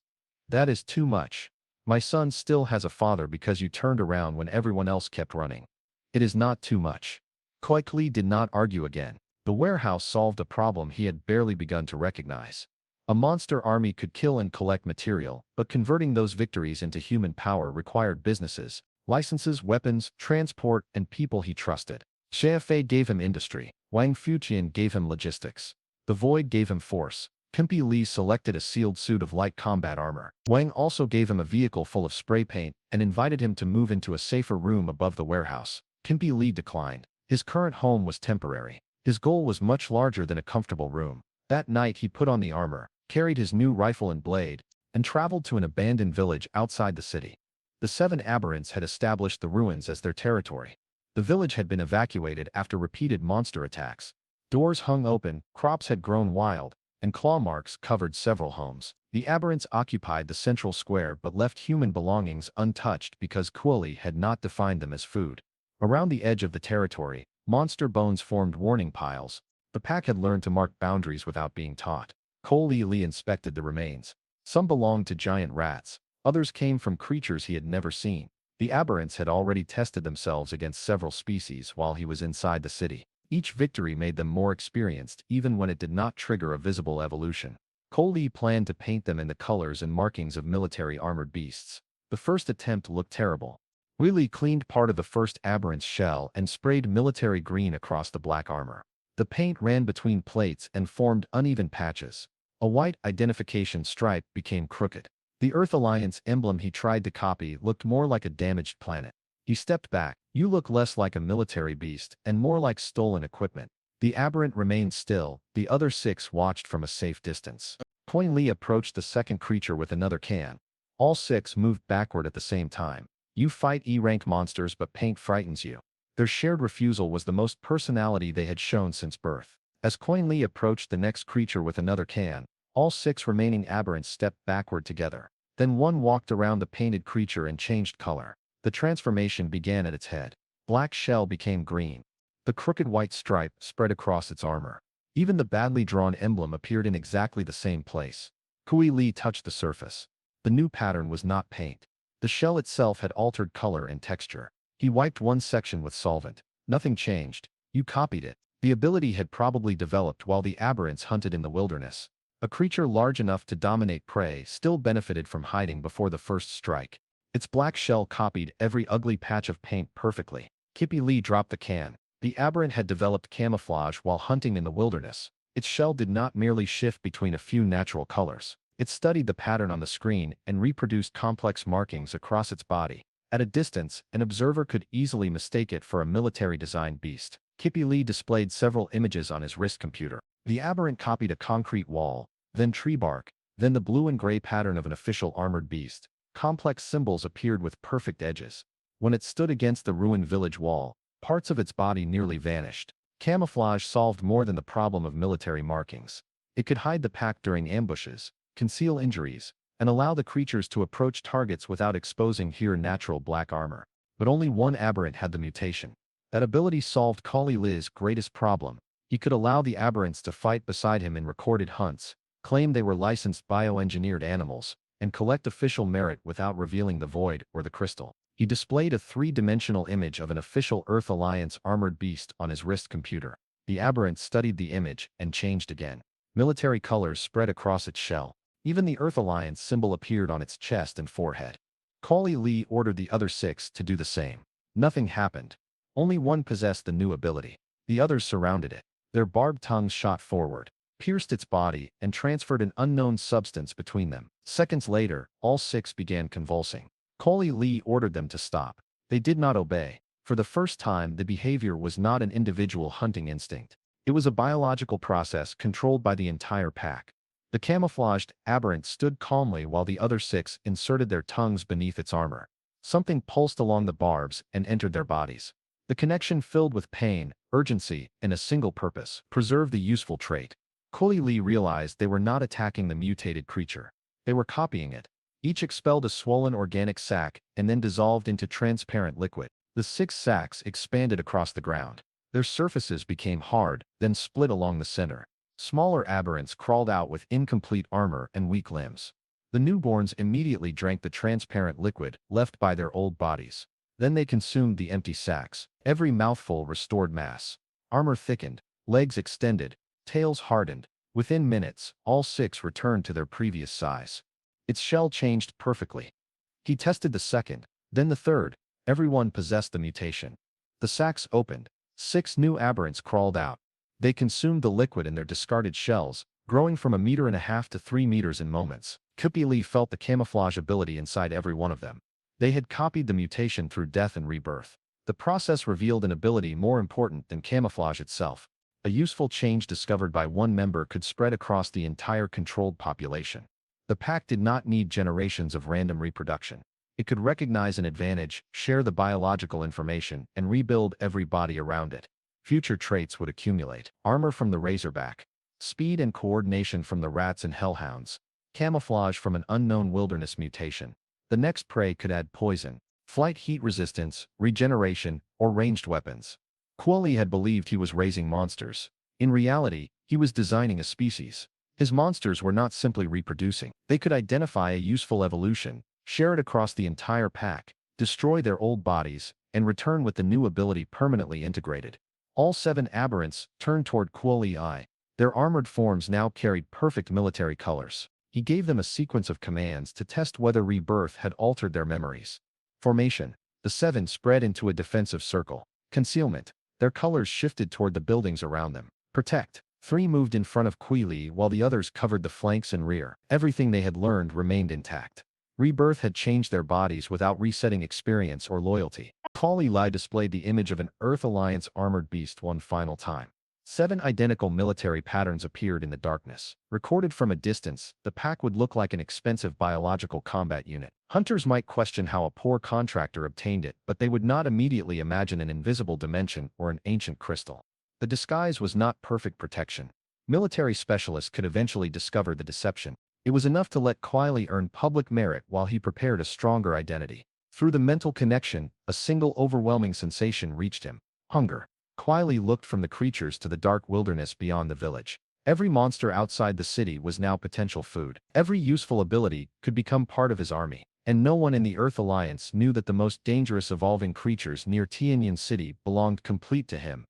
Speaker 1: That is too much. My son still has a father because you turned around when everyone else kept running. It is not too much. Cui Li did not argue again. The warehouse solved a problem he had barely begun to recognize. A monster army could kill and collect material, but converting those victories into human power required businesses, licenses, weapons, transport, and people he trusted. Xiafei gave him industry. Wang Fuqian gave him logistics. The Void gave him force. Cui Li selected a sealed suit of light combat armor. Wang also gave him a vehicle full of spray paint and invited him to move into a safer room above the warehouse. Cui Li declined. His current home was temporary. His goal was much larger than a comfortable room. That night he put on the armor, carried his new rifle and blade, and traveled to an abandoned village outside the city. The 7 aberrants had established the ruins as their territory. The village had been evacuated after repeated monster attacks. Doors hung open, crops had grown wild, and claw marks covered several homes. The aberrants occupied the central square but left human belongings untouched because Cui Li had not defined them as food. Around the edge of the territory, monster bones formed warning piles. The pack had learned to mark boundaries without being taught. Cui Li inspected the remains. Some belonged to giant rats. Others came from creatures he had never seen. The aberrants had already tested themselves against several species while he was inside the city. Each victory made them more experienced even when it did not trigger a visible evolution. Cui Li planned to paint them in the colors and markings of military armored beasts. The first attempt looked terrible. Cui Li cleaned part of the first aberrant's shell and sprayed military green across the black armor. The paint ran between plates and formed uneven patches. A white identification stripe became crooked. The Earth Alliance emblem he tried to copy looked more like a damaged planet. He stepped back. You look less like a military beast and more like stolen equipment. The aberrant remained still. The other 6 watched from a safe distance. Cui Li approached the second creature with another can. All 6 moved backward at the same time. You fight E-rank monsters but paint frightens you. Their shared refusal was the most personality they had shown since birth. As Cui Li approached the next creature with another can, all 6 remaining aberrants stepped backward together. Then one walked around the painted creature and changed color. The transformation began at its head. Black shell became green. The crooked white stripe spread across its armor. Even the badly drawn emblem appeared in exactly the same place. Cui Li touched the surface. The new pattern was not paint. The shell itself had altered color and texture. He wiped one section with solvent. Nothing changed. You copied it. The ability had probably developed while the aberrants hunted in the wilderness. A creature large enough to dominate prey still benefited from hiding before the first strike. Its black shell copied every ugly patch of paint perfectly. Cui Li dropped the can. The aberrant had developed camouflage while hunting in the wilderness. Its shell did not merely shift between a few natural colors. It studied the pattern on the screen and reproduced complex markings across its body. At a distance, an observer could easily mistake it for a military-designed beast. Cui Li displayed several images on his wrist computer. The aberrant copied a concrete wall, then tree bark, then the blue and gray pattern of an official armored beast. Complex symbols appeared with perfect edges. When it stood against the ruined village wall, parts of its body nearly vanished. Camouflage solved more than the problem of military markings. It could hide the pack during ambushes, conceal injuries, and allow the creatures to approach targets without exposing her natural black armor. But only one aberrant had the mutation. That ability solved Cui Li's greatest problem. He could allow the aberrants to fight beside him in recorded hunts, claim they were licensed bioengineered animals, and collect official merit without revealing the void or the crystal. He displayed a 3-dimensional image of an official Earth Alliance armored beast on his wrist computer. The aberrant studied the image and changed again. Military colors spread across its shell. Even the Earth Alliance symbol appeared on its chest and forehead. Cui Li ordered the other 6 to do the same. Nothing happened. Only one possessed the new ability. The others surrounded it. Their barbed tongues shot forward, pierced its body, and transferred an unknown substance between them. Seconds later, all 6 began convulsing. Cui Li ordered them to stop. They did not obey. For the first time, the behavior was not an individual hunting instinct. It was a biological process controlled by the entire pack. The camouflaged aberrant stood calmly while the other 6 inserted their tongues beneath its armor. Something pulsed along the barbs and entered their bodies. The connection filled with pain, urgency, and a single purpose: preserve the useful trait. Cui Li realized they were not attacking the mutated creature. They were copying it. Each expelled a swollen organic sac and then dissolved into transparent liquid. The 6 sacs expanded across the ground. Their surfaces became hard, then split along the center. Smaller aberrants crawled out with incomplete armor and weak limbs. The newborns immediately drank the transparent liquid left by their old bodies. Then they consumed the empty sacs. Every mouthful restored mass. Armor thickened, legs extended, tails hardened. Within minutes, all 6 returned to their previous size. Its shell changed perfectly. He tested the second, then the third. Everyone possessed the mutation. The sacs opened. 6 new aberrants crawled out. They consumed the liquid in their discarded shells, growing from 1.5 meters to 3 meters in moments. Cui Li felt the camouflage ability inside every one of them. They had copied the mutation through death and rebirth. The process revealed an ability more important than camouflage itself. A useful change discovered by one member could spread across the entire controlled population. The pack did not need generations of random reproduction. It could recognize an advantage, share the biological information, and rebuild every body around it. Future traits would accumulate: armor from the Razorback, speed and coordination from the Rats and Hellhounds, camouflage from an unknown wilderness mutation. The next prey could add poison, flight heat resistance, regeneration, or ranged weapons. Cui Li had believed he was raising monsters. In reality, he was designing a species. His monsters were not simply reproducing. They could identify a useful evolution, share it across the entire pack, destroy their old bodies, and return with the new ability permanently integrated. All 7 aberrants turned toward Cui Li. Their armored forms now carried perfect military colors. He gave them a sequence of commands to test whether rebirth had altered their memories. Formation. The 7 spread into a defensive circle. Concealment. Their colors shifted toward the buildings around them. Protect. 3 moved in front of Cui Li while the others covered the flanks and rear. Everything they had learned remained intact. Rebirth had changed their bodies without resetting experience or loyalty. Cui Li displayed the image of an Earth Alliance armored beast one final time. 7 identical military patterns appeared in the darkness. Recorded from a distance, the pack would look like an expensive biological combat unit. Hunters might question how a poor contractor obtained it, but they would not immediately imagine an invisible dimension or an ancient crystal. The disguise was not perfect protection. Military specialists could eventually discover the deception. It was enough to let Cui Li earn public merit while he prepared a stronger identity. Through the mental connection, a single overwhelming sensation reached him: hunger. Cui Li looked from the creatures to the dark wilderness beyond the village. Every monster outside the city was now potential food. Every useful ability could become part of his army. And no one in the Earth Alliance knew that the most dangerous evolving creatures near Tianyun City belonged complete to him.